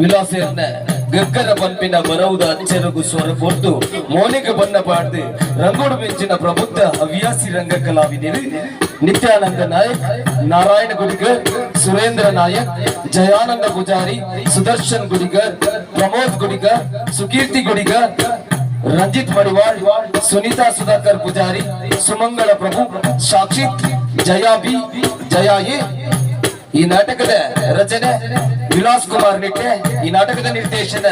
ವಿಲಾಸೆಯನ್ನ ಗಗ್ಗರ ಪಂಪಿನ ಬರವುದ ಅಚ್ಚರಗು ಸ್ವರ ಕೊಟ್ಟು ಮೌನಿಕ ಬಣ್ಣ ಪಾಡ್ದು ರಂಗೋಡು ಬೆಂಚಿನ ಪ್ರಬುದ್ಧ ಹವ್ಯಾಸಿ ರಂಗ ಕಲಾವಿದರು ನಿತ್ಯಾನಂದ ನಾಯಕ್, ನಾರಾಯಣ ಗುಡಿಗರ್, ಸುರೇಂದ್ರ ನಾಯಕ್, ಜಯಾನಂದ ಪೂಜಾರಿ, ಸುದರ್ಶನ್ ಗುಡಿಗರ್, ಪ್ರಮೋದ್ ಗುಡಿಗರ್, ಸುಕೀರ್ತಿ ಗುಡಿಗರ್, ರಂಜಿತ್ ಮಡಿವಾಳ್, ಸುನೀತಾ ಸುಧಾಕರ್ ಪೂಜಾರಿ, ಸುಮಂಗಳ ಪ್ರಭು, ಸಾಕ್ಷಿತ್, ಜಯಾ ಬಿ, ಜಯಾ ಎ. ಈ ನಾಟಕದ ರಚನೆ ವಿಲಾಸ್ ಕುಮಾರ್ ನಿಟ್ಟೆ. ಈ ನಾಟಕದ ನಿರ್ದೇಶನ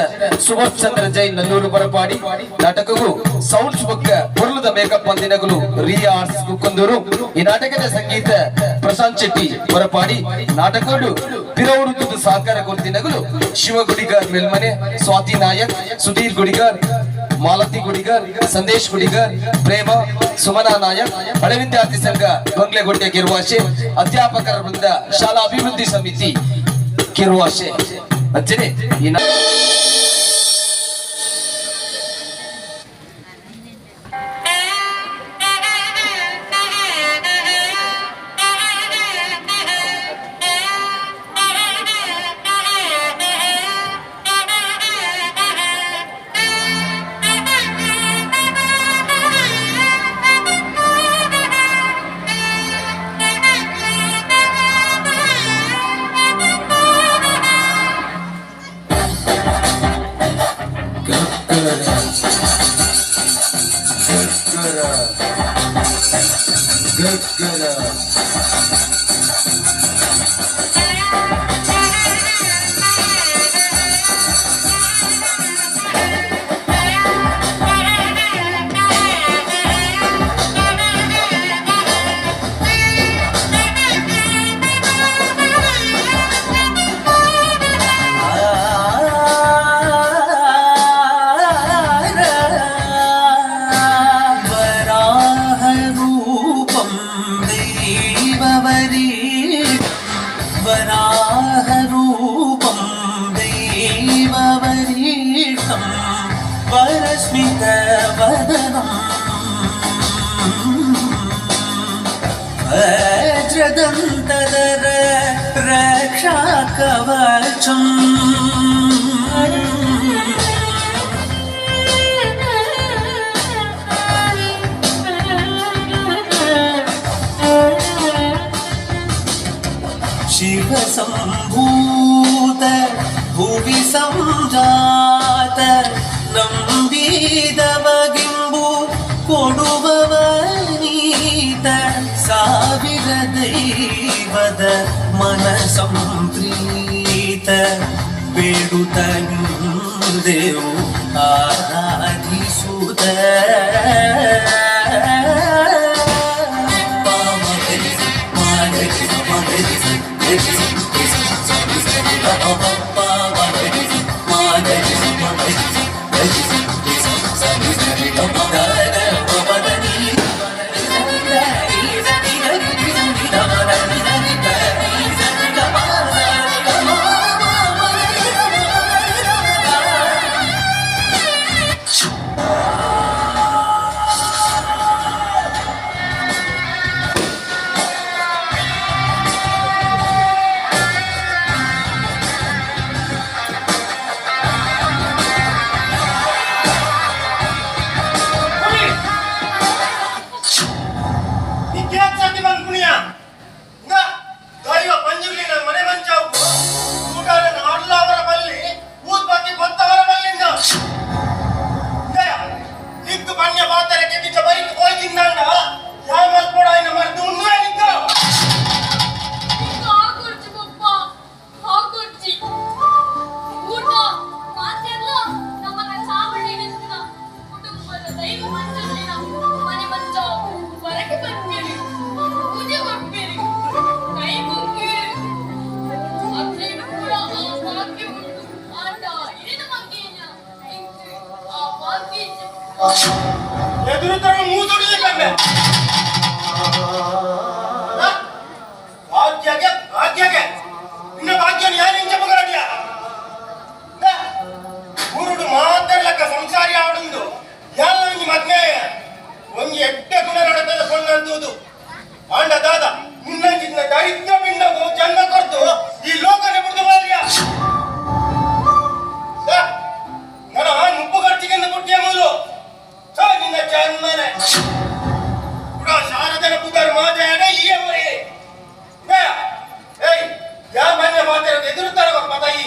ಸುಭಾಷ್ ಚಂದ್ರ ಜೈನ್ ನಲ್ಲೂರು ಬರಪಾಡಿ. ನಾಟಕವು ಸೌಂಡ್ಸ್ ಬುಕ್ ಪುರ್ಲದ ಮೇಕಪ್ ಅಂದಿನಗಳು ರಿಯಾ ಆರ್ಟ್ಸ್ ಕುಂದೂರು. ಈ ನಾಟಕದ ಸಂಗೀತ ಪ್ರಶಾಂತ್ ಶೆಟ್ಟಿ ಬರಪಾಡಿ. ನಾಟಕಗಳು ಪಿರವೃತ್ತದ ಸಹಕಾರ ಗುರುತಿನಗಳು ಶಿವ ಗುಡಿಗರ್ ಮೇಲ್ಮನೆ, ಸ್ವಾತಿ ನಾಯಕ್, ಸುಧೀರ್ ಗುಡಿಗರ್, ಮಾಲತಿ ಗುಡಿಗರ್, ಸಂದೇಶ್ ಗುಡಿಗರ್, ಪ್ರೇಮ, ಸುಮನಾ ನಾಯಕ್, ಹಳೆ ವಿದ್ಯಾರ್ಥಿ ಸಂಘ ಬಂಗ್ಲೆಗುಡ್ಡೆ ಕಿರುವಾಶೆ, ಅಧ್ಯಾಪಕರ ವೃಂದ ಶಾಲಾ ಅಭಿವೃದ್ಧಿ ಸಮಿತಿ ಕಿರುವಾಶೆ. ಅಜ್ಜನೆ ವಜ್ರದಂತದರ ರಕ್ಷಾ ಕವಚಂ ಶಿವ ಸಂಭೂತ ಭುವಿ ಸಂಜಾತ ನಂಬಿದವಗಿಂಬು ಕೊಡುವವನೀತ ಸಾವಿರ ದೈವದ ಮನ ಸಂಪ್ರೀತ ಬೇಡುತ್ತ ದೇವು ಆರಾಧಿಸುತ್ತ ಪಾವ ಎದುರು ತರ ಮೂಸುಡಿದೆ ಕಮ್ಮೆ ಭಾಗ್ಯಗೆ ಭಾಗ್ಯಗೆ ಇನ್ನ ಭಾಗ್ಯನ ಯಾರು ಹಿಂಗೆ ಬಗರಡಿಯ ಊರುಡು ಮಾತಾಡ್ಲಕ್ಕ ಸಂಸಾರಿ ಆಡುವುದು ಎಲ್ಲ ನಿಂಗೆ ಮದ್ಮೆ ಒಂದು ಎಡ್ಡೆ ಗುಣ ನಡೆದ ಕೊಂಡಂತುವುದು ಆಂಡ ದಾದ ನಿನ್ನಂಗಿದ್ದ ದರಿದ್ರ ಪಿಂಡವು ಜನ್ಮ ಕೊಡ್ತು ಈ ಲೋಕನೆ ಬಿಡ್ದು ಮಾರ್ಯ ನನ್ನ ನುಪ್ಪು ಖರ್ಚಿಗೆಂದು ಮುಟ್ಟಿಯ ಮೂಲು ನಿನ್ನ ಜನ್ಮನೆ ಕೂಡ ಶಾರದನ ಪುದರ್ ಮಾತಾಡ ಈ ಅವರೇ ಏಯ್ ಯಾ ಮನೆ ಮಾತಾಡೋದು ಎದುರುತ್ತಾರ ಪದ ಈ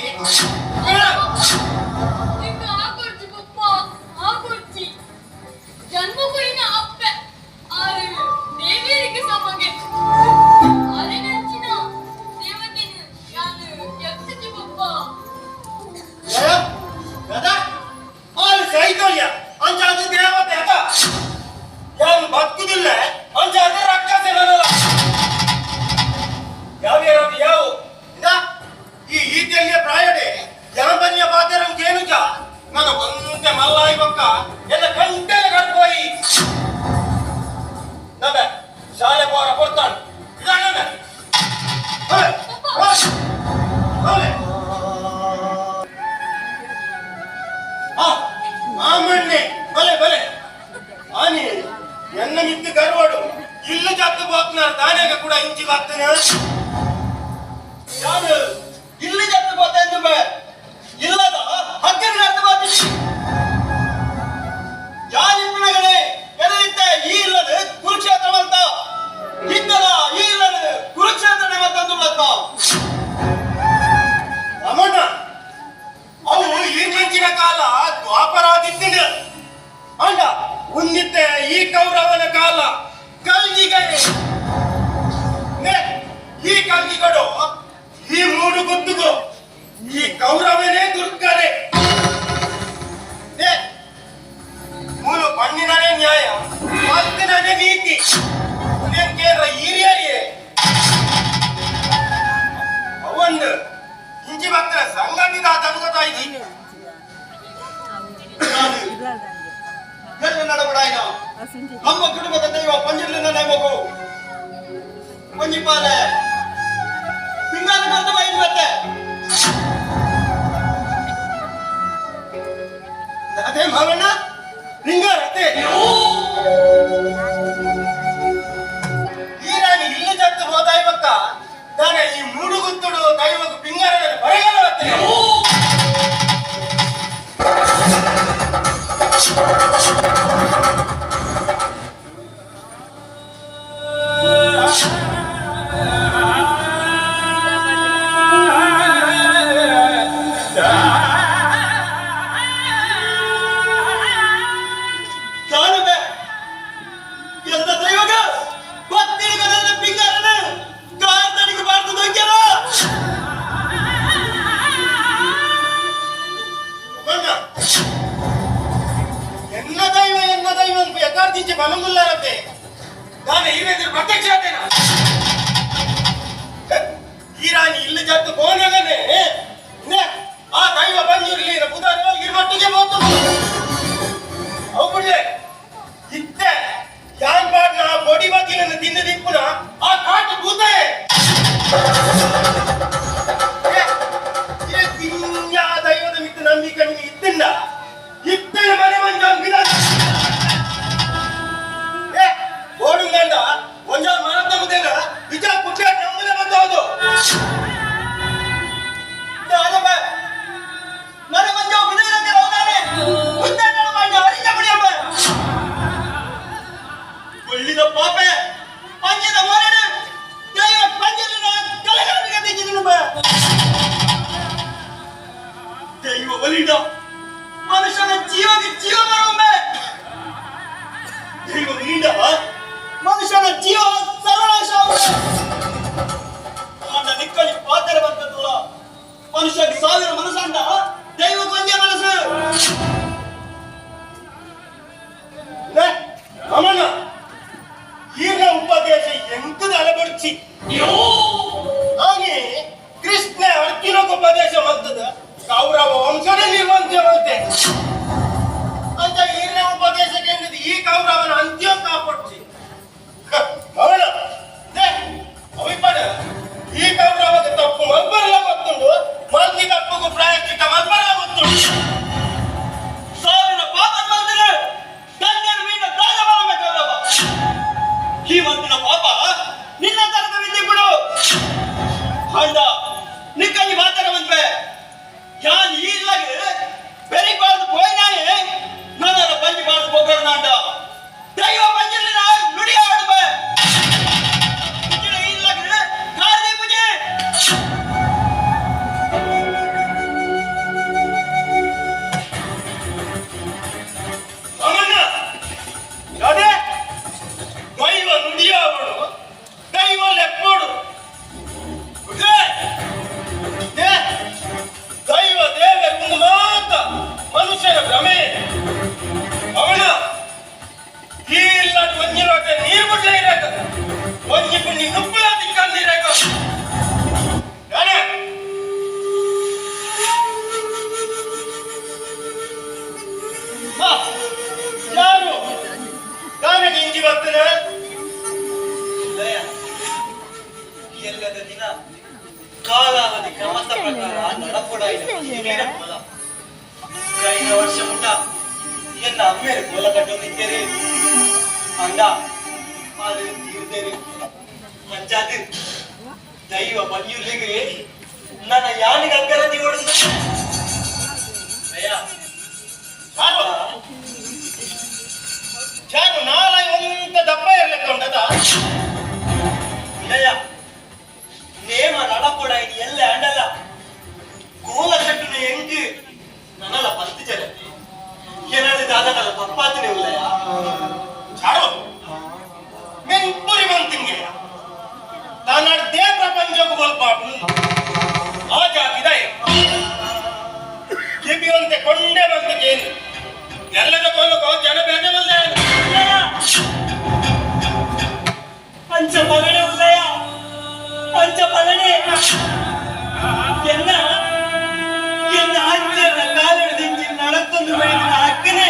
ಬದುಕುದಿಲ್ಲ ಅಂಚ ಅದ್ರ ರಕ್ಕಸೆ ನನಲ್ಲ ಯಾವ್ಯಾರು ಯಾವ ಈ ಈತಿಯಲ್ಲಿಯ ಪ್ರಾಯಡೆ ಜನಬನ್ಯ ಬಾಧ್ಯರಂ ಕೇನುಜ ನಾನು ಒಂದೇ ಮಲ್ಲಾಯಿ ಪಕ್ಕ ಎಲ್ಲ ಕಂಟೆಲೆ ಕಟ್ಕೋಯಿ ನದ ಶಾಲೆ ಪೋರ ಕೊಡ್ತಾನೆ ಇದಾನ ಆಮಣ್ಣೆ ಬಲೆ ಬಲೆ ಆನಿ ಎನ್ನ ಮಿತ್ತು ಗರ್ವಾಡು ಇಲ್ಲ ಜಾತ ಹೋಗ್ತಾರ ದಾನ್ಯಾಗ ಕೂಡ ಇಂಚಿ ಬಾಗ್ತಾನೆ ಯಾರು ಇಲ್ಲ ಜಾತ ಹೋಗ್ತಾ ಎಂದು ಇಲ್ಲದ ಹಗ್ಗನ ಅರ್ಥ ಮಾಡ್ತೀನಿ ಯಾರಿಪ್ಪಣಗಳೇ ಎದರಿತ್ತೆ ಈ ಇಲ್ಲದ ಕುರುಕ್ಷೇತ್ರ ಬಂತ ಇದ್ದಲ್ಲ ಈ ಇಲ್ಲದ ಕುರುಕ್ಷೇತ್ರ ಬಂತಂದು ಬಂತ ರಮಣ್ಣ ಅವು ಹಿಂದಿನ ಕಾಲ ದ್ವಾಪರಾದಿತ್ಯನ ಅಂಡ ಮುಂದಿತ್ತೆ ಈ ಕೌರವನ ಕಾಲ ಕಲ್ಗಿಗಡೆ ಈ ಕಲ್ಗಿಗಡು ಈ ಮೂಡು ಗುದ್ದುಗು ಈ ಕೌರವನೇ ದುರ್ಗನೆ ಮೂಲು ಪಣ್ಣಿನನೇ ನ್ಯಾಯ ಮತ್ತಿನನೇ ನೀತಿ ಕೇಂದ್ರ ಹಿರಿಯರಿಯೇ ಅವಂದು ಇಂಚಿ ಭಕ್ತರ ಸಂಗತಿದ ತಂಗತ ಇದ್ದೀನಿ ನಡಬಡಾಯಿನ ನಮ್ಮ ಕುಟುಂಬದ ದೈವ ಪಂಜಿರ್ಲಿನ ಮಗು ಪಂಜಿಪಾಲೆ ಪಿಂಗಾಲ ಕರ್ತ ಬೈದು ಮತ್ತೆ ಅದೇ ಮಾವಣ್ಣ ರಿಂಗಾರತ್ತೆ ಈ ರಾಣಿ ಇಲ್ಲ ಜತ್ತು ಹೋದಾಯ್ವಕ್ಕ ನಾನು ಈ ಮೂಡು ಗುತ್ತುಡು ದೈವಕ್ಕೆ ಪಿಂಗಾರ ಬರೆಯಲ್ಲ ಬರ್ತೇನೆ ಬಲಂಗುಲ್ಲಾರತ್ತೆ ನಾನು ಈ ರೀತಿ ಪ್ರತ್ಯಕ್ಷ ಆದೇನ ಈ ರಾಣಿ ಇಲ್ಲಿ ಜತ್ತು ಬೋನಗನೆ ಆ ದೈವ ಬಂದಿರಲಿ ಬುಧಾರ ಇರುವಟ್ಟಿಗೆ ಹೋತು ಅವುಗಳೇ ಇತ್ತೆ ಯಾನ್ ಪಾಡ್ನ ಬೊಡಿ ಬಾಗಿಲನ್ನು ತಿಂದು ದಿಪ್ಪುನ ಆ ಕಾಟು ಕೂತೆ ತಿನ್ಯಾ ದೈವದ ಮಿತ್ತು ನಂಬಿಕೆ ನಿಮಗೆ ಇತ್ತಿಂದ ಇತ್ತನ ಮನೆ ಮಂಜ ಓಡುಂಗಂಡ ಒಂಜ ಮರದ ಮುದ್ದೇನ ವಿಜಯ ಕುಟ್ಟ ನಮ್ಮನೆ ಬಂದವುದು ಮನೆ ಮಂಜ ವಿನಯಕ್ಕೆ ಹೋದಾನೆ ಮುಂದಾನ ಮಂಜ ಅರಿಜ ಬಿಡಿಯಮ್ಮ ಒಳ್ಳಿದ ಪಾಪೆ ಪಂಜದ ಮರಣ ದೈವ ಪಂಜಲಿನ ಕಲಗಾಲಿಗೆ ತೆಗೆದಿನ ದೈವ ಒಲಿದ ಮನುಷ್ಯನ ಜೀವಕ್ಕೆ ಜೀವ ಬರುವೊಮ್ಮೆ ದೈವ ನೀಡ ಮನುಷ್ಯನ ಜೀವ ಸರ್ವನಾಶ ನನ್ನ ನಿಕ್ಕಲಿ ಪಾತ್ರ ಬಂತಲ್ಲ ಮನುಷ್ಯಕ್ಕೆ ಸಾವಿರ ಮನಸ್ಸಂಡ ದೈವ ಕೊಂಜೆ ಮನಸ್ಸು ಅಮನ ಈರ್ನ ಉಪದೇಶ ಎಂತದ ಅಲಬಡ್ಚಿ ಹಾಗೆ ಕೃಷ್ಣ ಅರ್ಕಿನೊಬ್ಬ ಉಪದೇಶ ಮಾಡ್ತದ ಕೌರವ ವಂಶನೇ ನಿರ್ವಂಶ ಮಾಡುತ್ತೆ ಅಂತ ಈರ್ನ ಉಪದೇಶ ಕೂಡ ಐದು ವರ್ಷ ಮುಟ್ಟ ಎನ್ನ ಅಮ್ಮೇಲೆ ಕೋಲ ಕಟ್ಟೊಂದಿದ್ದೇನೆ ಅಂಡ ಅದು ತೀರ್ತೇನೆ ಮಂಚಾದಿ ದೈವ ಬಂಯುಲ್ಲಿಗೆ ನನ್ನ ಯಾನಿಗೆ ಅಗ್ಗರತಿ ಓಡಿಸ ಚಾನು ನಾಳೆ ಒಂದು ದಪ್ಪ ಇರ್ಲಿಕ್ಕೆ ಉಂಟದ ಇಲ್ಲಯ್ಯ ನೇಮ ನಡಪೊಡ ಇದು ಎಲ್ಲ ಅಂಡಲ್ಲ ಕೋಲ ಕಟ್ಟುನ ಎಂಟು ನನ್ನಲ್ಲ ಪತ್ತು ಜನ ಏನಾದ್ರು ದಾದನಲ್ಲ ತಪ್ಪಾತನೆ ಇಲ್ಲಯ್ಯ ಚಾರು ಮೆಂಪುರಿ ಬಂತಿಂಗೆ ತಾನಡ್ದೇ ಪ್ರಪಂಚಕ್ಕೆ ಬಲ್ಪಾಡು ಆಜಾಗಿದೆ ಕಿವಿಯಂತೆ ಕೊಂಡೆ ಬಂದಿದ್ದೇನೆ ಎಲ್ಲದ ಕೊಲ್ಲಕೋ ಜನ ಬೇಗ ಬಂದೆ ಪಂಚ ಪಗಡೆ ಉದಯ ಪಂಚ ಪಗಡೆ ಎನ್ನ ಅಜ್ಜನ ಕಾಲಿಡಿಂಚಿ ನಡಕೊಂಡು ಬೆಳೆದ ಅಕ್ಕನೆ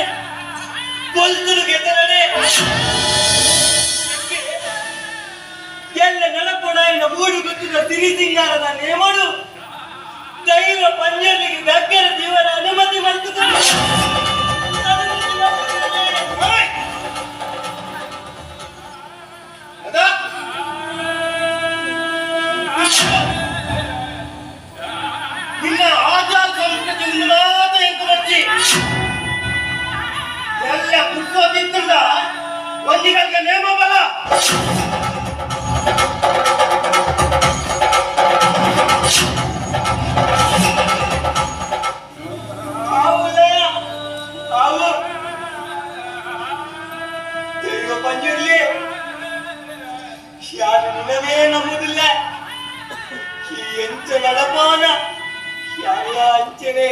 ಕೊಲ್ತರು ಗೆದ್ದರಡೆ ಎಲ್ಲ ನಡಪೊಡಾಯಿನ ಮೂಡು ಗೊತ್ತಿದ್ದ ಸಿರಿ ಸಿಂಗಾರದ ನೇಮಡು ದೈವ ಪಂಜರಿಗೆ ಗಗ್ಗರ ಜೀವನ ಅನುಮತಿ ಮಾಡ್ತದೆ ನಿನ್ನ ಆಚಾರ ಸಂಸ್ಕೃತಿ ಉನ್ನಾದ ಎಂಟು ಬಚ್ಚಿ ಎಲ್ಲ ಕುರ್ಸೋದಿತ್ತಲ್ಲ ಒಂದಿಗಲ್ಗೆ ನೇಮ ಬಲ ದೈವ ಪಂಜುರ್ಲಿ ಯಾರು ನಿನ್ನವೇ ನಂಬುದಿಲ್ಲ ಈ ಎಂಚ ನಡಪಾನ ಯಾರ ಅಂಚನೆ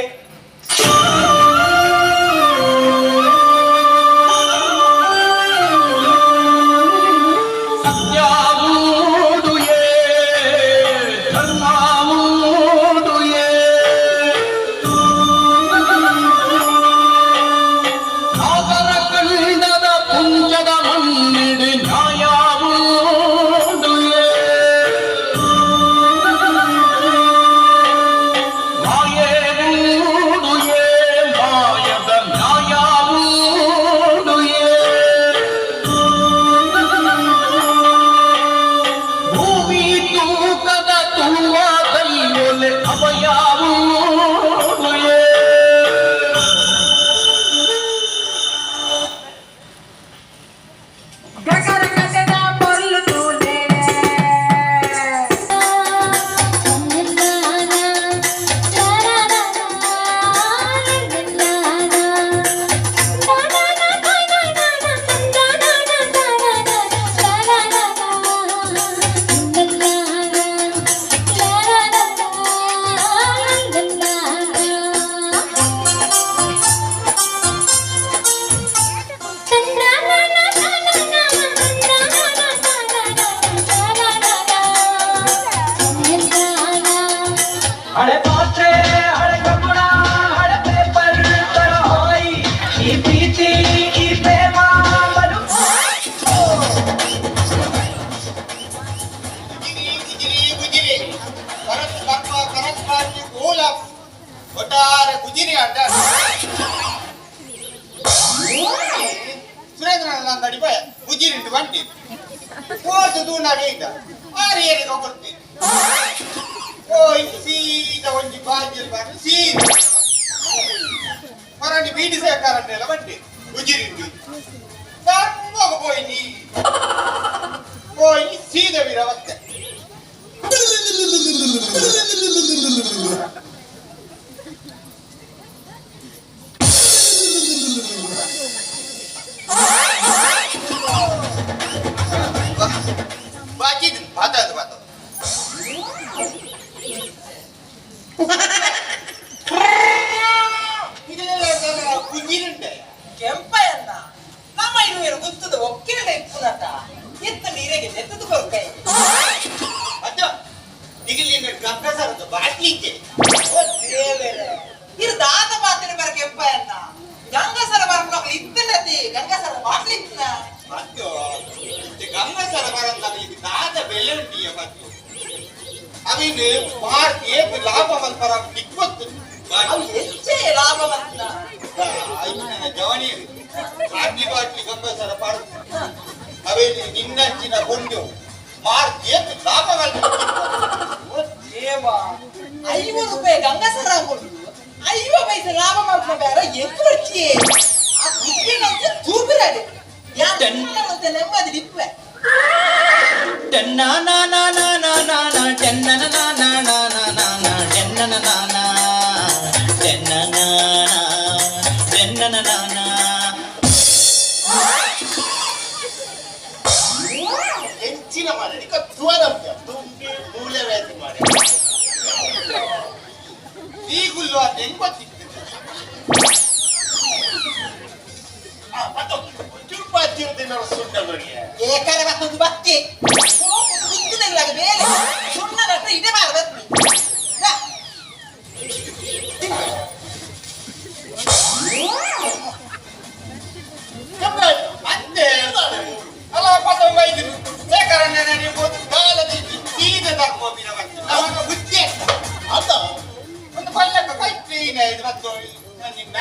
ಒಟ್ಟಾರೆ ಗುಜಿರಿ ಅಡ್ಡ ಸುರೇಂದ್ರ ಕಡಿಪಾಯ ಗುಜಿರಿ ಬಂಟಿ ಹೋದ ದೂನಾಗೆ ಇದ್ದ ಆರಿಯರಿಗೆ ಕೊಡ್ತೀನಿ ಸೀದಾ ಒಂಜಿ ಬಾಗಿಲು ಬಾರಿ ಸೀದಾ ಮರಣಿ ಬೀಡಿ ಸೇಕಾರನ್ನೆಲ್ಲ ಬಂಟಿ ಗುಜಿರಿ పోయి సీద విరవస్తే బాకీ బాతది బాతది ಇದೆಲ್ಲ ಕುಜಿರುಂಡೆ ಕೆಂಪಯ್ಯನ್ನ ನಮ್ಮ ಇರುವೆರು ಗುತ್ತದ ಒಕ್ಕಿನ ಇಪ್ಪುನಟ ಎತ್ತ ನೀರಿಗೆ ನೆತ್ತದು ಕೊರಕೈ ಅದ ನಿಗಲಿನ ಗಂಗಸರದ ಬಾಟ್ಲಿಕ್ಕೆ ದೇವರೇ ಇರು ದಾತ ಪಾತ್ರ ಬರ ಕೆಂಪಯ್ಯನ್ನ ಗಂಗಸರ ಬರಪ್ಪ ಇತ್ತನತಿ ಗಂಗಸರ ಬಾಟ್ಲಿಕ್ನ ಮತ್ತು ಗಂಗಸರ ಬರಂತಾಗಲಿಕ್ಕೆ ದಾದ ಬೆಲೆ ಉಂಟಿಯ ಮತ್ತು ಅವಿನ ಮಾರ್ಕ್ ಏಪು ಲಾಭ ಮಲ್ಪರ ನಿಕ್ವತ್ತು ಅವು ಹೆಚ್ಚೇ ಲಾಭವಂತ. ಜವನಿ ಬಾಟ್ಲಿ ಬಾಟ್ಲಿ ಗಂಗಸರ ಪಾಡು ಅವೇ ನಿನ್ನಂಚಿನ ಕೊಂಡು ಮಾರ್ಕ್ ಏತು ಲಾಭಗಳು ದೇವ 50 ರೂಪಾಯಿ ಗಂಗಸರ ಕೊಡು 50 ಪೈಸೆ ಲಾಭ ಮಾಡ್ಕೊ ಬೇರೆ ಎಂಟು ವರ್ಷ ಆ ಕುಕ್ಕಿನಂತೆ ತೂಬಿರಾದೆ ಯಾರು ನೆಮ್ಮದಿ ನಿಪ್ಪೆ ಹೆಚ್ಚಿನ ಮಾಡಿ ಜ್ವರ ತುಂಬಿ ಮೂಲೆ ವ್ಯಾಧಿ ಮಾಡಿ ಈಗುಲ್ಲು ಅದು ಹೆಂಗ್ ಗೊತ್ತಿತ್ತು ಚುಪ್ಪ ಹಚ್ಚಿರ್ತೀನಿ ಸುಂದರಿಗೆ ಏಕರೆ ಮತ್ತೊಂದು ಬತ್ತಿ ಬಿದ್ದಿಲ್ಲ ಮೇಲೆ ಸುಣ್ಣದ ಹತ್ರ ಇದೆ ಮಾಡಬೇಕು ಮತ್ತೆ ಅಲ್ಲ ಪತಂಗ ಇದ್ರು ಶೇಖರಣ್ಣ ನೀವು ಕಾಲದ ಸೀದೆ ತರ್ಕೋಬಿನ ನಮಗೆ ಬುದ್ಧಿ ಅದ ಒಂದು ಪಲ್ಲಕ್ಕ ಕೈನ ಇದು ಮತ್ತು ನಿನ್ನ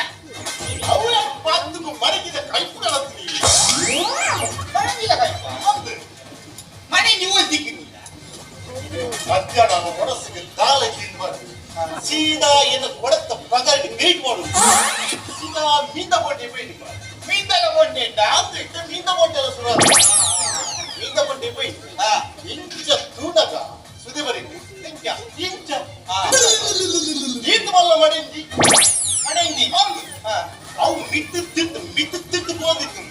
ಅವರ ಪತ್ತು ಮಡಗಿದ ಕೈಪುಗಳನ್ನು ಮಡಗಿದ ಕೈಪ ಮನೆ ನೀವು ದಿಕ್ಕಿನಿಲ್ಲ ಮಧ್ಯಾಹ್ನ ಕೊಡಸಿಗೆ ದಾಲ ತಿನ್ಬಾರ್ದು ಸೀದಾ ಏನು ಕೊಡತ್ತ ಪಗಡಿ ಮೀಟ್ ಮಾಡುದು ಸೀದಾ ಮೀಂದ ಬೋಟೆ ಬೇಡಿ ಮೀಂದಲ ಬೋಟೆ ಅಂತ ಮೀಂದ ಬೋಟೆಲ್ಲ ಸುರ ಮೀಂದ ಬೋಟೆ ಬೈ ಇಂಚ ತೂಡಗ ಸುದಿ ಬರೀತಿ ಇಂಚ ಈತ ಮಲ್ಲ ಮಡಿಂದಿ ಅವು ಮಿತ್ತು ತಿಟ್ಟು ಹೋದಿತ್ತು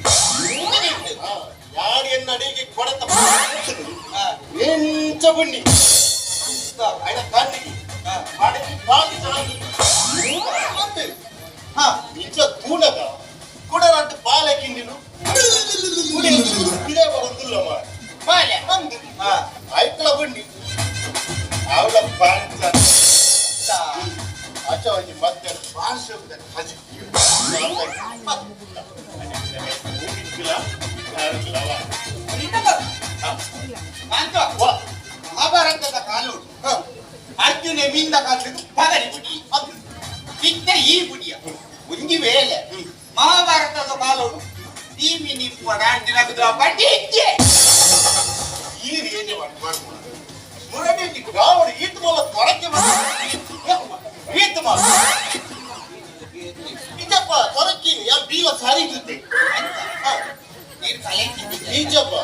ಯಾರು ಎನ್ನ ಅಡಿಗೆ ಕೊಡತ್ತ ಎಂಚ ಬನ್ನಿ ಅಯ್ಯ ಕಾಣಿಗೆ ಮಾಡಿಸಿ ಬಾಗಿ ಚೆನ್ನಾಗಿ ಇಂಚ ತೂಡಗ ಕುಡರಂತ ಬಾಲೆ ಕಿಂಡಿನು ಇದೇ ಬರುದಿಲ್ಲ ಬಾಲೆ ಅಂದು ಆಯ್ತಲ ಬನ್ನಿ ಅವಳ ಪಾಂಚ ಆಚವಾಗಿ ಮತ್ತೆ ಭಾಷೆ ಹಜಿ ಮಹಾಭಾರತದ ಕಾಲು ಅರ್ಜುನ ಮೀಂದ ಕಾಲಿದ್ದು ಪಗಡಿ ಬುಡಿ ಅದು ಇತ್ತೆ ಈ ಬುಡಿಯ ಒಂಜಿ ವೇಳೆ ಮಹಾಭಾರತದ ಕಾಲು ಈ ಮಿನಿ ಪಡಾಂಟಿನ ಬಡ್ಡಿ ಇತ್ತೆ ಈ ರೇಜೆ ಮಾಡ್ಕೊಂಡು ಮುರಡಿ ಗಾವಡು ಈತ ಮೊಲ ತೊರಕ್ಕೆ ಈತ ಮೊಲ ನಿಜಪ್ಪ ತೊರಕಿನಿ ಯಾ ಬೀಲ ಸಾರಿ ಇರುತ್ತೆ ನಿಜಪ್ಪ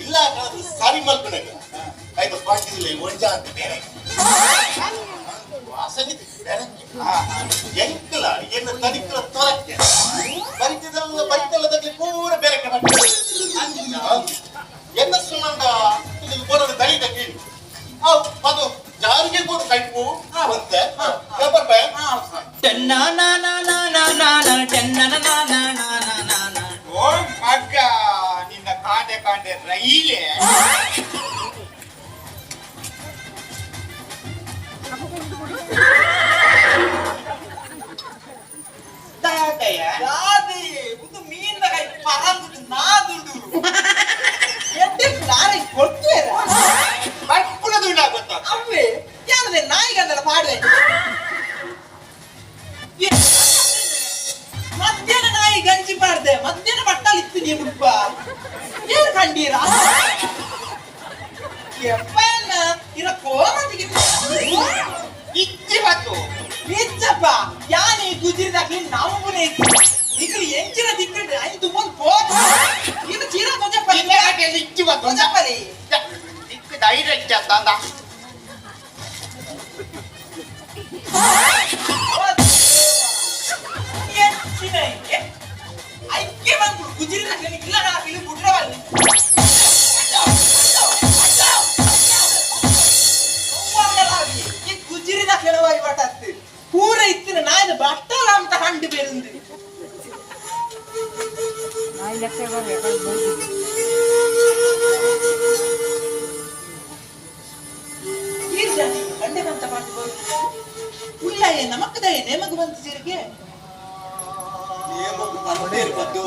ಇಲ್ಲ ಸಾರಿ ಮಲ್ಕೊಂಡಾಗ ಆಯ್ತು ಪಾಟಿದಿಲ್ಲ ಒಂಜ ಅಂತ ಬೇರೆ ವಾಸನೆ ಎಂಕಲ ಏನು ತನಿಕಲ ತೊರಕ್ಕೆ ಬರಿತಲ್ಲದಲ್ಲಿ ಪೂರ ಬೇರೆ ಎನ್ನ ಸುಮ್ಮಂದ ಇದು ಬರೋದು ದಳಿದ ಕೇಳಿ ಅದು ಜಾರಿಗೆ ಕೂಡ ಕೈಪು ಮತ್ತೆ ಓ ಮಗ್ಗ ನಿನ್ನ ಕಾಂಡೆ ರೈಲೆ ಒಂದು ಮೀನಿನ ಕೈ ಪರಂದು ನಾದುಡು ಎಡ್ಡೆ ನಾಳೆ ಕೊಡ್ತೇರ ಬಟ್ಪುಳದು ಗೊತ್ತ ಅವೇ ಯಾವ್ದೇ ನಾಯಿಗಂದಲ್ಲ ಪಾಡ್ವೆ ಮಧ್ಯಾಹ್ನ ನಾಯಿ ಗಂಜಿ ಪಾಡ್ದೆ ಮಧ್ಯಾಹ್ನ ಬಟ್ಟಲ್ ಇತ್ತು ನೀವು ಉಡ್ಪ ಏನ್ ಕಂಡೀರಾ ಎಪ್ಪನ್ನ ಇರ ಕೋಮಂದಿಗೆ ಇಚ್ಚಿ ಬತ್ತು ಇಚ್ಚಪ್ಪ ಯಾನಿ ಗುಜಿರಿದಾಕಿ ನಮ್ಮನೆ ಇಕ್ರು ಎಂಚಿನ ದಿಕ್ಕಡೆ ಐದು ಒಂದು ಕೋಪ ಇದು ಚೀರ ಕೊಂಚಪ್ಪ ಇಚ್ಚಿ ಬತ್ತು ಕೊಂಚಪ್ಪರಿ ಇಚ್ಚಿ ಡೈರೆಕ್ಟ್ ಅಂದ ಎಂಚಿನ ಐಕ್ಯ ಬಂದು ಗುಜಿರಿದಾಕಿ ಇಲ್ಲ ನಾ ಇಲ್ಲಿ ಬಿಟ್ರವಲ್ಲಿ ಗುಜಿರಿದ ಕೆಳವಾಗಿ ಬಟ್ಟತ್ತೆ ಪೂರ ಇತ್ತಿನ ನಾಯಿನ ಬಟ್ಟಲ ಅಂತ ಕಂಡು ಬೇರುಂದು ಗಂಡೆ ಬಂತ ಪಾಟು ಉಳ್ಳಾಯ ನಮಕ್ಕದಾಯ ನೇಮಗು ಬಂತು ಸೇರಿಗೆ ನೇಮಗು ಬಂತೇರಿ ಬಂದು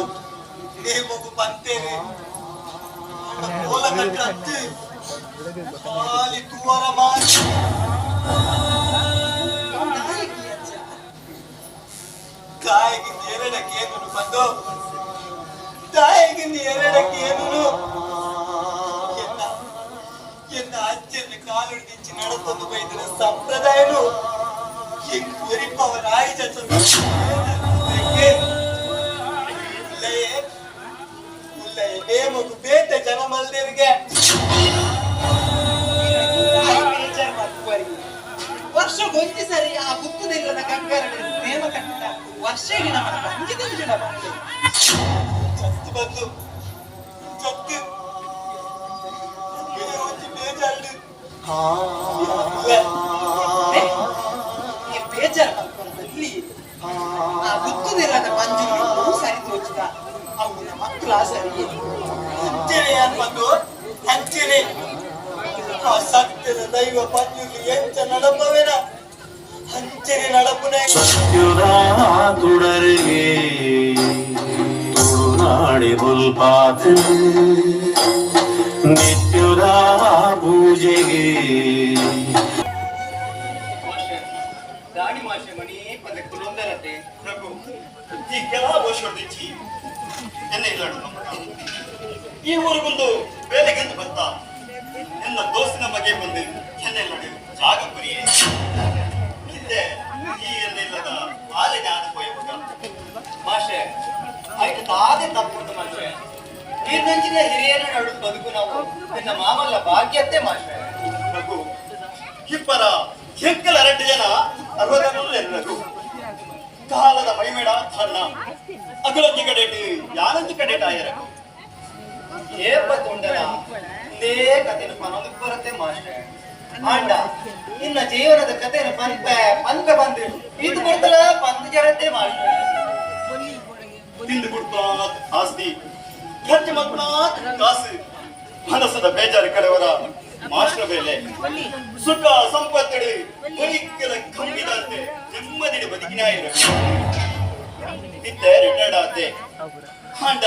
ನೇಮಗು ಬಂತೇರಿ ಕೋಲ ಕಟ್ಟತ್ತೆ ಖಾಲಿ ತುವರ ಮಾಡಿ ಎರಡಕ್ಕೆ ಏನು ಬಂದು ತಾಯಿಗಿಂದ ಎರಡಕ್ಕೆ ಏನು ಎನ್ನ ಅಜ್ಜನ ಕಾಲುಡಿಸಿ ನಡೆತಂದು ಬೈದಿನ ಸಂಪ್ರದಾಯನು ಅವರಾಯಿತ ನೇಮకు ಬೇತೆ ಜನ ಮಲ್ದೇರಿಗೆ ವರ್ಷ ಗೊಂಚಿ ಸರಿ ಆ ಬುಕ್ಕದಿಲ್ಲದ ಕಂಕರಣ ನೇಮ ಕಟ್ಟಿದ ವರ್ಷಗೆ ನಮ್ಮ ಪಂಚದಲ್ಲಿ ಜನ ಬಂತು ಚತ್ತು ಬಂದು ಚತ್ತು ಬೇಜಾರು ಬೇಜಾರು ಮಾಡ್ಕೊಂಡಲ್ಲಿ ಆ ಬುಕ್ಕದಿಲ್ಲದ ಪಂಚಗಳು ಸರಿ ತೋಚಿದ ಅವನ ಮಕ್ಕಳ ಸರಿ ಹಂಚನೆ ಯಾರು ಬಂದು ಹಂಚನೆ ಆ ಸತ್ಯದ ದೈವ ಪಂಚುಲಿ ಎಂಚ ನಡಪವೇನ ಹಂಚನೆ ನಡಪುನೇ തുടരുകേ തുളുനാടി പുൽപാത്ത് നിത്യുരാ പൂജകേ ದಾಡಿ ಮಾಷೆ ಮಣಿ ಪದಕ್ಕೆ ಲೊಂದರತೆ ಪ್ರಭು ಈ ಕೆಲಾ ಬೋಷೊಡ್ದಿಚ್ಚಿ ಎನ್ನ ಇಲ್ಲಾಡು ಈ ಊರಿಗೊಂದು ಬೇಲೆಗೆಂದು ಬಂತ ಎನ್ನ ದೋಸ್ತಿನ ಮಗೆ ಬಂದು ಎನ್ನ ಇಲ್ಲಾಡು ಜಾಗ ಬರಿಯೇ ಹಿಂದೆ ಈ ಎನ್ನಿಲ್ಲದ ಆಲಿನ ಅನುಭವ ಮಾಷೆ ಆಯ್ತು ತಾದೇ ತಪ್ಪುಂಟು ಮಾಷೆ ಈ ನಂಚಿನ ಹಿರಿಯರ ನಡು ಬದುಕು ನಾವು ನಿನ್ನ ಮಾಮಲ್ಲ ಭಾಗ್ಯತೆ ಮಾಷೆ ಪ್ರಭು ಇಬ್ಬರ ಹೆಕ್ಕಲ 2 ಜನ 60 ಕಾಲದ ಮೈಮೇಡ ತನ್ನ ಅಗಲೊಂದಿ ಕಡೆಟಿ ಯಾನಂದಿ ಕಡೆಟ ಆಯರಕು ಏಪ ತುಂಡನ ನೇ ಕಥೆನ ಪನೊಂದು ಬರುತ್ತೆ ಮಾಸ್ಟರ್ ಆಂಡ ಇನ್ನ ಜೀವನದ ಕಥೆನ ಪಂಪ ಬಂದು ಇದು ಕೊಡ್ತಲ ಪಂತ ಜರತ್ತೆ ಮಾಸ್ಟರ್ ತಿಂದು ಕೊಡ್ತಾ ಆಸ್ತಿ ಖರ್ಚು ಮಕ್ಕಳ ಕಾಸು ಮನಸ್ಸದ ಬೇಜಾರು ಕಡೆಯವರ ಮಾಸ್ಟರ್ ಬೇಲೆ ಸುಖ ಸಂಪತ್ತಡಿ ಬದುಕಲ ಕಂಬಿದಂತೆ ನೆಮ್ಮದಿ ಬದುಕಿನ ನಿತ್ಯ ರಿಟೈರ್ಡ್ ಆತೆ ಹಾಂಡ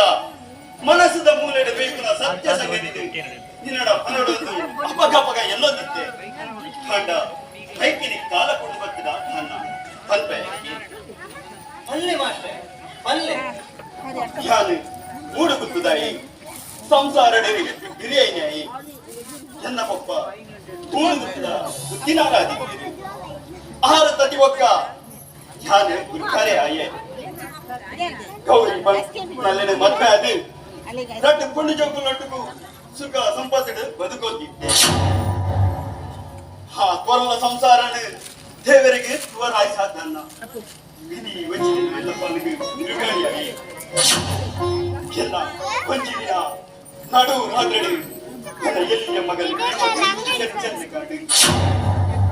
ಮನಸ್ಸದ ಮೂಲೆಡ ಬೇಕುನ ಸತ್ಯ ಸಂಗತಿ ನಿನ್ನಡ ಹನಡೊಂದು ಅಪಗಪಗ ಎಲ್ಲೊಂದಿತ್ತೆ ಹಾಂಡ ಕೈಕಿನಿ ಕಾಲ ಕೊಂಡು ಬರ್ತಿದ ನನ್ನ ಪಲ್ಪೆ ಅಲ್ಲೇ ಮಾಸ್ಟರ್ ಅಲ್ಲೇ ಯಾನು ಮೂಡು ಕುತ್ತುದಾಯಿ ಸಂಸಾರ ಹಿರಿಯಾಯಿ ನನ್ನ ಪಪ್ಪ ಕೂಡುತ್ತಿದ್ದ ಬುದ್ಧಿನಾರಾಧಿ ಆಹಾರ ತತಿ ಒಕ್ಕ ಯಾನು ಗುರುಕಾರೆ ಆಯೆ ಗೌರಿ ನಲ್ಲಿನ ಮದ್ವೆ ಅದು ರಟ್ಟು ಕೊಂಡು ಜೋಗುಲೊಟ್ಟಿಗೂ ಸುಖ ಸಂಪತ್ತಿಡು ಬದುಕೋಗಿದ್ದೆ ಹಾ ಕೊರಲ ಸಂಸಾರನ ದೇವರಿಗೆ ತುವರಾಯಿಸ ನನ್ನ ವಿಧಿ ವಚಿನ ಪಲ್ಲಿಗೆ ತಿರುಗಾಡಿಯಾಗಿ ಎಲ್ಲ ಕೊಂಚಿನ ನಡು ರಾತ್ರಿ ನನ್ನ ಎಲ್ಲಿಯ ಮಗನಿಗೆ ಚರ್ಚೆ ಕಾಡಿ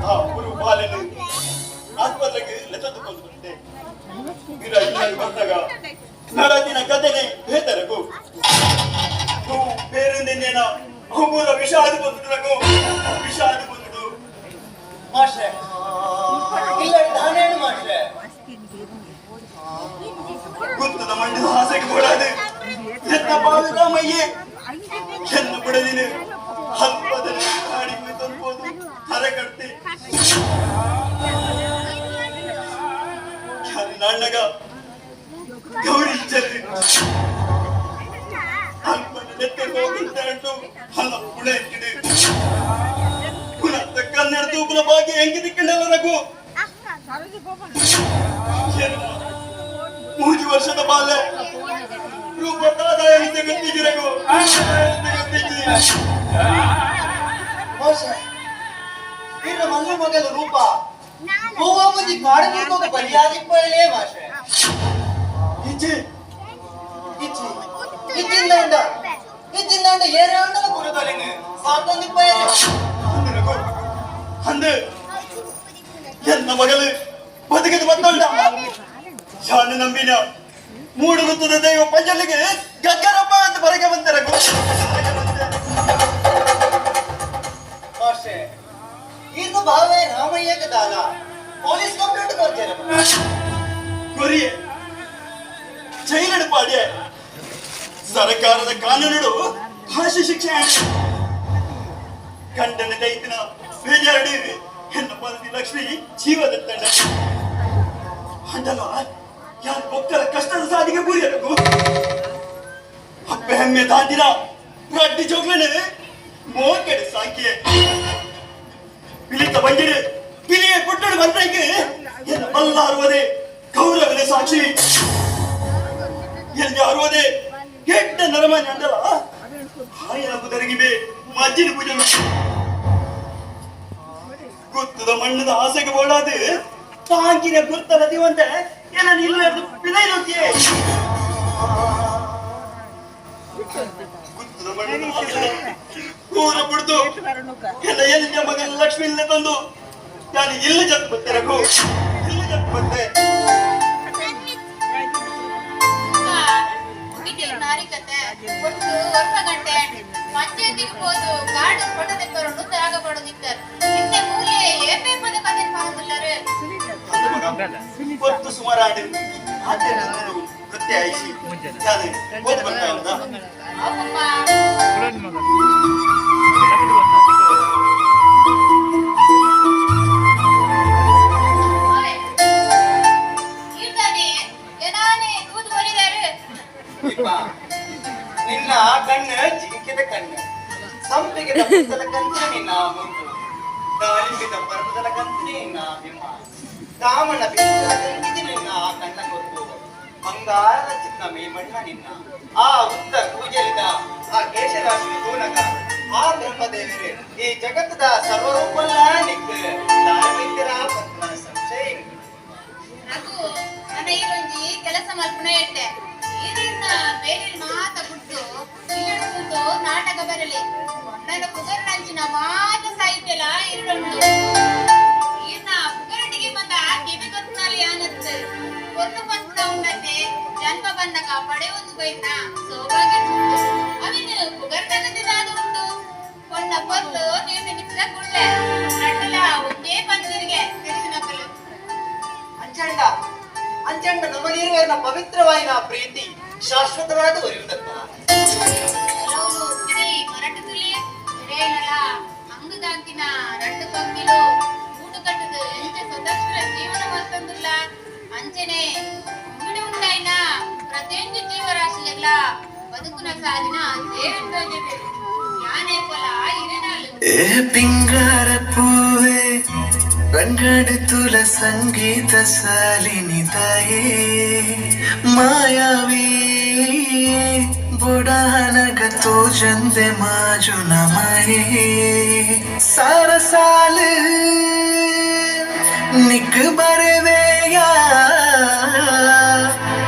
ಆ ಗುರು ಬಾಲನು ಆಸ್ಪತ್ರೆಗೆ ಲೆತದುಕೊಂಡು ಬಂದೆ ಬಂದಾಗ ನಡದಿನ ಕಥೆನೆ ಬೇತರಗು ಬೇರೆಂದೇನ ಹುಗುರ ವಿಷಾದ ಬಂದಿರಗು ವಿಷಾದ ಬಂದು ಮಾಸ್ಟ್ರೆ ಇಲ್ಲ ನಾನೇನು ಮಾಸ್ಟ್ರೆ ಗುತ್ತದ ಮಂಡಿದ ಆಸೆಗೆ ಕೊಡಾದೆ ಎತ್ತ ಬಾಲದ ಮೈಯೇ ಚೆನ್ನ ಬಿಡದಿನ ಹಲ್ಪದಲ್ಲಿ ಕಾಡಿಗೆ ತಂದ್ಬೋದು ಹರಗಟ್ಟಿ ನನ್ನಗ ಗೌರಿ ಚೆಲ್ಲಿ ಹಲ್ಪನ ನೆತ್ತಗೆ ಹೋಗಿದ್ದು ಹಲ್ಲ ಪುಣೆ ಇಟ್ಟಿದೆ ಪುನಃ ಕನ್ನಡ ತೂಕುಲ ಬಾಗಿ ಹೆಂಗೆ ದಿಕ್ಕಿಂಡವರೆಗೂ 3 ವರ್ಷದ ಬಾಲ್ಯ ರೂಪದಾದ ಹಿಂದೆ ಗತ್ತಿಗಿರಗು ಇನ್ನು ಮಲ್ಲು ಮಗಲ ರೂಪ ಹೋಗಿ ಕಾಡಬೇಕು ಬಲಿಯಾದಿಪ್ಪಲೇ ಭಾಷೆ ಇಚ್ಚಿ ಇಚ್ಚಿ ಇಚ್ಚಿಂದ ಏರಾಂಡಲ ಕುರುದಲಿಂಗ ಸಾಕೊಂದಿಪ್ಪಯೇ ಅಂದೆ ಎನ್ನ ಮಗಳು ಬದುಕಿದು ಬಂದೊಳ್ಳ ಶಾನು ನಂಬಿನ ಮೂಡು ಗುತ್ತದ ದೈವ ಪಂಜಲಿಗೆ ಗಗ್ಗರಪ್ಪ ಅಂತ ಬರಗೆ ಬಂದರೆ ಭಾಷೆ ಇದು ಭಾವೇ ರಾಮಯ್ಯಗೆ ದಾನ ಪೊಲೀಸ್ ಕಂಪ್ಲೇಂಟ್ ಕೊಡ್ತೇನೆ ಕೊರಿಯೆ ಜೈಲಡ ಪಾಡ್ಯ ಸರ್ಕಾರದ ಕಾನೂನು ಭಾಷೆ ಶಿಕ್ಷೆ ಗಂಡನ ದೈತನ ಬೇಜಾರಡಿ ಹೆಣ್ಣ ಪದವಿ ಲಕ್ಷ್ಮಿ ಜೀವದ ತಂಡ ಅಂಡಲ ಯಾರು ಒಕ್ಕರ ಕಷ್ಟದ ಪೂರಿಯಬೇಕು ಅಪ್ಪೆ ಹೆಮ್ಮೆ ದಾಂದಿನ ರಡ್ಡಿ ಜೋಗ್ಲನೆ ಮೋಕೆಡೆ ಸಾಂಕಿಯೇ ಪಿಲಿತ ಬಂದಿರೆ ಪಿಲಿಯ ಪುಟ್ಟಳು ಬಂದಂಗೆ ಎನ್ನ ಮಲ್ಲಾರುವುದೇ ಗೌರವದ ಸಾಕ್ಷಿ ಎಲ್ಲಿ ಅರುವುದೇ ಕೆಟ್ಟ ನರಮನೆ ಅಂದಲ್ಲ ಆಯನ ಕುದರಗಿವೆ ಮಜ್ಜಿನ ಪೂಜೆ ಗುತ್ತದ ಮಣ್ಣದ ಆಸೆಗೆ ಓಡಾದು ತಾಂಕಿನ ಗುರ್ತಲ ದಿವಂತೆ ಏನ ನಿಲ್ಲದು ಪಿಲೈ ನೋಕಿಯೇ ಗುತ್ತದ ಮಣ್ಣದ ಆಸೆ ಕೂರ ಬಿಡ್ತು ಎಲ್ಲ ಎಲ್ಲಿ ಮಗನ ಲಕ್ಷ್ಮಿ ಇಲ್ಲ ತಂದು ನಾನು ಇಲ್ಲಿ ಜತ್ ಬತ್ತೆ ರಘು ಇಲ್ಲಿ ಜತ್ ಬತ್ತೆ ನಾರಿಕತೆ ಒಂದು ವರ್ಷ ಗಂಟೆ ಪಂಚಾಯತಿಗೆ ಹೋದು ಗಾಡಿ ಫೋಟೋ ತೆಕ್ಕೊಂಡು ತ್ಯಾಗಪಡೋದಿದ್ದಾರೆ ಹಿಂದೆ ಮೂಲೆ ಏಪೇ ಪದ ಕತೆ ಮಾಡುದಿಲ್ಲರೆ ಗೊತ್ತು ಸುಮಾರಾಡು ಅದೇ ವೃತ್ತಿ ಆಯಿಸಿ ಯಾರು ಹೋಗ್ಬರ್ತಾ ಇರೋದಾ ಅಪ್ಪಮ್ಮ ನಿನ್ನ ಕಣ್ಣು ಜಿಂಕಿದ ಕಣ್ಣು ಸಂಪಿಗೆ ದಪ್ಪದ ಕಂತಿನ ನಿನ್ನ ಮುಂದು ದಾಳಿಂಬಿದ ಪರ್ವತದ ಕಂತಿನ ನಿನ್ನ ಬಿಂಬ ಕಾಮನ ಬಿಂಬಿದ ನಿನ್ನ ಕಣ್ಣ ಗೊತ್ತು ಬಂಗಾರದ ಚಿನ್ನ ಮೇಮಣ್ಣ ನಿನ್ನ ಆ ಉದ್ದ ಕೂಜಲಿದ ಆ ಕೇಶರಾಶಿ ತೂನಕ ಆ ಬ್ರಹ್ಮದೇವರೇ ಈ ಜಗತ್ತದ ಸರ್ವರೂಪಲ್ಲ ನಿಕ್ಕ ದಾರ್ಮಿಕರ ಪತ್ರ ಸಂಶಯ ಅದು ನನ್ನ ಈ ಒಂಜಿ ಕೆಲಸ ಮಲ್ಪನೆ ಇಟ್ಟೆ ಇದನ್ನ ಬೇರೆ ಮಾತಾಡ್ಬಿಟ್ಟು ಇಲ್ಲಿಡ್ಕೊಂಡು ನಾಟಕ ಬರಲಿ ನನ್ನ ಪುಗರ್ನಂಚಿನ ಮಾತ ಸಾಹಿತ್ಯಲ ಇರುಂಡು ಇನ್ನ ಪುಗರಟಿಗೆ ಬಂದ ಕಿವಿ ಗೊತ್ತಲ್ಲಿ ಆನತ್ತು ಒಂದು ಪಂಚ ಉಂಡತೆ ಜನ್ಮ ಬಂದಾಗ ಪಡೆ ಒಂದು ಬೈನ ಸೌಭಾಗ್ಯ ಅವಿನ ಪುಗರ್ನಗದಿದಾದ ಉಂಟು ಕೊಣ್ಣ ಪೊಲ್ಲು ನೀನು ನಿಂತಿದ ಗುಳ್ಳೆ ನಟಲ ಒಂದೇ ಪಂಚರಿಗೆ ತಿಳಿದಿನ ಕಲು ಅಂಚಂಡ ಅಂಚಂಡ ನಮ್ಮಲ್ಲಿರುವನ ಪವಿತ್ರವಾದ ಪ್ರೀತಿ ಶಾಶ್ವತವಾದ ಒಲಿಯುವುದಕ್ಕ ಕೆಲವರು ಶ್ರೀ ಮರಟು ತುಲಿ ಹಿರೇನಲ ಅಂಗದಾಂತಿನ ರಟ್ಟು ಪಂಗಿಲು ಗೂಡು ಕಟ್ಟದು ಎಂತ ಸ್ವತಂತ್ರ ಜೀವನ ಮತ್ತೊಂದುಲ್ಲ ಅಂಚನೆ ಅಂಗಡಿ ಉಂಟಾಯಿನ ಪ್ರತಿಯೊಂದು ಜೀವರಾಶಿಯಲ್ಲ ಬದುಕುನ ಸಾಧಿನ ಸೇವೆ ಯಾನೇ ಪೊಲ ಹಿರೇನಾಳು ಏ ಪಿಂಗಾರ ಪೂವೆ ರಂಗಡುತ್ತುಲ ಸಂಗೀತ ಸಾಲಿನಿದಾಯೇ ಮಾಯಾವಿ ಬುಡಾನಗ ತೋಜಂದೆ ಮಾಜು ನಮಯೇ ಸಾರ ಸಾಲ ನಿಕ್ ಬರವೆಯ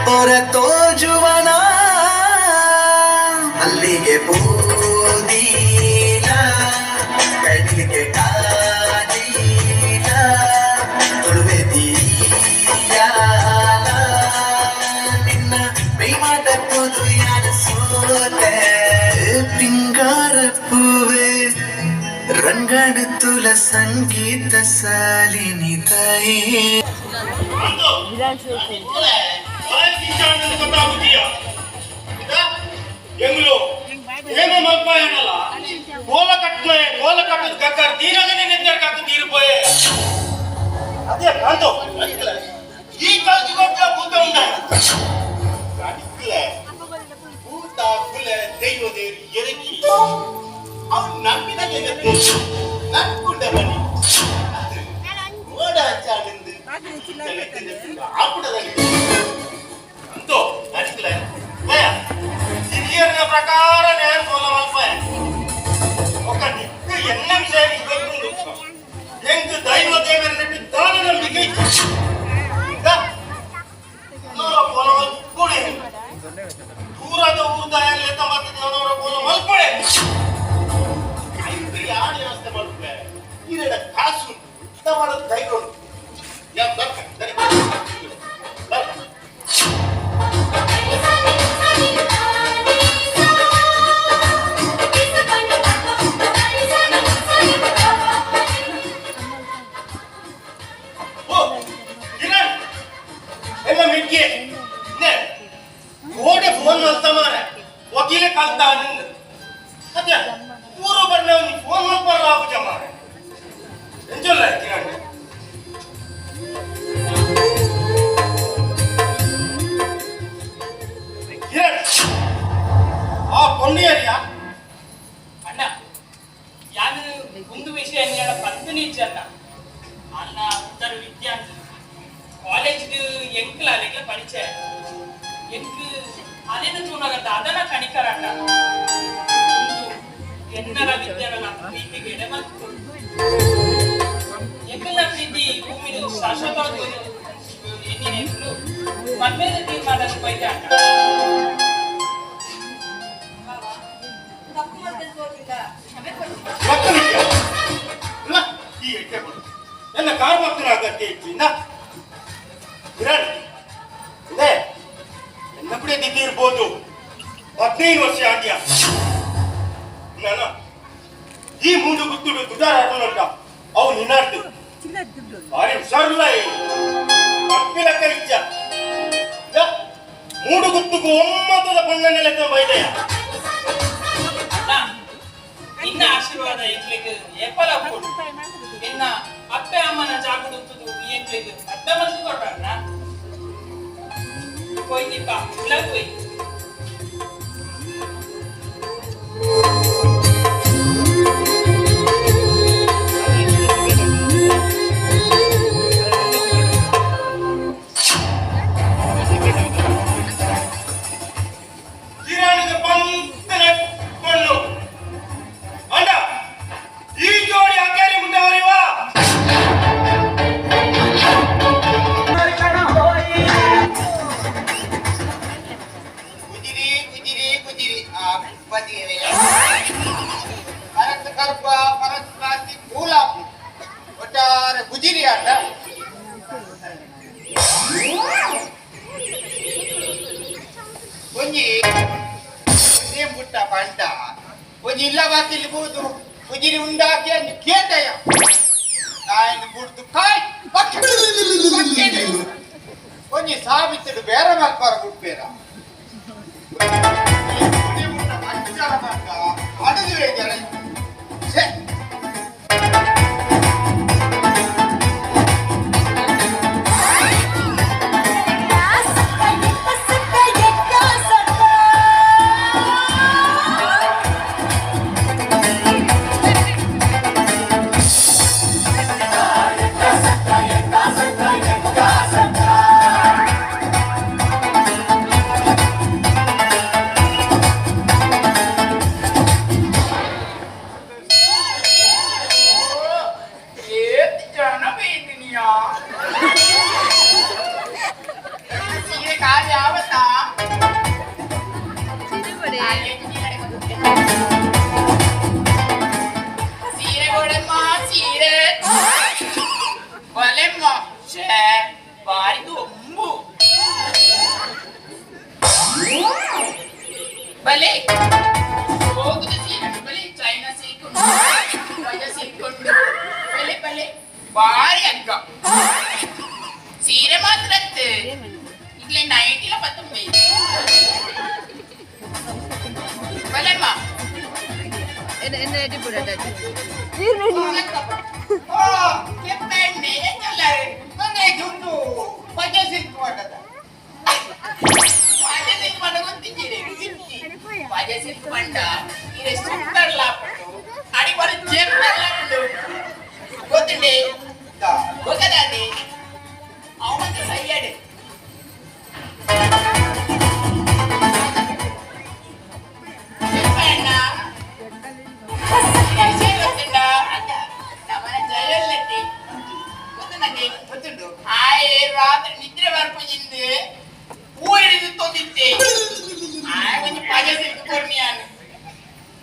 ತೊರ ತೋಜುವನ ಅಲ್ಲಿಗೆ ಬೂದೀಲ ಕಡಿಗೆ ಪಿಂಗಾರ ಪೂವೆ ರಂಗಡುತ್ತುಲ ಸಂಗೀತ ಸಾಲಿನಿದಾಯೇ ಎಂಗ್ಳು ಏಮ ಮಲ್ಪಾಯನಲ್ಲ ಗೋಲ ಕಟ್ಟದ ಕಕ್ಕರ್ ತೀರಗನೆ ನೆದ್ದರ್ ಕಕ್ಕ ತೀರಿಪೋಯೆ ಅದೇ ಕಾಂತೋ ಈ ಕಾಲ್ಜಿ ಗೊತ್ತ ಭೂತ ಉಂಡ ಭೂತ ಕುಲ ದೈವ ದೇವಿ ಎರಗಿ ಅವ್ನು ನಂಬಿದ ಜಗತ್ತು ನಕ್ಕೊಂಡ ಬನ್ನಿ ಓಡ ಚಾಡಿಂದು ಆಪುಡದಲ್ಲಿ ಅಂತೋ ಅಡಿಕಲ ಹಿರಿಯರ ಪ್ರಕಾರ నేను పోలవల్పాయ ఒక దిక్కు ఎన్న విషయానికి వెళ్తుంది ఎంకు దైవ దేవరన్నట్టు దాని ನಂಬಿಕೆ పోలవల్ కూడా ದೂರದ ಊರ್ದಾಯಲ್ಲಿ ಮತ್ತೆ ದೇವರ ಪೋಲ ಮಲ್ಪಡೆ ಐದು ಯಾರು ವ್ಯವಸ್ಥೆ ಮಾಡ್ತಾರೆ ಇರಡ ಕಾಸು ಮಾಡೋದು ಧೈರ್ಯ ಉಂಟು ಯಾಕೆ இது எங்களால படிச்சேன் எனக்கு ಅದೇನು ಚೂನಾಗತ್ತ ಅದನ್ನ ಕಣಿಕರಾಟ ಎನ್ನರ ವಿದ್ಯಾಗಳ ಪ್ರೀತಿಗೆ ಎಡೆಮತ್ತು ಎಕ್ಕಲ ಪ್ರೀತಿ ಭೂಮಿದು ಶಾಶ್ವತವಾದ ಎನ್ನಿನೆಂದು ಮನ್ಮೇಲೆ ತೀರ್ಮಾನದ ಬೈದಾಟ ತಪ್ಪು ಮಾಡ್ತಿಲ್ಲ ಕ್ಷಮೆ ಕೊಡಿ ಈ ಎಟ್ಟೆ ಬಂತು ನನ್ನ ಕಾರ್ಮಕ್ತರ ಅಗತ್ಯ ಇಚ್ಚಿನ ಕಿರಣ್ ಇದೆ ನನ್ನ ಕೂಡ ಇರ್ಬೋದು 15 ವರ್ಷ ಆದ್ಯ ನಾನು ಈ ಮುಂದೆ ಗುತ್ತುಡು ದುಡ್ಡಾರ ಆಟೋನಂಟ ಅವು ನಿನ್ನಾಡ್ತು ಭಾರಿ ಹುಷಾರಿಲ್ಲ ಅಕ್ಕಿಲ ಕೈಚ್ಚ ಮೂಡು ಗುತ್ತುಗೂ ಒಮ್ಮತದ ಬಣ್ಣನೆ ಲೆಕ್ಕ ಬೈದೆಯ ನಿನ್ನ ಆಶೀರ್ವಾದ ಎಂಕ್ಲಿಗೆ ಎಪ್ಪಲ ಕೊಡು ನಿನ್ನ ಅಪ್ಪೆ ಅಮ್ಮನ ಜಾಗಡುತ್ತದು ಈ ಎಂಕ್ಲಿಗೆ ಅಡ್ಡ ಮಂದು ಕೊಟ್ರಣ್ಣ ಕೊಯ್ದಿಪ್ಪ ಇಲ್ಲ ಕೊಯ್ ಕಿರಣಿಗೆ ಪಂತನೆ ಕೊಂಡು ಅಂಡ ಈ ಜೋಡಿ ಅಕ್ಕೇರಿ ಮುಂದವರಿವಾ ಕುಜಿರಿ ಕುಜಿರಿ ಕುಜಿರಿ ಆ ಬದಿಗೆ ಪರತ್ ಕರ್ಪ ಪರತ್ ಕ್ರಾಂತಿ ಮೂಲ ಒಟ್ಟಾರೆ ಕುಜಿರಿ ಆಟ ಒಂಜಿ ನೇಮ್ ಪುಟ್ಟ ಪಂಟ ಒಂಜಿ ಇಲ್ಲ ಬಾಕಿಲ್ಬಹುದು ಕುಜಿರಿ ಉಂಡಾಕಿ ಅಂದು ಕೇಟಯ ನಾಯನ ಬುಡ್ದು ಕಾಯ್ ಒಂಜಿ ಸಾವಿತ್ರು ಬೇರೆ ಮಲ್ಪಾರ ಬಿಡ್ಬೇರ ಅಡದು ಬೇಜಾರ ಬಲೆ ಹೋಗುದು ಸೀರೆ ಬಲೆ ಚೈನಾ ಸೀಕೊಂಡು ವಜ ಸೀಕೊಂಡು ಬಲೆ ಬಲೆ ಬಾರಿ ಅಗ್ಗ ಸೀರೆ ಮಾತ್ರ ಇಲ್ಲೇ ನೈಟಿಲ 19 ಬಲೆಮ್ಮ ಎನ್ನ ಎಡಿ ಬುಡದ ಕೆಪ್ಪೆಣ್ಣೆ ಎಲ್ಲರೂ ಒಂದೇ ದುಡ್ಡು ವಜ ಸಿಕ್ಕೊಂಡದ ವಜಸಿಲ್ ಪಂಡ ಇರೆ ಸೂಪರ್ ಲಾಪಟ್ಟು ಅಡಿ ಬರ ಜೆಪ್ಪರ್ ಲಾಪಟ್ಟು ಗೊತ್ತಿದೆ ಗೊತ್ತದಾನೆ ಅವನ ಸೈಯಡೆ ಪಂಡ ಗೊತ್ತಿಲ್ಲ ನಮ್ಮನೆ ಜಯಲ್ಲಟ್ಟಿ ಗೊತ್ತನಗೆ ಗೊತ್ತುಂಟು ಆಯೆ ರಾತ್ರಿ ನಿದ್ರೆ ಬರ್ಪಜಿಂದೆ ಊರಿಡಿದು ತೊಂದಿದ್ದೆ ಆಯ್ ಒಂದು ಪಾಜೆ ಸಿಕ್ಕು ಕೊರ್ನಿಯಾನು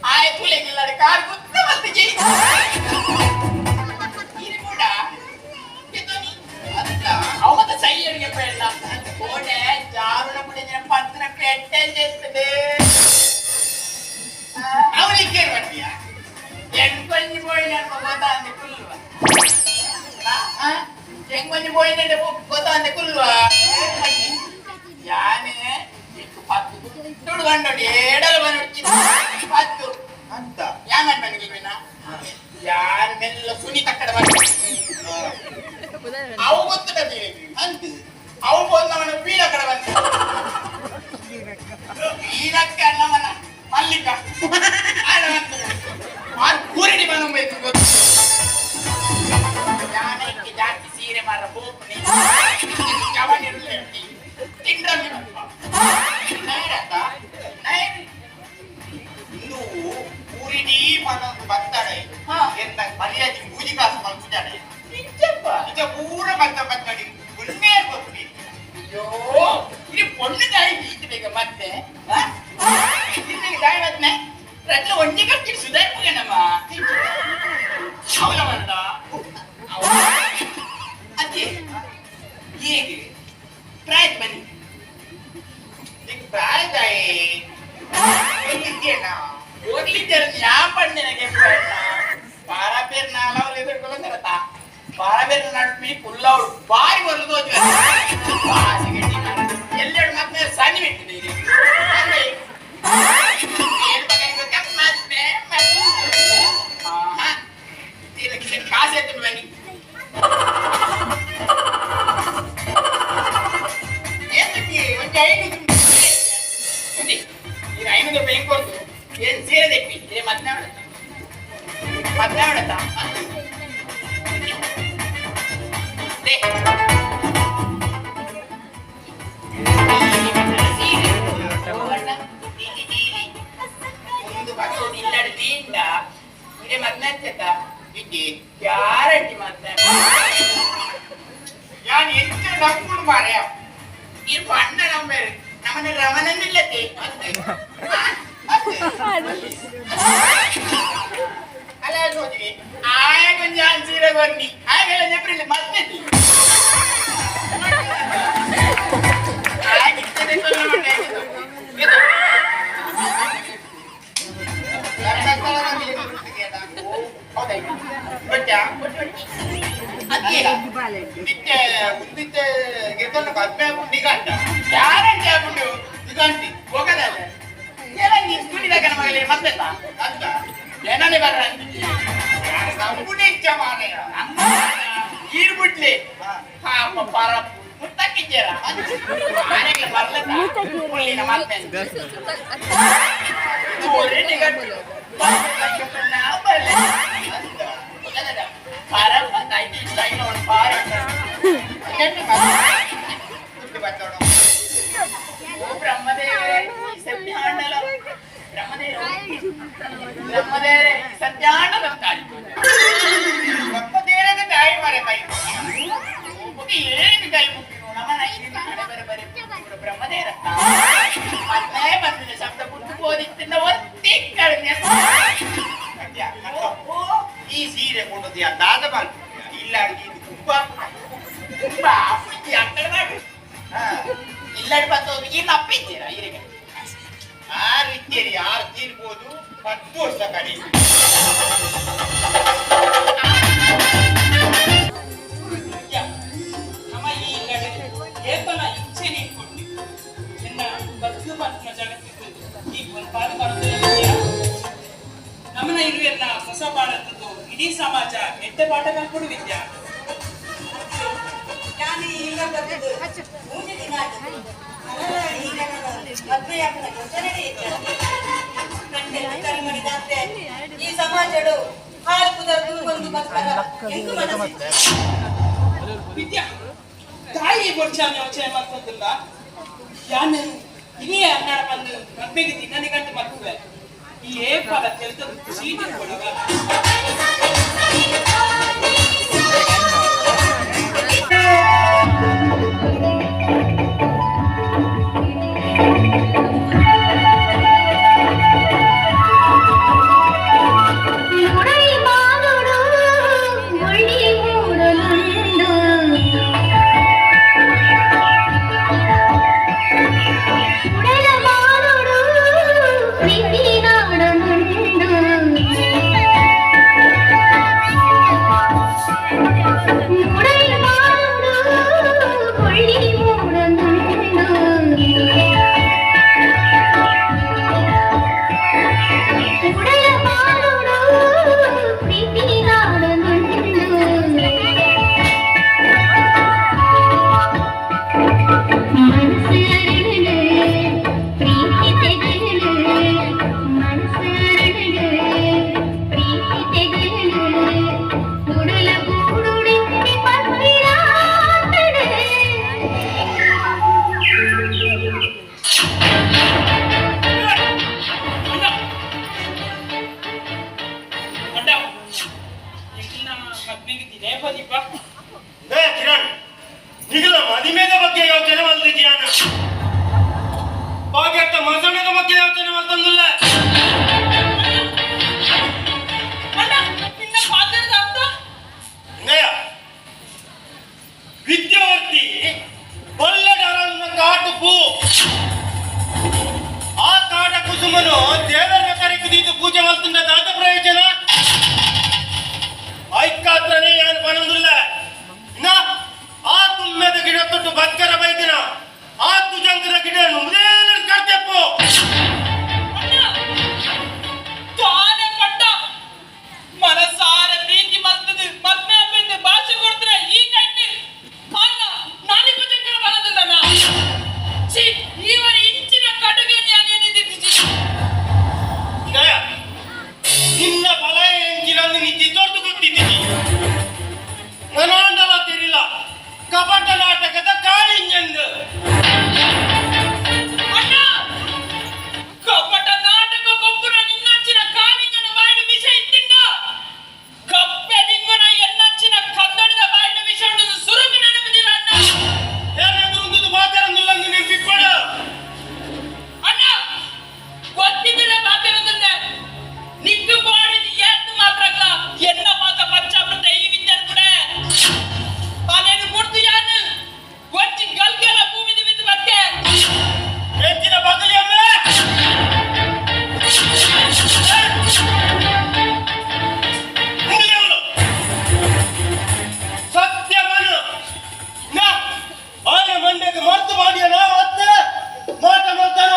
ಆಯ್ ತುಲೆಗಿಲ್ಲಡೆ ಕಾರ್ ಗುತ್ತ ಮತ್ತೆ ಜೈ ಇದು ಕೂಡ ಎತ್ತೋನಿ ಅದಲ್ಲ ಅವತ್ತ ಸೈಯಡಿಗೆ ಬೇಡ ಕೋಡೆ ಜಾರುಣ ಕುಡಿದ್ರೆ ಪತ್ರ ಪೆಟ್ಟೆ చేస్తದೆ ಅವನಿಗೆ ಬರ್ತೀಯ ಎಂಕೊಂಜಿ ಬೋಯ್ನ ಗೊತ್ತಾ ಅಂದೆ ಕುಲ್ವಾ ಎಂಕೊಂಜಿ ಬೋಯ್ನ ಗೊತ್ತಾ ಕುಲ್ವಾ ಯಾನೆ ದುಡ್ಡು ಕಂಡು ಏಡಲು ಬಂದು ಹತ್ತು ಅಂತ ಯಾನ್ ನನಗೆ ಯಾರು ಮೆಲ್ಲ ಸುನಿ ತಕ್ಕಡ ಬಂದ ಅವು ಗೊತ್ತಿಲ್ಲ ಅಂತ ಅವು ಬಂದವನ ಬೀಳ ಕಡೆ ಬಂದ ಬೀಳಕ್ಕೆ ಅನ್ನವನ ಮಲ್ಲಿಕ ಕೂರಿಡಿ ಬಂದಬೇಕು ಗೊತ್ತು ಯಾನಕ್ಕೆ ಜಾಸ್ತಿ ಸೀರೆ ಮಾರ ಹೋಗ್ನಿ ಒಂದೇ ಕಟ್ಟಿ ಸುಧಾರಿಸೋಣಮ್ಮ ಅವನ ಬಂದ ಅದೇ ಹೇಗೆ ಪ್ರಾಯದ ಬನ್ನಿ ಪ್ರಾಯದಾಯಿ ಹೋಗ್ಲಿದ್ದೇನೆ ಯಾವ ಪಂಡಿನಗೆ ಪಾರಾಬೇರ್ ನಾಲವಲ್ಲಿ ಎದುರ್ಕೊಳ್ಳೋದಿರತ್ತ ಪಾರಾಬೇರ್ ನಡುವೆ ಪುಲ್ಲವ್ರು ಬಾರಿ ಬರಲು ಎಲ್ಲೆರಡು ಮತ್ತೆ ಸನಿ ಬಿಟ್ಟಿದೆ ಕಾಸು ಎತ್ತು ಬನ್ನಿ ಒಂದು 500 ರೂಪಾಯಿ ಕೊಡ್ತು ಏನ್ ಸೀರೆ ತೆಪ್ಪಿ ಮತ್ತೆ ಮಾಡತ್ತ ಗ್ಯಾರಂಟಿ ಮತ್ತೆ ನಾನು ಎಂತ ನಂಬ್ಕೊಂಡು ಮಾರ್ಯ ಇರ್ಪ ಅಣ್ಣ ನಂಬೇರು ನಮ್ಮನೆ ರಮನನ್ನಿಲ್ಲದೆ ಅಲ್ಲ ನೋಡಿವಿ ಆಯ ಕೊಂಚ ಸೀರೆ ಬನ್ನಿ ಹಾಗೆಲ್ಲ ನೆಪ್ರಿಲ್ಲ ಮತ್ತೆ ಈರ್ಬಿಡ್ಲಿ ಪರ ಮುತ್ತಕ್ಕಿದ್ದೀರ ಬ್ರಹ್ಮದೇವರೇ ಸತ್ಯಾಂಡಲ ತಾಯಿ ಬ್ರಹ್ಮದೇವರ ತಾಯಿ ಮರೆ ಬೈ ಏನು ಕೈ ಮುಟ್ಟಿರು ನಮ್ಮನ ಬರೀ ಬ್ರಹ್ಮದೇವರ ಮತ್ತೆ ಬಂದಿದೆ ಶಬ್ದ ಬಿಟ್ಟು ಓದಿತ್ತಿಂದ ಒತ್ತಿ ಕಡಿಮೆ ಈ ಸೀರೆ ಕೊಡೋದು ದಾದ ಮಾಡ್ತೀಯ ಇಲ್ಲ ಇದು ತುಂಬಾ ತುಂಬಾ ಅಪ್ಪಿದ್ದಿ ಆ ಕಡೆ ಮಾಡಿ ಇಲ್ಲಡಿ ಬಂದು ಇಲ್ಲಿ ಅಪ್ಪಿದ್ದೀರಾ ಇರಿಗೆ ಆ ರೀತಿಯಲ್ಲಿ ಯಾರು ತೀರ್ಬೋದು 10 ವರ್ಷ ಕಡೆ ನಮ್ಮ ಈ ಕಡೆ ಏತನ ಇಚ್ಛೆ ನೀಡ್ಕೊಂಡು ಎನ್ನ ಬದುಕು ಬಂದ ಜಗತ್ತಿಗೆ ಈ ಪಾಲು ಬರೋದಿಲ್ಲ ನಮ್ಮನ ಇರುವೆಲ್ಲ ಹೊಸ ಬಾಳದ್ದು ಇಡೀ ಸಮಾಜ ಎಟ್ಟೆ ಪಾಠ ಕಲ್ಕೊಂಡು ವಿದ್ಯಾ ಈ ಸಮಾಜಡು ಹಾಳು ಕುದರ್ದು ಒಂದು ವಿದ್ಯಾ ತಾಯಿ ಬೋರ್ಚಾನೆ ಯೋಚನೆ ಮಾಡ್ಕೊಂತಿಲ್ಲ ಯಾನೆ ಇದೇ ಅನ್ನಾಡ ಬಂದು ಮದ್ವೆಗೆ ದಿನನೇ ಗಂಟೆ ಮಕ್ಕಳು ಈ ಏಪಾದ ಕೆಲಸ ಸೀಟಿ ಕೊಡುವ ಮದುವೆದ ಬಗ್ಗೆ ಯೋಚನೆ ಮಾಡ್ತಿದ್ಯಾನ ಭಾಗ್ಯಕ್ಕ ಮಸಣದ ಬಗ್ಗೆ ಯೋಚನೆ ಮಾಡ್ತಂದಿಲ್ಲ ವಿದ್ಯಾರ್ಥಿ ಬಲ್ಲಡರನ್ನ ಕಾಟು ಪೂ ಆ ಕಾಟ ಕುಸುಮನು ದೇವರ ಕರೆಕಿದ್ದು ಪೂಜೆ ಮಾಡ್ತಿದ್ದ ದಾದ ಪ್ರಯೋಜನ ಐಕಾತ್ರನೇ ಏನು ಬನ್ನೊಂದಿಲ್ಲ ಇನ್ನ ಆ ತುಮ್ಮೆದ ಗಿಡ ತೊಟ್ಟು ಬಕ್ಕರ ಬೈದಿನ ಆ ತುಜಂಕರ ಗಿಡ ನುಮ್ದೇನ ಕರ್ತೆಪ್ಪು ತಾನೇ ಪಟ್ಟ ಮನಸಾರ ಪ್ರೀತಿ ಮಾಡ್ತದೆ ಮದ್ಮೆ ಅಪ್ಪಿಂದ ಭಾಷೆ ಕೊಡ್ತಾರೆ ಈ ಕಟ್ಟಿ ಅಲ್ಲ ನಾನೇ ಭಜಂಕರ ಬರೋದಿಲ್ಲ ಛೀ ಇವರ ಇಂಚಿನ ಕಡುಗೆ ಏನೇನಿದ್ದೀವಿ ನಿನ್ನ ಬಲ ಎಂಚಿನಲ್ಲಿ ನಿಂತಿ ದೊಡ್ಡ ಗೊತ್ತಿದ್ದೀನಿ ನನಾಂಡವ ತಿರಿಲ್ಲ ಕಪಟ ನಾಟಕದ ಕಾಳಿಂಜಂದು ಅಣ್ಣ ಕಪಟ ನಾಟಕ ಗೊಬ್ಬರ ನಿನ್ನಂಚಿನ ಕಾಲಿಂಗನ ಬಾಯಿನ ವಿಷ ಇಟ್ಟಿಂದ ಕಪ್ಪೆ ನಿಂಗನ ಎನ್ನಂಚಿನ ಕನ್ನಡದ ಬಾಯಿನ ವಿಷ ಉಂಟು ಸುರುಗಿ ನೆನಪಿದಿಲ್ಲ ಅಣ್ಣ ಏನಾದ್ರೂ ಮಾತಾಡಂಗಿಲ್ಲ ನೆನಪಿಟ್ಕೊಡು ಅಣ್ಣ ಗೊತ್ತಿದ್ದಿಲ್ಲ ಮಾತಾಡೋದಿಲ್ಲ ನಿಂತು ಮಾಡಿದ ಏನು ಮಾತ್ರ ಅಲ್ಲ ಎನ್ನ ಮಾತ ಪಚ್ಚಾಪೃತ ಈ ವಿದ್ಯಾರ್ಥಿ ಕೂಡ ಅದೇನು ಕೊಡ್ತು ಯಾನು ಒಚ್ಚಿ ಗಲ್ಗೆಲ್ಲ ಭೂಮಿದ ಬಿದ್ದು ಮತ್ತೆ ಹೆಚ್ಚಿನ ಬದಲಿಯಮ್ಮೆ ಸತ್ಯವನು ಆನೆ ಮಂಡ್ಯಕ್ಕೆ ಮರ್ತು ಮಾಡಿಯನ ಮತ್ತೆ ಮಾಟ ಮಾಡ್ತಾನ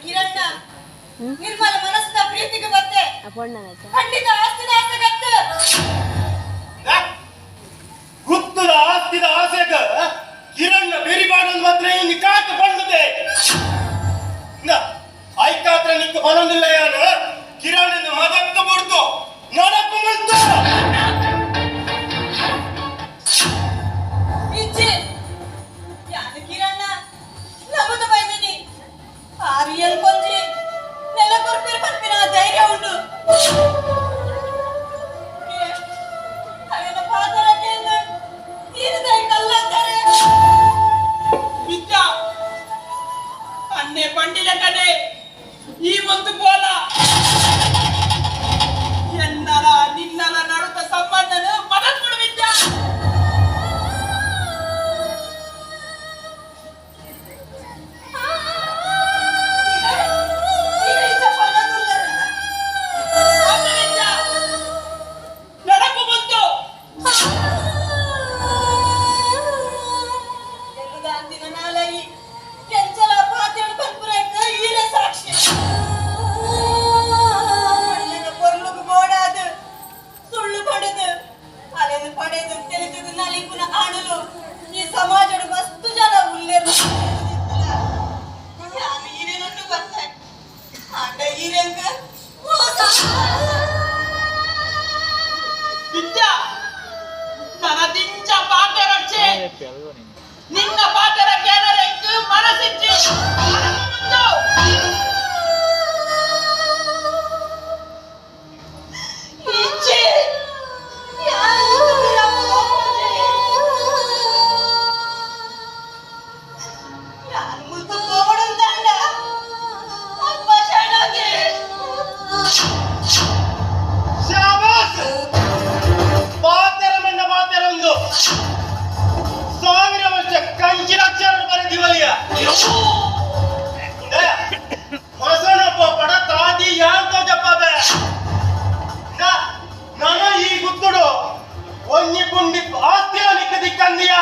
ಕಿರಣ್ಣ ನಿರ್ಮಲ ಮನಸ್ಸಿನ ಪ್ರೀತಿಗೆ ಮತ್ತೆ ಖಂಡಿತ ಆಸ್ತಿದ ಆಸೆಗತ್ತು ಗುತ್ತದ ಆಸ್ತಿದ ಆಸೆಗ ಕಿರಣ್ಣ ಬೆರಿಬಾಡೊಂದು ಮಾತ್ರ ಇನ್ನು ಕಾತು ಬಂದಿದೆ ಐಕಾತ್ರ ನಿಂತು ಬರೋದಿಲ್ಲ ಯಾರು ಕಿರಣ್ಣ ಮದಕ್ಕ ಬಿಡ್ತು ನಡಕು ಮುಳ್ತು ಇಜ್ಜಿ ಯಾನು ಕಿರಣ್ಣ ನಮ್ಮದು ಬೈದಿನಿ ಆರಿಯಲ್ ಕೊಂಜಿ ನೆಲ ಕೊರ್ಪಿರ ಪನ್ಪಿನ ಧೈರ್ಯ ಉಂಟು ಅವನ ಪಾದರಕ್ಕೆ ತೀರದೈ ಕಲ್ಲಂತಾರೆ ವಿದ್ಯಾ ಅನ್ನೆ ಪಂಡಿಲ ಕಡೆ ಈ ಒಂದು ಬೋಲ ಎನ್ನಲ ನಿನ್ನಲ ನಡುತ್ತ ಸಂಬಂಧನ ಮದತ್ ಕೊಡು ವಿದ್ಯಾ ನಡಕು ಬಂತು ಎಲ್ಲುದಾಂತಿನ ನಾಲೈ ಕೆಂಚಲ ಪಾತ್ಯನು ಪನ್ಪುರಕ್ಕ ಈರ ಸಾಕ್ಷಿ ಅಣ್ಣನ ಪೊರ್ಲುಗು ಬೋಡಾದು ಸುಳ್ಳು ಪಡೆದು ಅಲೆನು ಪಡೆದು ತಿಳಿದು ನಲಿಪುನ ಆಡಲು ಈ ಸಮಾಜದ ಮಸ್ತು ಜನ ಉಲ್ಲೇರು ನಾನು ಈರೇನನ್ನು ಬರ್ತಾರೆ ಆಂಡ ಈರೆಂಗ ವಿದ್ಯಾ ನನ್ನ ದಿಂಚ ಪಾತೆ ರಕ್ಷೆ ನಿನ್ನ ಪಾತೆರ ಕೇನರೆಂಕು ಮನಸ್ಸಿಚ್ಚಿ ಮುಂದು ಇಚ್ಛೆ ಯಾರು ಮುದ್ದು ಕೋವಡುಂದಾಂಡ ಅಪ್ಪ ಶಾಣಾಗೆ ಶಾಬಾಸ್ ಪಾತೆರ ಮಣ್ಣ ಪಾತೆರ ಒಂದು 1000 ವರ್ಷ ಕಂಚಿನ ಅಕ್ಷರ ಬರೆದಿವಲಿಯ ಮಸನಪ್ಪ ಪಡ ತಾದಿ ಯಾಂತ ಜಪ್ಪಬೆ ನನ ಈ ಗುತ್ತುಡು ಒಂಜಿ ಪುಂಡಿ ಆಸ್ತಿಯ ನಿಕ್ಕ ದಿಕ್ಕಂದಿಯ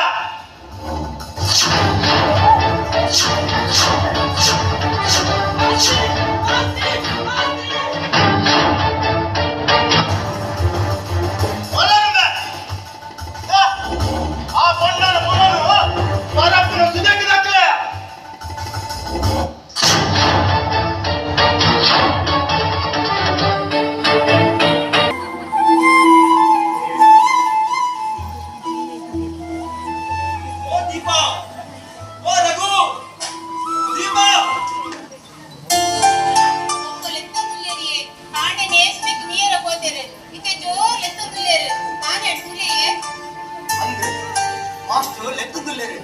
ಆ ಬಣ್ಣನ ಬಣ್ಣನು ಪರಪ್ಪನ ಸುದಕ್ಕಿದಕ್ಕಲೆ ಓ ದೀಪಾ ಓ ರಘು ದೀಪಾ ಲೆತ್ತುಲ್ಲೇರಿ ಆಂಡೆ ನೇಸ್ಬೇಕು ನೀರ ಹೋದರೆ ಇಕೆ ಜೋರ್ ಲೆತ್ತುಲ್ಲೇರಿ ನಾನೇ ತುಲಿಯೇ ಅಂದ್ರೆ ಮಾಸ್ಟರ್ ಲೆಕ್ಕದಿಲ್ಲೇರಿ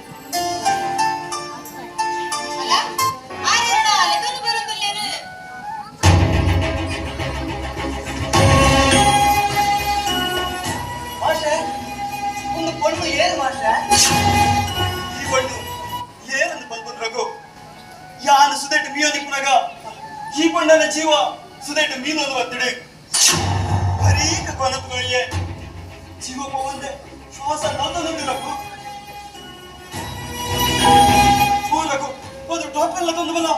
ಅಲ್ಲ ಆರೇನ ಲೆಕ್ಕನು ಬರುದಿಲ್ಲೇರಿ ಏನು ಮಾಸ್ಟ್ರೆ? ಈ ಬಣ್ಣು ಏನಂದು ಬಂದ್ಬಂದ್ ರಘು ಯಾನು ಸುದೇಟು ಮೀಯೋದಿಪ್ಪನಾಗ ಈ ಬಣ್ಣನ ಜೀವ ಸುದೇಟು ಮೀನೋದು ಒತ್ತಿಡೆ ಹರೀಕ ಕೊನಪುಗಳಿಗೆ ಜೀವ ಪವಂದೆ ಶ್ವಾಸ ನಂದೊಂದು ರಘು ಓ ರಘು ಒಂದು ಟಾಪ್ ಎಲ್ಲ ತಂದು ಬಲ್ಲ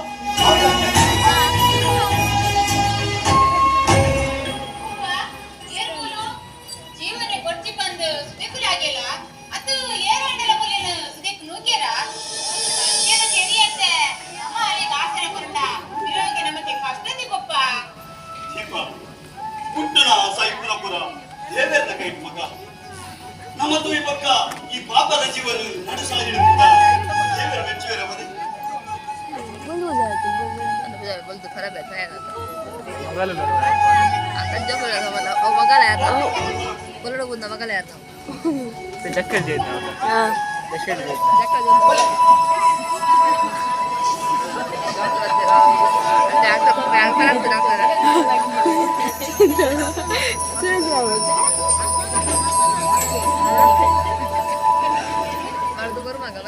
ಜೀವನ ಕೊಡ್ತಿ ಬಂದು ಸುದೆಕುಲ ಆಗಿಲ್ಲ ಅದು ಏರಂಡೆಲ ಮುಲಿನ ಸುದೆಕ್ ನೂಕ್ಯರ ಏನು ಕೆರಿಯತ್ತೆ ನಮ್ಮ ಅಲ್ಲಿಗೆ ಆಸರ ಕೊರಟ ಇರೋಗೆ ನಮಗೆ ಕಷ್ಟದಿ ಪಪ್ಪ ದೀಪ ಪುಟ್ಟನ ಸಾಯಿಪುರಪುರ ದೇವೇಂದ್ರ ಕೈ ಮಗ ನಮ್ಮದು ಈ ಪಕ್ಕ ಈ ಪಾಪದ ಜೀವನ ನಡೆಸಾಗಿಡುತ್ತ ದೇವರ ಮೆಚ್ಚುವರ ಮನೆ बोलतो खराब आहे काय आता जमलं मला बघायला येतो बोलणं बोलणं बघायला येतो ते चक्कर देत अर्ध करू मागा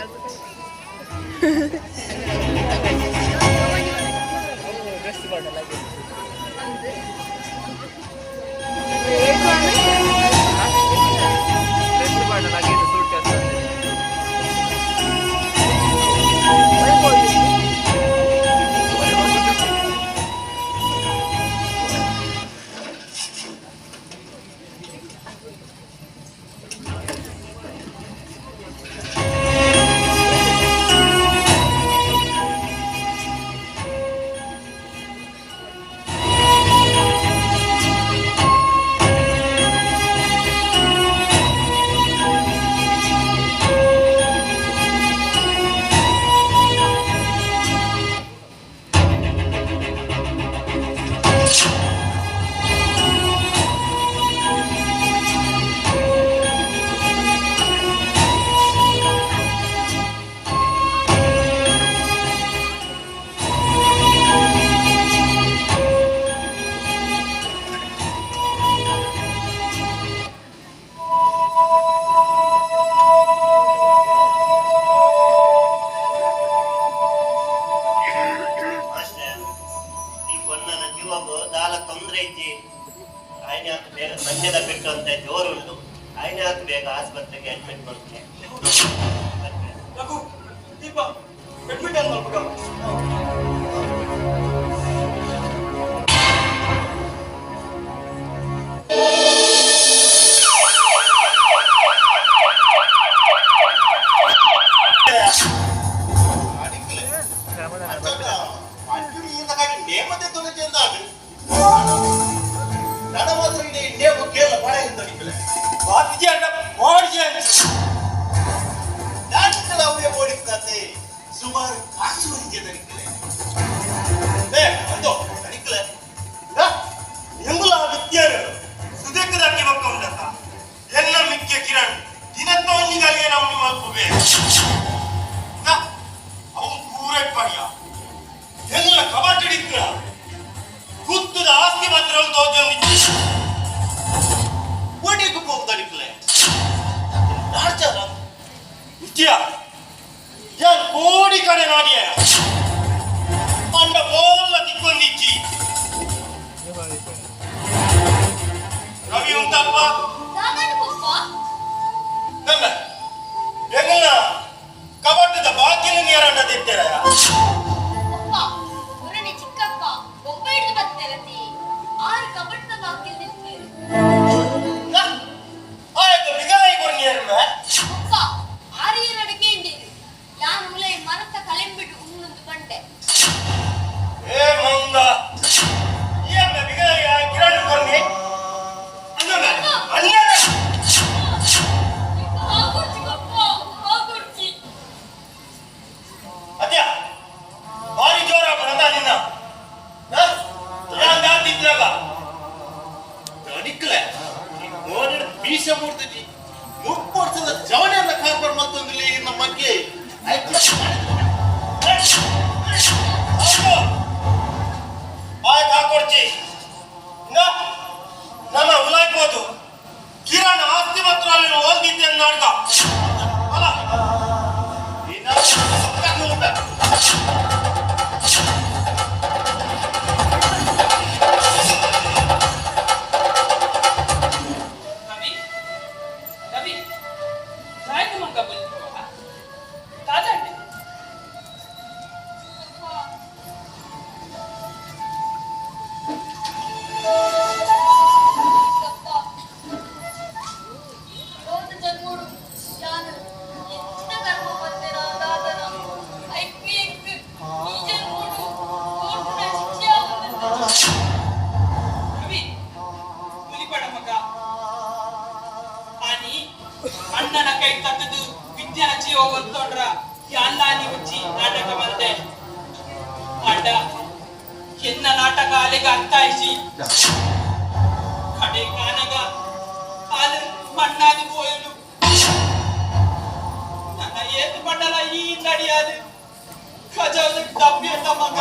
ಮಂಡ್ಯದ ಬಿಟ್ಟು ಅಂತ ಜೋರುಂಟು ಆಯ್ನೆ ಹಾಕಿ ಬೇಗ ಆಸ್ಪತ್ರೆಗೆ ಅಡ್ಮಿಟ್ ಮಾಡ್ತೀನಿ ರಘು ದೀಪ ಅಡ್ಮಿಟ್ ಆದ ಮಗ ನೇಮತೆ ತೊಂದರೆ ನನ್ನ ಮಾತ್ರ ನೇಮ ಕೇಳ ಪಡ ಹಿಂದಡಿಕಲೆ ಬಾತಿಜಿ ಅಣ್ಣ ಮೋಡಿಜಿ ನಾಟಕದ ಅವೇ ಓಡಿಕ್ಕಾತೆ ಸುಮಾರು ಕಾಸುವರಿಗೆ ದಡಿಕಲೆ ಒಂದು ದಡಿಕಲೆ ಎಂಬುಲ ವಿದ್ಯಾರು ಸುದೇಕದಾಕಿ ಮಕ್ಕಂಡತ ಎಲ್ಲ ಮಿಕ್ಕ ಕಿರಣ್ ದಿನತ್ತೊಂದಿಗಾಗೆ ನಾವು ಮಲ್ಪುವೆ ಅವನು ಪೂರೈ ಪಡಿಯ ಎಲ್ಲ ಕಬಾಟಡಿಕ್ರ ಕುತ್ತದ ಆಸ್ತಿ ಮಾತ್ರ ತೋಜೊಂದಿತ್ತು ಓಡಿಗೆ ಹೋಗ್ದಡಿಕ್ಲೆ ನಾಡ್ಚಾರ ವಿದ್ಯ ಯಾನ್ ಕೋಡಿ ಕಡೆ ನಾಡಿಯ ಪಂಡ ಬೋಲ್ಲ ತಿಕ್ಕೊಂದಿಚ್ಚಿ ರವಿ ಉಂಟಪ್ಪ ನನ್ನ ಎಲ್ಲ ಕಬಾಟದ ಬಾಕಿನ ನೀರಂಡದಿದ್ದೀರಯ್ಯ ಜವನೆಲ್ಲ ಕಾರ್ಬಾರ್ ಮತ್ತೊಂದಿಲ್ಲ ನಮ್ಮ ಬಗ್ಗೆ ಹಾಕೊಡ್ತಿ ನಮ್ಮ ಉಲಾಯ್ಬೋದು ಕಿರಣ್ ಆಸ್ತಿ ಮಾತ್ರ ಅಲ್ಲಿ ಓದಿದ್ದೆ ನಾಟಕ ಕೈ ತತ್ತದು ವಿದ್ಯಾರ್ಥಿ ಹೋಗ್ತೊಂಡ್ರ ಎಲ್ಲ ನಿಚ್ಚಿ ನಾಟಕ ಬಂದೆ ಅಡ್ಡ ಎನ್ನ ನಾಟಕ ಅಲೆಗ ಅರ್ಥಾಯಿಸಿ ಕಡೆ ಕಾನಗ ಅದು ಮಣ್ಣಾದಿ ಹೋಯಲು ನನ್ನ ಏತು ಮಂಡಲ ಈ ನಡಿಯಾದು ಖಜಾದ ಡಬ್ಬಿ ಅಂತ ಮಗ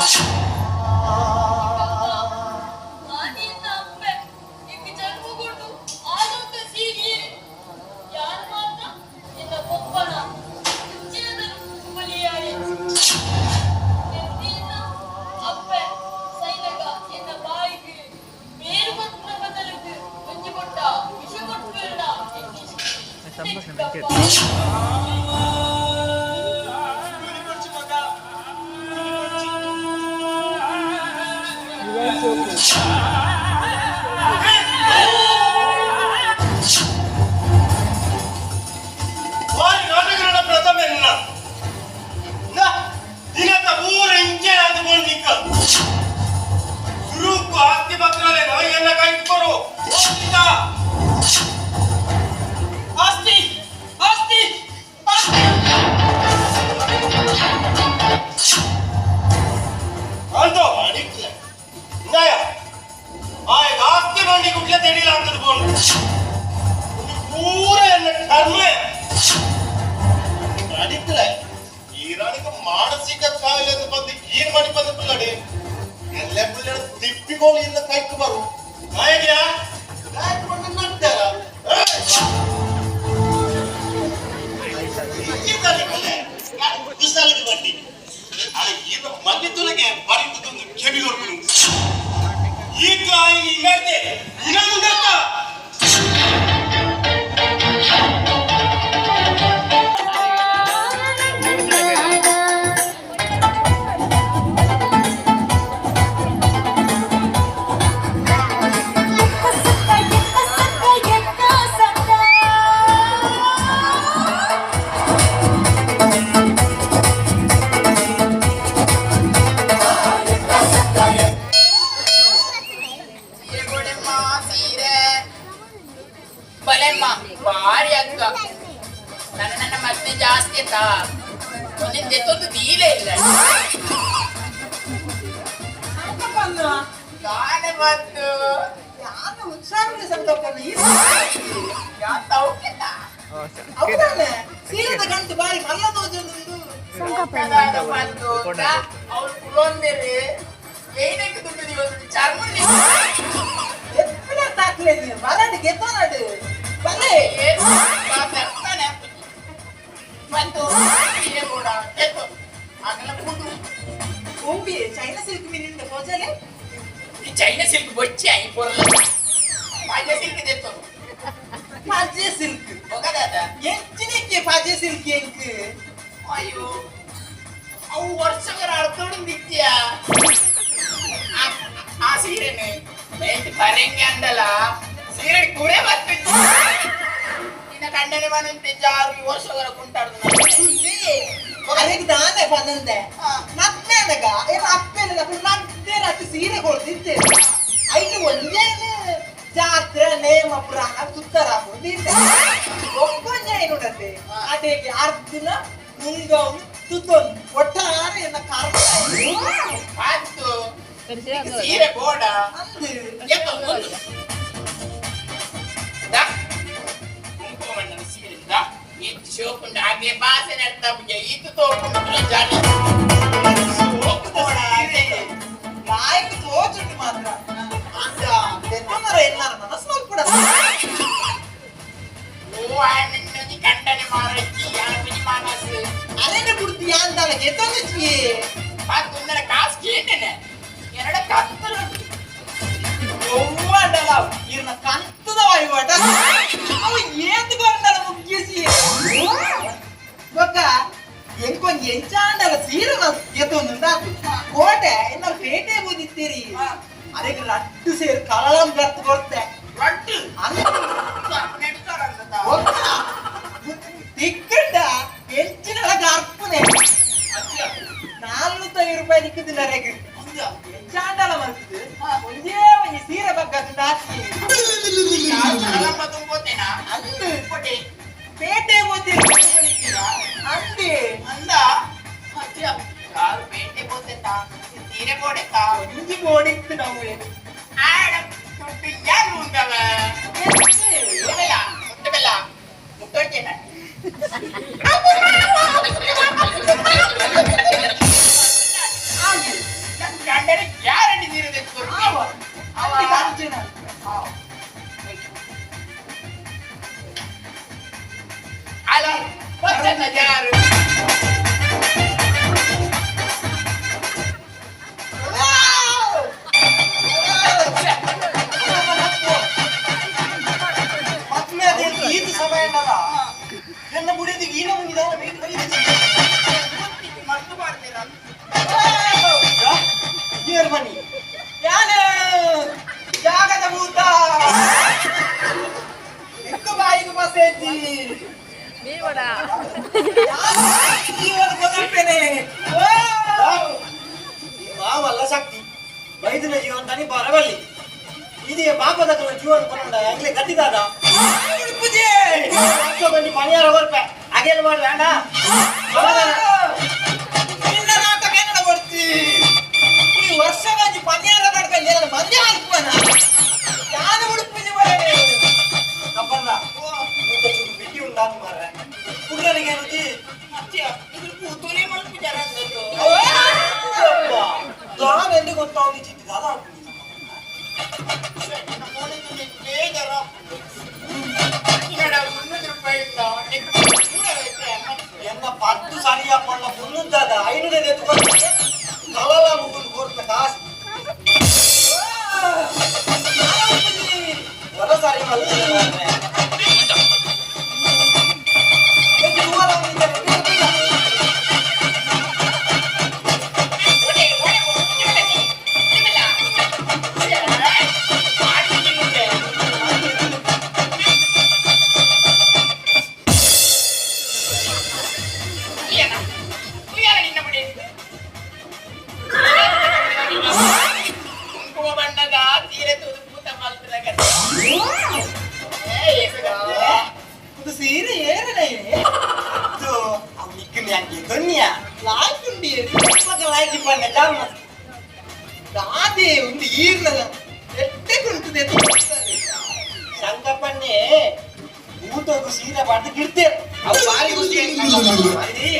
ಮಾನಸಿಕ ಕಾಯಿಲೆ ಬಂದು ಏನ್ ಮಾಡಿ ಬಂದ ಪಿಲ್ಲಡಿ ಎಲ್ಲ ಪಿಲ್ಲಡ ತಿಪ್ಪಿಗೋಳು ಇಲ್ಲ ಕೈಕ್ ಬರು ನಾಯಕ ಬಿಸಾಲಿಗೆ ಬಡ್ಡಿ ಏನು ಮಧ್ಯದೊಳಗೆ ಬರಿದ್ದೊಂದು ಕೆಡಿ ನೋಡ್ಕೊಂಡು ಈಗ ಹಿಂಗಾಯ್ತೆ ಇನ್ನೊಂದು ಭಾರಿ ಅಕ್ಕ ನನ್ನ ಮತ್ತೆ ಜಾಸ್ತಿ ಆಯ್ತಾ ಒಂದೊಂದು ಎತ್ತೊಂದು ದೀಲೇ ಇಲ್ಲ ಗಾನೆ ಬಂತು ನಾನು ಉತ್ಸಾಹ ಸಂತೋಷ ಸೀರೆದ ಗಂಟು ಬಾರಿ ಮಲ್ಲದೋಜೊಂದು ಅವ್ರು ಕುಲೊಂದಿರಿ ಏನಕ್ಕೆ ದುಡ್ಡು ಚರ್ಮ ಎಪ್ಪಡ ತಾಕ್ಲೆ ಮರಡಿ ಗೆದ್ದೋನಡು ಬಲ್ಲೆ ಬರ್ತಾನೆ ಬಂತು ಸೀರೆ ಕೂಡ ಎತ್ತು ಆಗಲ್ಲ ಕೂಡು ಓಂಬಿ ಚೈನಾ ಸಿಲ್ಕ್ ಮಿನಿಂದ ಹೋಜಲೆ ಈ ಚೈನಾ ಸಿಲ್ಕ್ ಬೊಚ್ಚಿ ಐ ಪೊರಲ ಪಾಜೆ ಸಿಲ್ಕ್ ದೆತ್ತು ಪಾಜೆ ಸಿಲ್ಕ್ ಹೋಗದಾದ ಹೆಚ್ಚಿನಕ್ಕೆ ಪಾಜೆ ಸಿಲ್ಕ್ ಎಂಕ್ ಅಯ್ಯೋ ಅವು ವರ್ಷಗಳ ಅರ್ಥೋಡು ನಿತ್ಯ ಆ ಸೀರೆನೆ ಎಂತ ಬರೆಂಗೆ ಅಂದಲ್ಲ ಸೀರೆ ಕೂಡೆ ಬರ್ತಿತ್ತು ಇನ್ನ ಕಂಡನೆ ಬಂದಂತೆ ಜಾರು ವರ್ಷಗಳ ಕುಂಟಾಡ್ದು ಅದಕ್ಕೆ ನಾನೇ ಬಂದಂದೆ ಮತ್ತೆ ಅಂದಾಗ ಏನು ಅಪ್ಪೆಲ್ಲ ಮತ್ತೆ ರಾತ್ರಿ ಸೀರೆ ಕೊಡ್ತಿದ್ದೆ ಐದು ಒಂದೇನು ಜಾತ್ರೆ ನೇಮ ಪುರಾಣ ಸುತ್ತರಾಗ್ಬಿಟ್ಟಿದ್ದೆ ಒಬ್ಬಂಜ ನೋಡತ್ತೆ ಅದೇಗೆ ಅರ್ಧನ ಮುಂಗವನು ತುತ್ತೊಂದು ಒಟ್ಟಾರೆ ಎನ್ನ ಕಾರಣ ಆಯ್ತು ಸೀರೆ ಬೋಡ ಕುಂಕುಮಣ್ಣನ ಸೀರೆಯಿಂದ ಇದು ಶೋಕುಂಡ ಹಾಗೆ ಭಾಷೆ ನಡ್ತಾ ಇದು ತೋಕೊಂಡು ಜಾಲಿ ಗಾಯಕ ತೋಚುಂಡು ಮಾತ್ರ ತೆತ್ತೊಂದರ ಎಲ್ಲರ ಮನಸ್ಸು ಕೂಡ ಓ ನಿನ್ನದಿ ಕಂಡನೆ ಮಾರಚ್ಚಿ ಯಾವಿನಿ ಮನಸ್ಸು ಅರೇನೆ ಬಿಡ್ತಿ ಅಂತಾನೆ ಎತ್ತೊಂದಚ್ಚಿ ಪಾತೊಂದರ ಕಾಸು ಕೇಂಡನೆ ಎರಡ ಕತ್ತಲ ಒವ್ವಾಡಲ ಇರ್ನ ಕಂತದ ವೈವಾಟ ಅವ ಏತು ಬಂದಳ ಮುಗಿಸಿ ಬೊಕ್ಕ ಎಂಕೊಂದು ಎಂಚಾಂಡಲ ಸೀರನ ಎತ್ತೊಂದುಂಡ ಕೋಟೆ ಇನ್ನ ಪೇಟೆ ಓದಿತ್ತೀರಿ ಅದಕ್ಕೆ ರಟ್ಟು ಸೇರಿ ಕಳಲಂ ಗರ್ತು ಕೊಡ್ತೆ ರಟ್ಟು ಟಿಕೆಟ್ ಹೆಚ್ಚಿನ ಅರ್ಪಣೆ 450 ರೂಪಾಯಿ ನಿಕ್ಕುದಿಲ್ಲ ರೆಗ್ ಚಾಂಡಲ ಮಾಡ್ತಿದ್ದು ಒಂದೇ ಒಂದು ಸೀರೆ ಬಗ್ಗೆ ಹಾಕಿ ಪೇಟೆ ಓದಿ ಯಾರು ಬೇಟೆ ಗೊತ್ತೆತ್ತ ತೀರೆ ಕೊಡೆತ್ತ ಒಂಜಿ ಮೋಡಿತ್ತು ನಾವು ಆಡ ತುಟ್ಟು ಯಾರು ಉಂಟವ ಏನಲ್ಲ ಮುಟ್ಟಬೆಲ್ಲ ಮುಟ್ಟೋಡ್ತೇನೆ ಗಂಡನ ಗ್ಯಾರಂಟಿ ನೀರು ತೆಗೆದುಕೊಂಡು ಅಲ್ಲ ಗೊತ್ತಲ್ಲ ಯಾರು ಈತ ಸಮಯ ಉಂಟಲ್ಲ ನನ್ನ ಬುಡಿದಿಗೆ ಈನ ಮುಂದಿದ ಮರ್ತು ಮಾಡ್ತೀರಾ ಬನ್ನಿ ಯಾನ ಜಾಗದ ಭೂತ ಎಕ್ಕು ಬಾಯಿಗೆ ಬಸೇಜಿ ಮೀರ್ಬೇಡ ಮಾವಲ್ಲ ಶಕ್ತಿ ವೈದ್ಯನ ಜೀವನ ತನಿ ಬರಬಲ್ಲಿ ಇದೇ ಪಾಪದ ಜೀವನ ಕೊಂಡ ಆಗ್ಲೇ ಗಟ್ಟಿದಾದ ಬನ್ನಿ ಪಣಿಯಾರ ಹೊರಪ ಹಾಗೇನು ಮಾಡಿ ಬೇಡ ನಿನ್ನ ನಾಟಕ ಏನಡ ಬರ್ತಿ ಈ ವರ್ಷ ಗಂಜಿ ಪಣಿಯಾರ ನಡ್ಕೊಂಡು ಏನು ಮಂದಿ ಹಾಕ್ಬನ ಯಾರು ಹುಡುಕ್ಬಿದ್ದಿ ಬರೇ ಕಪ್ಪಲ್ಲ ಬಿಟ್ಟಿ ಉಂಟಾನು ಮಾರ್ರೆ ಹುಡುಗನಿಗೆ ಏನಂತಿ ಇದ್ರ ಕೂತೂರಿ ಮಲ್ಪಿದ್ದಾರ ನಾನು ಎಲ್ಲಿ ಗೊತ್ತಾಗಿ ಚಿಟ್ಟಿದ ಅದ ಬೇಜಾರ ಎನ್ನ ಪತ್ತು ಸರಿಯಪ್ಪಣ್ಣ ಮುನ್ನೂದ್ದಾದ 500 ಎತ್ಕೊಂಡು ಕಲಲ ಮುಗಿದು ಕೊಡ್ತ ಕಾಸು ಹೊರ ಸಾರಿ ಮಲ್ತಿದ್ದಾರೆ ಬಣ್ಣದ ತೀರೆ ತುದುಕೂತ ಮಲ್ಪದಾಗ ಇದು ಸೀರೆ ಏರನೇ ಇದು ಅವನಿಕ್ಕನೆ ಅಂಗೆ ಕನ್ಯಾ ಲಾಯ್ಕುಂಡಿ ಮಗ ಲಾಯ್ಕಿ ಪನ್ನ ಜಾಮ ದಾದೆ ಒಂದು ಈರ್ನ ಎಟ್ಟೆ ಕುಂತದೆ ಸಂಕಪ್ಪನ್ನೇ ಊಟದ ಸೀರೆ ಬಾಡ್ದು ಗಿಡ್ತೆ ಅವು ಬಾರಿ ಖುಷಿ ಅಲ್ಲಿ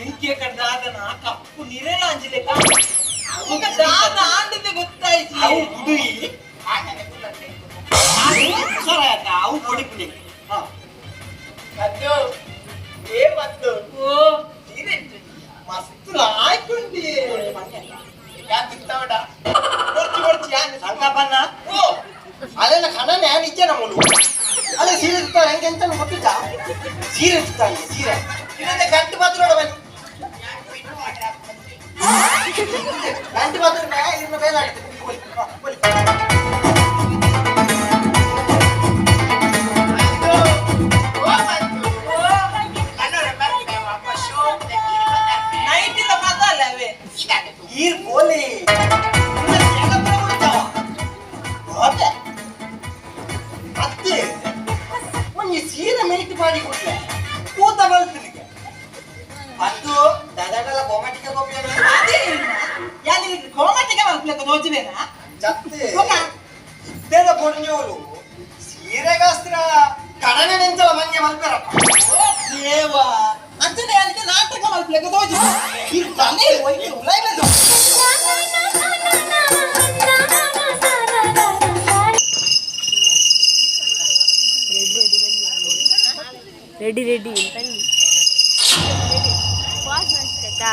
ಎಂಕೆ ಕಡ್ದಾದನ ಕಪ್ಪು ನಿರೇಲ ಅಂಜಿಲೆಕ್ಕ ಅವಾಗ ದಾದ ಆಂಡದೆ ಗೊತ್ತಾಯ್ತು ಅವು ಗುಡುಯಿ ಸರ ಅವು ಕೊಡಿಪುಡಿ ಅದು ಏ ಮತ್ತು ಓ ಸೀರೆ ಮಸ್ತ್ ಲಾಯ್ಕುಂಡಿ ಯಾಕಿತ್ತವಡ ಬರ್ತಿ ಯಾನ್ ಸಂಕಪ್ಪನ್ನ ಓ ಅಲ್ಲೆಲ್ಲ ಕಣ್ಣನೇ ನಿಜ ನಮ್ಮಳು ಅಲ್ಲ ಸೀರೆ ಇರ್ತಾಳೆ ಹೆಂಗೆ ಅಂತ ಗೊತ್ತಿದ್ದ ಸೀರೆ ಇರ್ತಾಳೆ ಸೀರೆ ಇನ್ನೊಂದೇ ಗಂಟು ಮಾತ್ರ ನೋಡ ಬನ್ನಿ ಗಂಟು ಮಾತ್ರ ಇನ್ನು ಬೇರೆ ಆಗ್ತದೆ ನೈಟಿಂದ ಮಾತಲ್ಲ ಅವೇ ಈರ್ ಬೋಲಿ ಮತ್ತೆ ಒಂದು ಸೀರೆ ಮೇಯ್ತು ಮಾಡಿ ಕೊಡ್ಲೆ ಕೂತ ಬಲ್ತಿನಿಗೆ ಅದು ದಾದಾಗಲ್ಲ ಗೋಮಾಟಿಗೆ ಗೋಪಿಯಾಗ ಯಾಲಿ ಗೋಮಾಟಿಗೆ ಬಲ್ಪ್ಲಕ್ಕ ನೋಜಿವೇನಾ ಜತ್ತೆ ಇದ್ದೇದ ಪೊಂಜೋರು ಸೀರೆಗಾಸ್ತ್ರ ಕಡನೆ ನಿಂತಲ್ಲ ಮಂಗೆ ಮಲ್ಪರಪ್ಪ ದೇವ ಅಂಚನೆ ಯಾಲಿಗೆ ನಾಟಕ ಮಲ್ಪ್ಲಕ್ಕ ನೋಜಿ ಈ ತನೆ ಹೋಯ್ತು ಉಲೈಲದು ರೆಡಿ ರೆಡಿ ಅಂತ ವಾಸ್ ಮಾಡ್ತಾ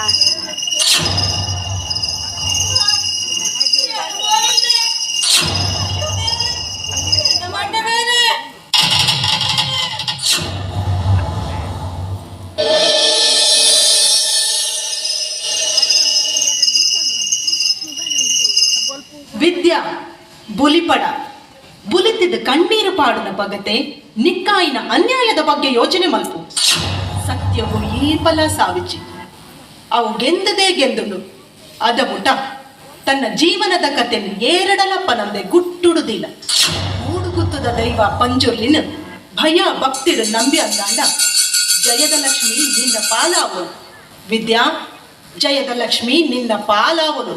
ವಿದ್ಯಾ ಬುಲಿಪಡ ಬುಲಿತಿದ್ದ ಕಣ್ಣೀರು ಪಾಡಿನ ಬಗತೆ ನಿಕ್ಕಾಯಿನ ಅನ್ಯಾಯದ ಬಗ್ಗೆ ಯೋಚನೆ ಮಲ್ಪು ಸತ್ಯವು ಈ ಫಲ ಸಾವಿಚಿ ಅವು ಗೆಂದದೇ ಗೆಂದುಲು ಅದ ಮುಟ ತನ್ನ ಜೀವನದ ಕಥೆಯನ್ನು ಏರಡಲಪ್ಪನಂದೆ ಗುಟ್ಟುಡುದಿಲ್ಲ ಮೂಡುಗುತ್ತದ ದೈವ ಪಂಜುರ್ಲಿನ ಭಯ ಭಕ್ತಿರು ನಂಬಿ ಅಂದಾಂಡ ಜಯದ ಲಕ್ಷ್ಮಿ ನಿನ್ನ ಪಾಲಾವು ವಿದ್ಯಾ ಜಯದ ಲಕ್ಷ್ಮಿ ನಿನ್ನ ಪಾಲಾವನು.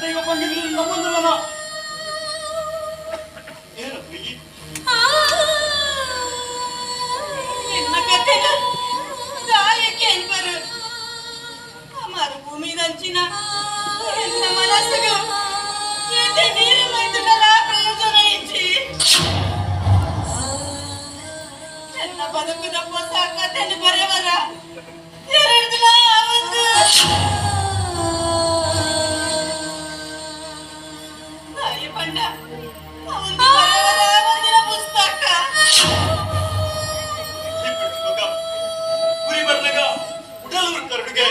ದೈವ ಬಂದಿರಲಿಲ್ಲ ನಮ್ಮಂದಲ್ಲ ಏನು ನಿನ್ನ ಕಥೆನ ಗಾಯಕ್ಕೆ ಅನ್ಬರು ಮರುಭೂಮಿ ದಂಚಿನ ಎನ್ನ ಮನಸ್ಸಿಗೂ ಎದೆ ನೀರು ಮೈದುನರ ಪ್ರಯೋಜನ ಇಚ್ಚಿ ನನ್ನ ಬದುಕದ ಹೊಸ ಕಥೆಯನ್ನು ಬರೆಯವರ ಎರಡು ದಿನ ಒಂದು ತಾಯಿ ಬಂಡ ಅವನು ಬರೆಯವರ ಒಂದಿನ ಪುಸ್ತಕ ಗುರಿ ಬರ್ನಾಗ ಉಡಲೂರು ಕರಡುಗೆ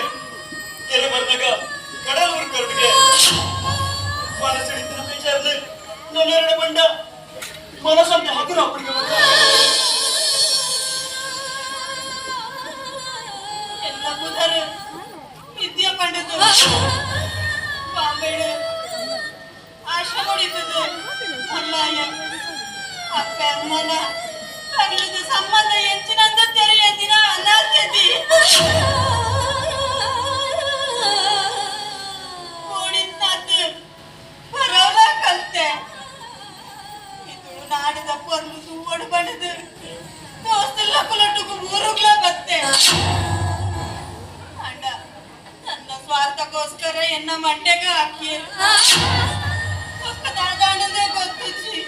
ಕೆರೆ ಬರ್ನಾಗ ಕಡಲೂರು ಕರಡುಗೆ ಮನಸ್ಸಿಡಿದ ಬೇಜಾರದೆ ನನ್ನೆರಡು ಬಂಡ ಮನಸ್ಸಂತ ಹಗುರ ಅಪ್ಪನಿಗೆ ಬಂದ ಎಲ್ಲ ಬುಧರು ವಿದ್ಯೆ ಪಂಡದು ಬಾಂಬೆಡು ಆಶೆ ಹೊಡಿತದು ಅಲ್ಲಾಯ ಅಪ್ಪ ಅಮ್ಮನ ಕನ್ನಡದ ಸಂಬಂಧ ಹೆಚ್ಚಿನಂದ ತೆರೆಯ ದಿನ ಅನಾಥ್ಯತಿ ಓಡಿದ್ನಾತು ಬರೋಲ ಕಲ್ತೆ ಇದು ನಾಡಿದ ಪೊರ್ಲು ತೂವಡು ಬಡದು ದೋಸ್ತಲ್ಲ ಕುಲಟುಗು ಊರುಗ್ಲ ಬತ್ತೆ ಅಣ್ಣ ನನ್ನ ಸ್ವಾರ್ಥಕ್ಕೋಸ್ಕರ ಎನ್ನ ಮಂಡೆಗೆ ಹಾಕಿ ದಾಡಾಡದೆ ಗೊತ್ತಿಚ್ಚಿ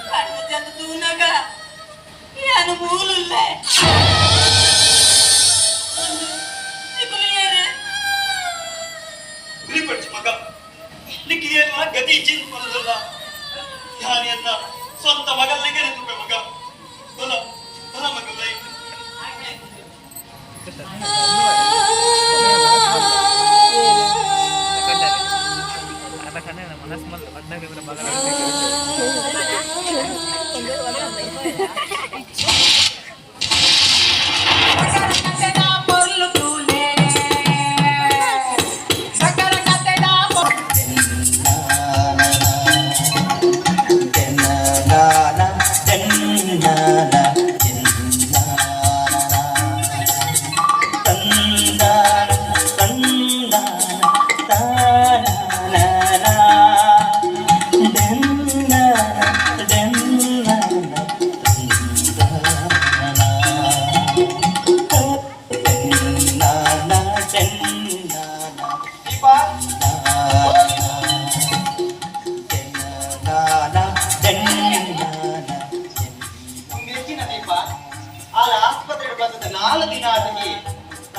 ಕಣ್ಣು ಜನ ತೂನಗ ಏನು ಮೂಲುಲ್ಲೆ ಗುರಿಪಡಿಸಿ ಮಗ ನಿಕ್ಕೆ ಏನ ಗತಿ ಚಿಂತ ಬರೋದಲ್ಲ ಯಾರಿಯನ್ನ ಸ್ವಂತ ಮಗಲ್ಲಿಗೆ ನೆನಪೆ ಮಗ ಬಲ ಬಲ ಮಗಲ್ಲ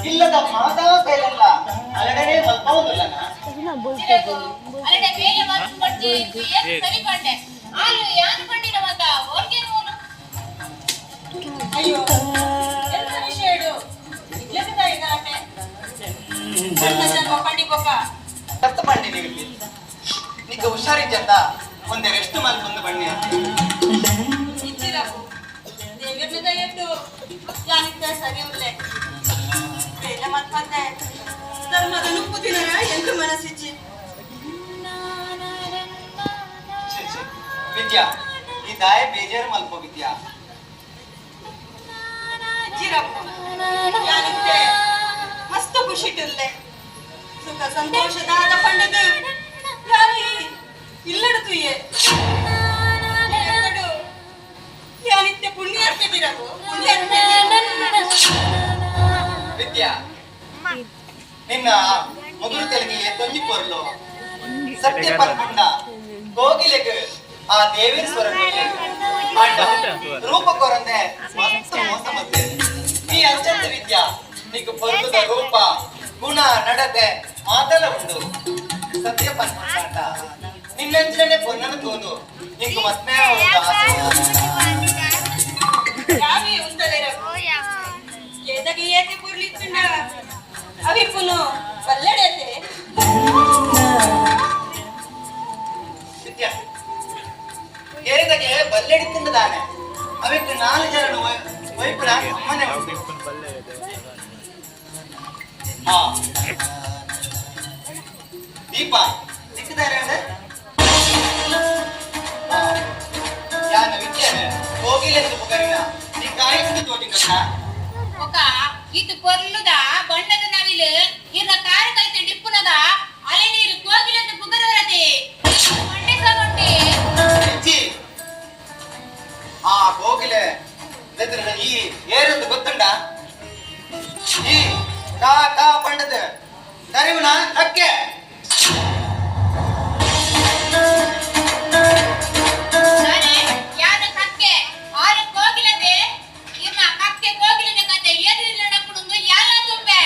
ಇಲ್ಲದ ಮಾತಾ ಕೈಲಲ್ಲ ಅಲ್ಲಡನೆ ಸ್ವಲ್ಪ ಒಂದಿಲ್ಲನ ಅಲ್ಲಡೆ ಬೇಗ ಮಾಡ್ಕೊಂಡ್ಬಿಟ್ಟು ಏನು ಸರಿಕೊಂಡೆ ಆಲು ಯಾನ್ ಕೊಂಡಿನ ಮಗ ಓರ್ಗೆ ನೋಡು ಅಯ್ಯೋ ಎಲ್ಲ ವಿಷಯಡು ಇಲ್ಲದ ಇದಾಟೆ ನನ್ನ ಜನ್ಮ ಪಂಡಿಕೊಕ್ಕ ಕತ್ತು ಬಂಡಿ ನೀವು ನಿಗ ಹುಷಾರಿದ್ದಂತ ಒಂದೇ ರೆಸ್ಟ್ ಮಾಡಿ ಬಂದು ಬನ್ನಿ ಇಚ್ಚಿರವು ದೇವರದ ಎಟ್ಟು ಯಾನಿದ್ದ ಸರಿ ಉಳ್ಳೆ ಬೇಗ ಮತ್ತಂದೆ ಧರ್ಮದ ನುಪ್ಪು ದಿನರ ಎಂದು ಮನಸ್ಸಿಚ್ಚಿ ವಿದ್ಯಾ ಈ ದಾಯ ಬೇಜಾರು ಮಲ್ಪ ವಿದ್ಯಾ ಇಚ್ಚಿರವು ಯಾನಿದ್ದೆ ಮಸ್ತ್ ಖುಷಿಟ್ಟುಲ್ಲೆ ಸುಖ ಸಂತೋಷದಾದ ಪಂಡದು ಯಾನಿ ಇಲ್ಲಡುತ್ತುಯೇ ಯಾನಿದ್ದೆ ಪುಣ್ಯಾರ್ತೆ ಬಿರವು ಪುಣ್ಯಾರ್ತೆ ವಿದ್ಯಾ ನಿನ್ನ ಮೊದಲು ತೆಲುಗಿಗೆ ತೊಂದಿ ಪೊರ್ಲು ಸತ್ಯ ಪರ್ಪುಂಡ ಕೋಗಿಲೆಗೆ ಆ ದೇವಿರ ಸ್ವರ ಅಂಡ ರೂಪ ಕೊರಂದೆ ಮಸ್ತ್ ಮೋಸ ಮತ್ತೆ ನೀ ಅಂಚಂತ ವಿದ್ಯಾ నీకు పొరుగుద రూప గుణ నడತೆ ಮಾತಲ ಉಂಡು ಸತ್ಯ ಪರ್ಪುಂಡ ನಿನ್ನಂಚನೆ ಪೊನ್ನನ ತೋದು నీకు ಮತ್ಮೇ ಯಾವಿ ಉಂದಲೆರವು ఏదకి ఏది పుర్లిచ్చుండా అవి పును బల్లెడైతే విద్యా ఏదకి బల్లెడితుండదానే అవికు 4 జరను వైపున అమ్మనే ఉంది ದೀಪ ಸಿಕ್ಕಿದ್ದಾರೆ ಯಾನ ವಿದ್ಯಾನ ಹೋಗಿಲ್ಲ ಪುಗರಿನ ನೀ ಕಾಯಿಸಿದ ತೋಟಿಂಗಲ್ಲ ఒక ఇది పొర్లుద బండద నవిలు ఇన్న కారకైతే డిప్పునద అలే నీరు కోగిలంత పుగరవరది మండే సమంటే ಹೆಚ್ಚಿ ಆ ಹೋಗಿಲೆ ಈ ಏರುದು ಗೊತ್ತುಂಡ ಈ ಕಾ ಕಾ ಪಂಡದ ಕರಿವನ ಕಕ್ಕೆ ನಾನೇ ಯಾದ ಕಕ್ಕೆ ಆರೆ ಕೋಗಿಲದೆ ಇನ್ನ ಕಕ್ಕೆ ಕೋಗಿಲದೆ ಕತೆ ಎದುರಿಲ್ಲ ನಪ್ಪುಡುಂದು ಯಾಲ ತುಂಬೆ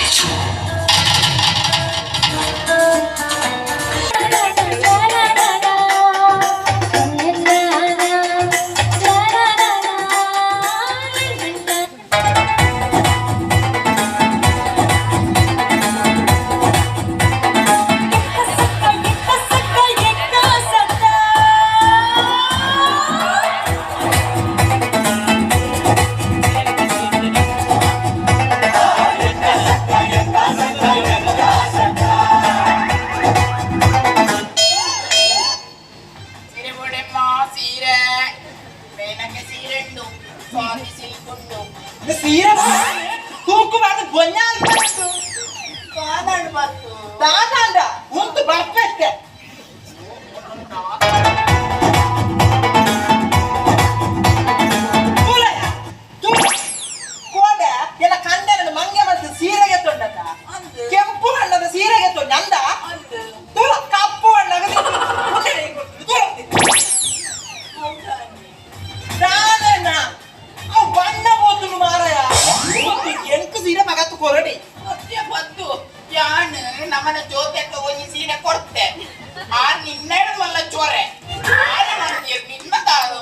ಸೀರೆ ತೂಕುಬಾರ್ದು ಬೊನ್ಯಾಲ್ ಬಂತು ದಾದಾಂಡ ಉಂಟು ಬರ್ಪೆಟ್ಟೆ ಕೋಡೆ ಎಲ್ಲ ಕಂಡನ ಮಂಗೆ ಮತ್ತು ಸೀರೆಗೆ ತೊಂಡದ ಕೆಂಪು ಬಣ್ಣದ ಸೀರೆಗೆ ತೊಂಡ ಅಂದ ತುಳ ಕಪ್ಪು ಬಣ್ಣದ ಬಣ್ಣ ಹೋತು ಮಾರಾಯ ಎಂಟು ಸೀರೆ ಮಗತ್ತು ಕೊರಡಿ ಬದ್ದು ಯಾನ್ ನಮ್ಮನ ಜೋತೆಕ್ಕ ಒಂಜಿ ಸೀರೆ ಕೊಡ್ತೆ ಆ ನಿನ್ನೆರಡು ಮಲ್ಲ ಚೋರೆ ನಿನ್ನ ತಾಳು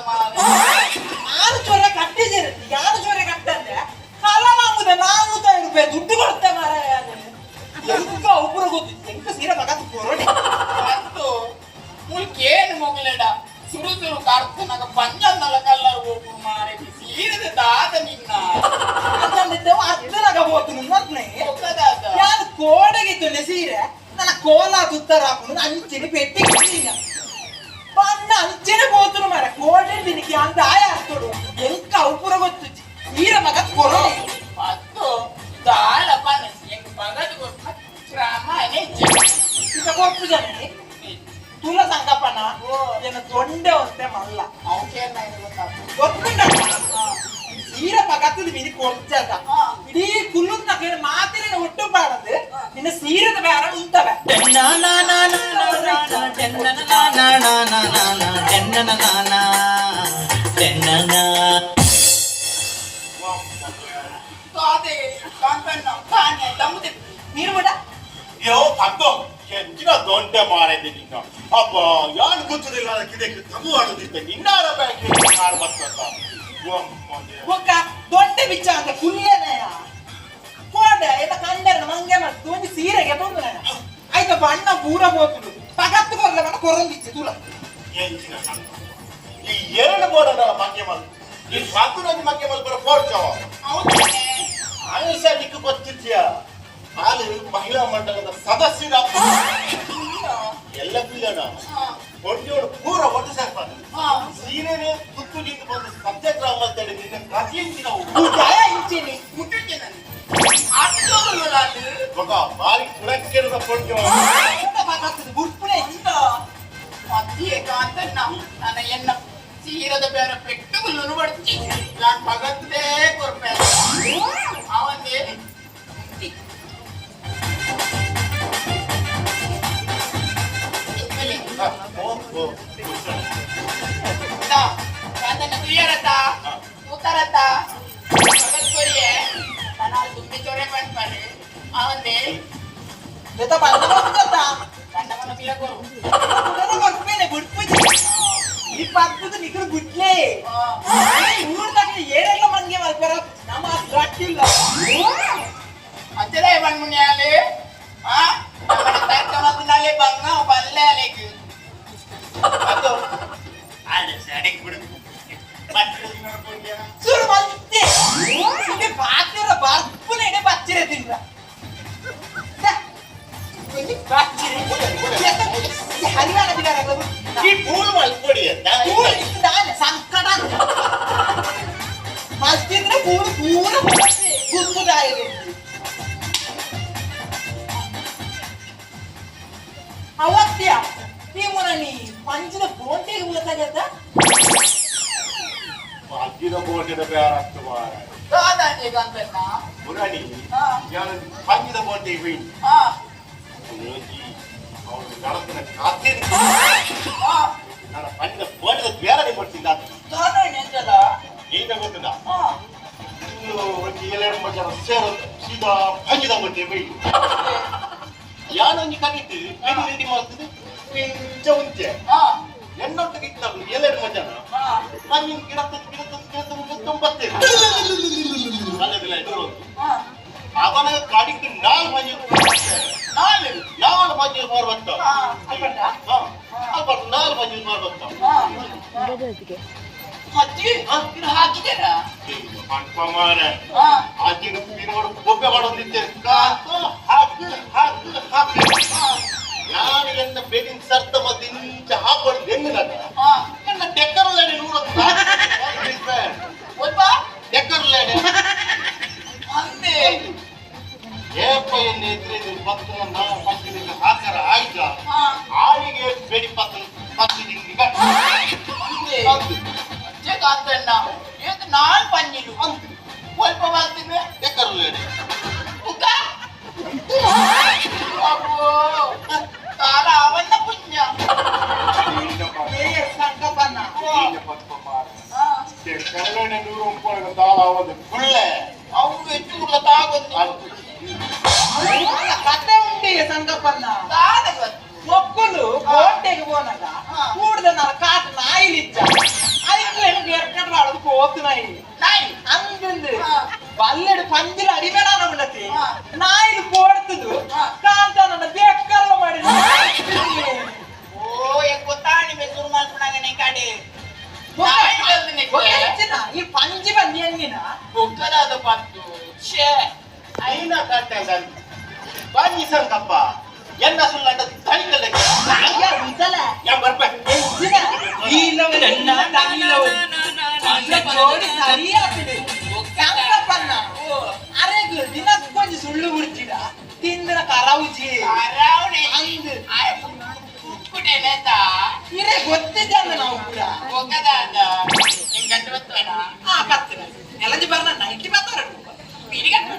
ಆರು ಚೋರೆ ಕಟ್ಟಿದ್ದೀರಿ ಯಾರು ಚೋರೆ ಕಟ್ಟಂದ್ರೆ ಕಲವಾಗುದ 400 ರೂಪಾಯಿ ದುಡ್ಡು ಕೊಡ್ತೆ ಮಾರಾಯ ಎಂಕ ಒಬ್ಬರು ಗೊತ್ತಿತ್ತು ಎಂಕ ಸೀರೆ ಮಗತ್ತು ಕೊರಡಿ ಬದ್ದು ಮುಲ್ಕೇನು ಮೊಗಲೆಡ ಸುರು ಸುರು ಕರ್ತನಾಗ ಪಂಜನ್ನಲ ಕಲ್ಲರ್ ಹೋಗು ಮಾರೆ ಸೀರೆದ ದಾದ ನಿನ್ನ ಅಂತಂದಿದ್ದೆವು ಅರ್ಧನಾಗ ಹೋತು ನನ್ನೇ ಒಕ್ಕದಾದ ಯಾರು ಕೋಡೆಗಿತ್ತು ಸೀರೆ ನನ್ನ ಕೋಲ ತುತ್ತರ ಹಾಕೊಂಡು ಅಂಚಿನ ಪೆಟ್ಟಿ ಬಣ್ಣ ಅಂಚಿನ ಹೋತು ಮಾರ ಕೋಡೆ ದಿನಕ್ಕೆ ಅಂತ ಆಯ ಆಗ್ತಡು ಎಂಕ ಉಪುರ ಗೊತ್ತು ಸೀರೆ ಮಗತ್ ಕೊರಡಿ ಬದ್ದು ದಾಳ ಪನಸ್ ಎಂಗ್ ಬಗದು ಕೊಟ್ಟ ಕ್ರಮನೆ ಈಗ ಕೊಟ್ಟು ಜನ ತುಲ ಸಂಗಪ್ಪನ ಏನ ದೊಂಡೆ ಒಂತೆ ಮಲ್ಲ ಅವಕೇನ ಗೊತ್ತುಂಡ ಸೀರೆ ಪಗತ್ತದ ಮೀನಿ ಕೊಡ್ತದ ಇಡೀ ಕುಲ್ಲುತ್ತ ಕೇಳಿ ಮಾತಿನ ಒಟ್ಟು ಬಾಡದು ನಿನ್ನ ಸೀರೆದ ಬೇಡ ಉಂಟವೆ ನೀರು ಬಿಡ ಯೋ ತಕ್ಕೋ ಹೆಚ್ಚಿನ ದೊಡ್ಡ ಮಾರಿದ್ದೆ ನಿನ್ನ ಅಪ್ಪ ಯಾರು ಗೊತ್ತಿಲ್ಲ ಅದಕ್ಕೆ ತಗು ಆಡುದಿದ್ದೆ ನಿನ್ನಾರ ಬ್ಯಾಂಕ್ ಮಾಡ್ಬರ್ತಂತ ಒಕ್ಕ ದೊಡ್ಡ ಬಿಚ್ಚ ಅಂತ ಕುಲ್ಲೇನಯ್ಯ ಕೋಡೆ ಎಲ್ಲ ಕಂಡರ ಮಂಗೆ ಮತ್ತು ಒಂದು ಸೀರೆಗೆ ಬಂದು ಆಯ್ತು ಬಣ್ಣ ಪೂರ ಹೋಗ್ತುಡು ಪಗತ್ತು ಕೊರ್ಲ ಬಣ್ಣ ಕೊರಂದಿಚ್ಚು ತುಳ ಎಂಚಿನ ಈ ಎರಡು ಬೋರ್ಡ್ ಮಂಗೆ ಮಲ್ ಈ ಸಾಕು ನದಿ ಮಂಗೆ ಮಲ್ ಬರೋ ಫೋರ್ಚವ ಆಯುಷ ನಿಕ್ಕು ಗೊತ್ತಿದ್ಯ ಹಾಲು ಮಹಿಳಾ ಮಂಡಲದ ಸದಸ್ಯರ ಎಲ್ಲ ಪಿಲ್ಲಡ ಒಟ್ಟೋಡು ಪೂರ ಒಟ್ಟು ಸೇರ್ಪಾಡು ಸೀರೆನೆ ತುತ್ತು ನಿಂತು ಬಂದು ಸತ್ಯಾಗ್ರಹ ಅಂತೇಳಿ ನಿನ್ನ ಪ್ರತಿಯೊಂದಿನ ಜಯ ಇಂಚಿನಿ ಮುಟ್ಟಿಗೆ ನಾನು ಮಗ ಬಾರಿ ಕುಡಕ್ಕಿರದ ಕೊಡ್ತೀವ ಪಗತ್ತದ ಬುಡ್ಪುಣೆ ಇಂತ ಮಧ್ಯೆ ಕಾಂತಣ್ಣ ನನ್ನ ಎನ್ನ ಸೀರದ ಬೇರೆ ಪೆಟ್ಟುಗಳು ಬಡ್ತಿ ನಾನು ಪಗತ್ತೇ ಕೊರ್ಪೆ ಅವಂದೇ ಉತ್ತರತ್ತ ಕೊರಿಯೆ ನಾನು ತುಂಬಿ ಚೊರೆ ಬಂದ್ಬಾರೆ ಅವಂದೇ ಜೊತೆ ಬಣ್ಣ ಹೋಗ್ತದ ಬಣ್ಣವನ್ನು ಬಿಲಗೋರು ಕೊಡ್ಪೇನೆ ಬುಡ್ಪುಜಿ ಈ ಪಕ್ಕದ ನಿಖರು ಬಿಟ್ಲೇ ಊರ್ದಾಗ ಏನೆಲ್ಲ ಮನ್ಗೆ ಮಲ್ಪರ ನಮ್ಮ ರಟ್ಟಿಲ್ಲ ಅಜ್ಜರೇ ಬಣ್ಮುನ್ಯಾಲೆ ನಮ್ಮ ತರ್ಕ ಮದ್ನಾಲೆ ಬಂಗ ಬಲ್ಲೆ ಅಲೆಗೆ ಅದು ಆಡೆ ಸೆಡೆಗೆ ಬಿಡು ಮತ್ತೆ ಸುರು ಮತ್ತೆ ಇಲ್ಲಿ ಬಾಕಿರ ಬರ್ಪುನೆ ಬಚ್ಚಿರೆ ತಿಂದ ಬಾಚಿರೆ ಈ ಪೂಲ್ ಮಲ್ಕೊಡಿ ಅಂತ ಪೂರ ಇದ್ದಾನೆ ಸಂಕಟ ಮಸ್ತಿದ್ರೆ ಪೂರ ಪೂರ ಗುಂಪುಗಾಯಿಗೆ ಅವತ್ಯ ಈ ಮುರಣಿ ಪಂಚದ ಬೋಂಟೆಗೆ ಉಳತಾಗತ್ತ ಅಜ್ಜಿನ ಬೋಟಿನ ಬೇರಾಗ್ತ ಮಾರ ಮುರಾಣಿ ನಾನು ಪಂಚದ ಬೋಟಿಗೆ ಹೋಗಿ ಅವನು ಗಣಪನ ಖಾತೆ ನಾನು ಪಂಚದ ಬೋಟದ ಬೇರೆ ಕೊಡ್ತಿದ್ದ ಈಗ ಗೊತ್ತಿಲ್ಲ ಇನ್ನು ಒಂದು 7 ಜನ ಸೇರೋದು ಸೀದಾ ಪಂಚದ ಬೋಟಿಗೆ ಹೋಗಿ ಯಾನೊಂದು ಕಲಿತು ರೆಡಿ ಮಾಡ್ತದೆ ಪಿಂಚ ಮುಂಚೆ ಎನ್ನೊಟ್ಟಿಗೆ ಇತ್ತಲ್ಲ 7 ಜನ ಮಣ್ಣಿನ ಗಿಡ ತುಂಬತ್ತೇವೆ ಅಲ್ಲದಿಲ್ಲ ಎದುರು ಅವನ ಕಾಡಿಗೆ 4 ಮಂಜು 4 ಮಂಜು ಮಾರ್ಬತ್ತ ಅಲ್ಬರ್ಟ್ 4 ಮಂಜು ಮಾರ್ಬತ್ತ ಅಜ್ಜಿನ ತಿನ್ನೋಡು ಬೊಬ್ಬೆ ಮಾಡೋದಿದ್ದೆ ನಾನು ಎನ್ನ ಬೇಗಿನ ಸರ್ತ ಮತ್ತೆ ಇಂಚ ಹಾಕೊಂಡು ಹೆಂಗಿನಾಗ ನನ್ನ ಡೆಕ್ಕರ್ ಲೇಡಿ ಡೆಕ್ಕರ್ ಲೇಡಿ ಏಪ ಎನ್ನ ಎದುರು ಪತ್ತು ನಾವು ಪಂಚನಿಗೆ ಹಾಕರ ಆಯ್ತ ಆಳಿಗೆ ಬೇಡಿ ಪತ್ತಿನಿಗೆ ನಾನು ಪಂಜಿಲು ಸ್ವಲ್ಪ ಮಾಡ್ತೀನಿ ಡೆಕ್ಕರ್ ಲೇಡಿ ತಾರ ಅವನ್ನ ಪುಣ್ಯ ಸಂಕಪನ್ನ ಅವ್ರು ಹೆಚ್ಚು ಕತೆ ಉಂಟೆ ಸಂಕಪನ್ನ మొక్కులు కోటకి పోనగా కూడదన్నారు కాట నాయిలిచ్చా అయితే ఎక్కడ రాడు పోతున్నాయి అంటుంది పల్లెడు పందిలు అడిమేనా ఉండతి నాయిలు పోడుతుంది కాంతానన్న బెక్కర్ల పడి ఓ ఎక్కువ తాణి మెసురు మాల్పునాగానే కాడే ఈ పంచి బంది అన్నిన ఒక్కదాద పట్టు షే అయినా కట్టే బాజీ సంకప్ప என்ன சொல்ல தனிக்கல ஐயா இதல ஏன் வரப்ப ஈலவன் என்ன தனிலவன் அந்த ஜோடி சரியா பிடி ಸಂಕಪ್ಪನ್ನ ಅರೆಗ್ ದಿನ ಕೊಂಚ ಸುಳ್ಳು ಬಿಡ್ತೀಡ ತಿಂದ್ರ ಕರಾವುಜಿ ಕರಾವಣೆ ಅಂದು ಕುಕ್ಕುಟೇನೇತ ಇರೆ ಗೊತ್ತಿದ್ದಂಗ ನಾವು ಕೂಡ ಒಕ್ಕದಾದ ನಿನ್ ಗಂಟು ಬರ್ತವೇನಾ ಬರ್ತೇನೆ ಎಲ್ಲಂಜಿ ಬರ್ನ ನೈಟಿ ಬರ್ತಾರ ಬೀಡಿಗಟ್ಟು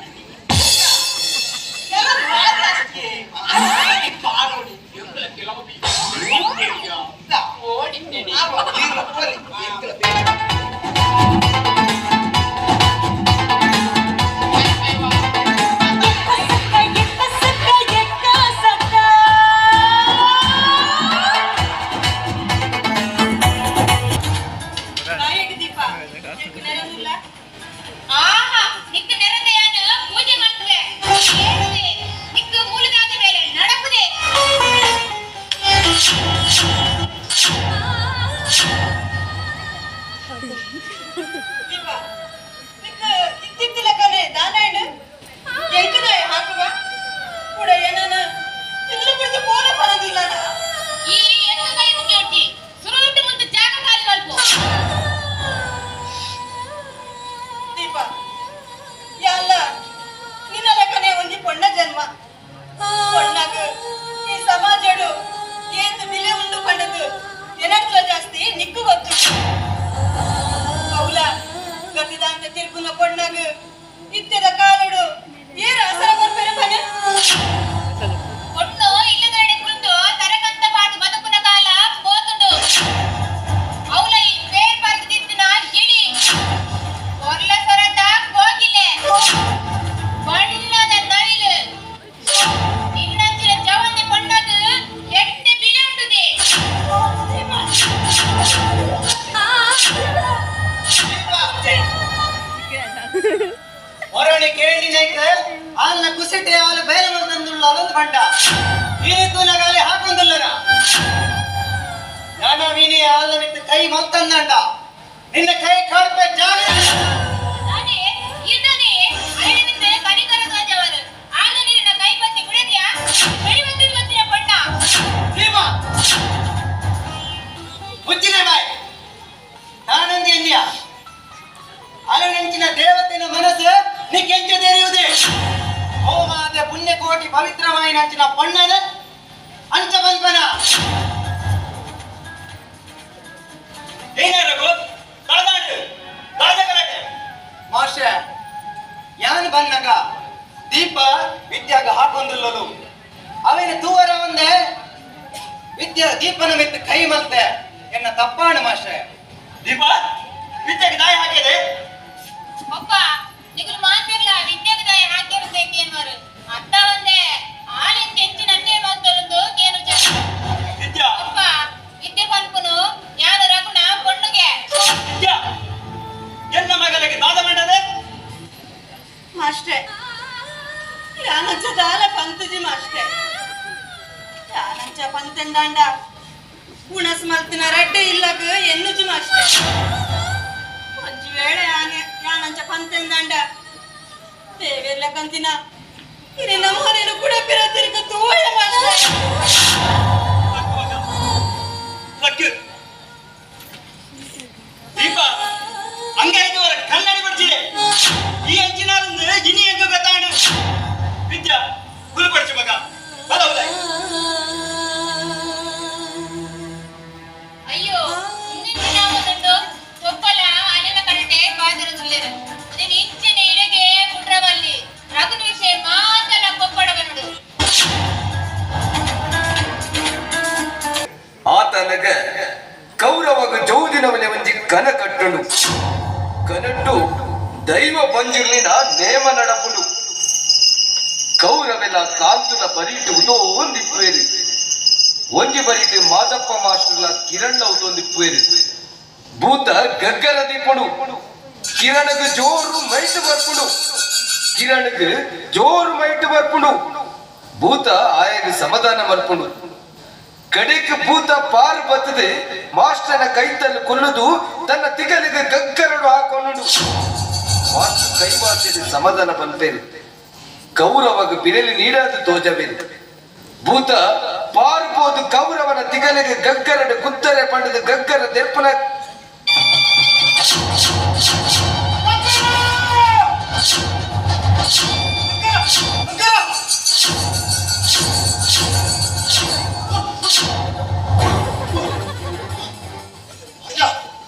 ಹೊರಳಿ ಕೇಳಿ ಆಲ್ನ ಕುಸಿಟೆ ಆಲ ಬಯಲ ಮಂದುಳ್ಳ ಅಲೊಂದು ಬಂಡ ಈ ತೂಲಗಾಲಿ ಹಾಕೊಂದುಲ್ಲರ ನಾನು ವಿನಿ ಆಲ್ನ ಬಿಟ್ಟು ಕೈ ಮತ್ತಂದಂಡ ನಿನ್ನ ಕೈ ಕಾಡ್ಪೆ ಜಾಗ ಕೋಟಿ ಪವಿತ್ರವಾಯಿನ ಅಂಚಿನ ಪೊಣ್ಣನ ಅಂಚ ಬಲ್ಪನ ಮಾಸ್ಟರ್ ಯಾನ್ ಬಂದಾಗ ದೀಪ ವಿದ್ಯಾಗ ಹಾಕೊಂದಿಲ್ಲಲು ಅವನ ತೂವರ ಒಂದೇ ವಿದ್ಯಾ ದೀಪನ ಮೆತ್ತು ಕೈ ಮಲ್ತೆ ಎನ್ನ ತಪ್ಪಾಣ ಮಾಸ್ಟರ್ ದೀಪ ವಿದ್ಯಾಗ ದಾಯ ಹಾಕಿದೆ ಒಪ್ಪ ನಿಗಲು ಮಾತಿರ್ಲ ವಿದ್ಯೆಗೆ ದಾಯ ಹಾಕಿರ್ಬೇಕು ಎನ್ನುವರು ಅತ್ತ ಒಂದೇ ಆಳಿನ ಕೆಂಚಿ ನನ್ನೇ ನೋಡ್ತರಂದು ಕೇನು ಜನ ವಿದ್ಯಾ ಒಪ್ಪ ವಿದ್ಯೆ ಪನ್ಪುನು ಯಾರು ರಘುನ ಪೊಣ್ಣುಗೆ ವಿದ್ಯಾ ಎನ್ನ ಮಗನಿಗೆ ದಾದ ಮಾಡದೆ ಮಾಸ್ಟರ್ ಯಾನಂಚ ದಾಲ ಪಂತುಜಿ ಮಾಸ್ಟರ್ ಯಾನಂಚ ಪಂತೆಂದಾಂಡ ಉಣಸ್ ಮಲ್ತಿನ ರಡ್ಡೆ ಇಲ್ಲಗ ಎನ್ನುಜಿ ಮಾಸ್ಟರ್ ಒಂಜಿ ವೇಳೆ ಯಾನಂಚ ಪಂತೆಂದಾಂಡ ದೇವೆರ್ಲ ಕಂತಿನ ಇರಿ ನಮ್ಮನೇನು ಕೂಡ ಪಿರತಿರಿಕ ತೂಯ ಮಾಸ್ಟರ್ ದೀಪ ಅಂಗೈದವರ ಕನ್ನಡಿ ಬರ್ತಿದೆ ಈ ಅಂಚಿನಾಲಂದು ಗಿನಿ ಹೆಂಗ ಗೊತ್ತಾಡು ವಿದ್ಯಾ ಗುರುಪಡಿಸಿ ಮಗ ಬಲವಲ್ಲ ಅಯ್ಯೋ ಇನ್ನೇನು ನಾವೊಂದು ಒಪ್ಪಲ ಅಲ್ಲಿನ ಕಟ್ಟೆ ಬಾದರು ಸುಳ್ಳೇರು ನೀನು ಇಂಚಿನ ಇಡೆಗೆ ಕುಟ್ರವಲ್ಲಿ ರಘುನ ವಿಷಯ ಮಾತ್ರ ಕೊಪ್ಪಡವನುಡು ಆತನಗ ಕೌರವಗ ಜೋದಿನವನೆ ಒಂಜಿ ಕನ ಕಟ್ಟುಂಡು ಕನಟ್ಟು ದೈವ ಬಂಜಿರ್ಲಿನ ನೇಮ ನಡಪುಡು ಕೌರವೆಲ ಕಾಂತುಲ ಬರೀಟು ಉದೋ ಒಂದಿಪ್ಪೇರು ಒಂಜಿ ಬರೀಟು ಮಾದಪ್ಪ ಮಾಸ್ಟರ್ಲ ಕಿರಣ್ಣ ಉದೊಂದಿಪ್ಪೇರು ಭೂತ ಗಗ್ಗರ ದೀಪುಡು ಕಿರಣಗ ಜೋರು ಮೈಟ್ ಬರ್ಪುಡು ಕಿರಣಗ ಜೋರು ಮೈಟ್ ಬರ್ಪುಡು ಭೂತ ಆಯಗ ಸಮಾಧಾನ ಮಲ್ಪುಡು ಕಡೆಗೆ ಭೂತ ಪಾರು ಬತ್ತದೆ ಮಾಸ್ಟರ್ನ ಕೈತಲ್ಲಿ ಕೊಲ್ಲುದು ತನ್ನ ತಿಗಲಿಗೆ ಗಗ್ಗರಡು ಹಾಕೊಂಡು ಮಾಸ್ಟರ್ ಕೈ ಮಾತಿದ ಸಮಾಧಾನ ಬಂತೇನೆ ಕೌರವಗ ಬಿರಲಿ ನೀಡಾದ ತೋಜಬೇರು ಭೂತ ಪಾರುಬೋದು ಕೌರವನ ತಿಗಲಿಗೆ ಗಗ್ಗರಡು ಕುತ್ತರೆ ಪಂಡದ ಗಗ್ಗರ ದೆಪ್ಪನ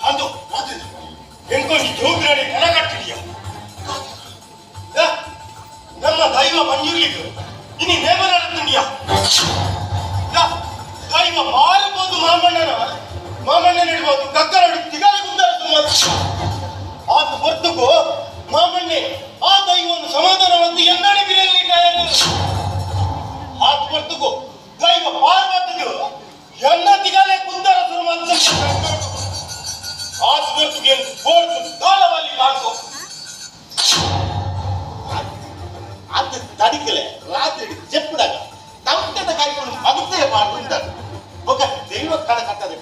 ಅದು ಎಂಕೊಂದು ಜೋಗಿರಡಿ ಕನಗಟ್ಟಿದೆಯಾ ನಮ್ಮ ದೈವ ಮಂಜೂರಿಗೆ ಇನಿ ನೇಮ ನಡೆದಿದೆಯಾ ದೈವ ಮಾರಬಹುದು ಮಾಮಣ್ಣ ನೀಡಬಹುದು ಗಗ್ಗರಡು ತಿಗಲಿ ಮುಂದರಿಸಬಹುದು ಅದು ಹೊರತುಕು ಮಾಮಣ್ಣೆ ಆ ದೈವವನ್ನು ಸಮಾಧಾನವಂತ ಎಂದಾಡಿ ಬಿರಲಿ ಅದು ಹೊರತುಕು ದೈವ ಪಾರ್ವತಿಗೂ ಎನ್ನ ತಿಗಲೆ ಕುಂದರ ಸುರು ಆತ ಹೊರತುಗೆ ಕೋರ್ತು ಕಾಲವಲ್ಲಿ ಕಾಣು ಅದು ತಡಿಕಲೆ ರಾತ್ರಿ ಚೆಪ್ಪುಡಾಗ ತಪ್ಪದ ಕಾಯ್ಕೊಂಡು ಮಗತೆ ಮಾಡ್ಕೊಂಡಾಗ ಒಬ್ಬ ದೈವ ಕಾಲ ಕಟ್ಟದೆ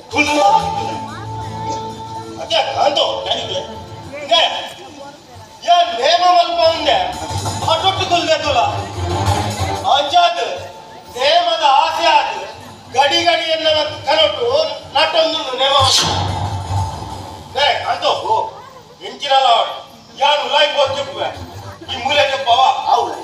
ಅದೇ ಕಾಂತೋ ತಡಿಕಲೆ ಯಾ ನೇಮ ಮಲ್ಪ ಉಂಡೆ ಅಟೊಟ್ಟು ಕೊಲ್ಬೇಕಲ್ಲ ಅಂಜಾದ ನೇಮದ ಆಸೆ ಆದ ಗಡಿ ಗಡಿಯನ್ನ ಕನೊಟ್ಟು ನಟ್ಟೊಂದು ನೇಮ ಕಾಂತೋ ಎಂಚಿರಲ್ಲ ಯಾರು ಲೈಫ್ చెప్పు ఈ మూలే చెప్పవా అవును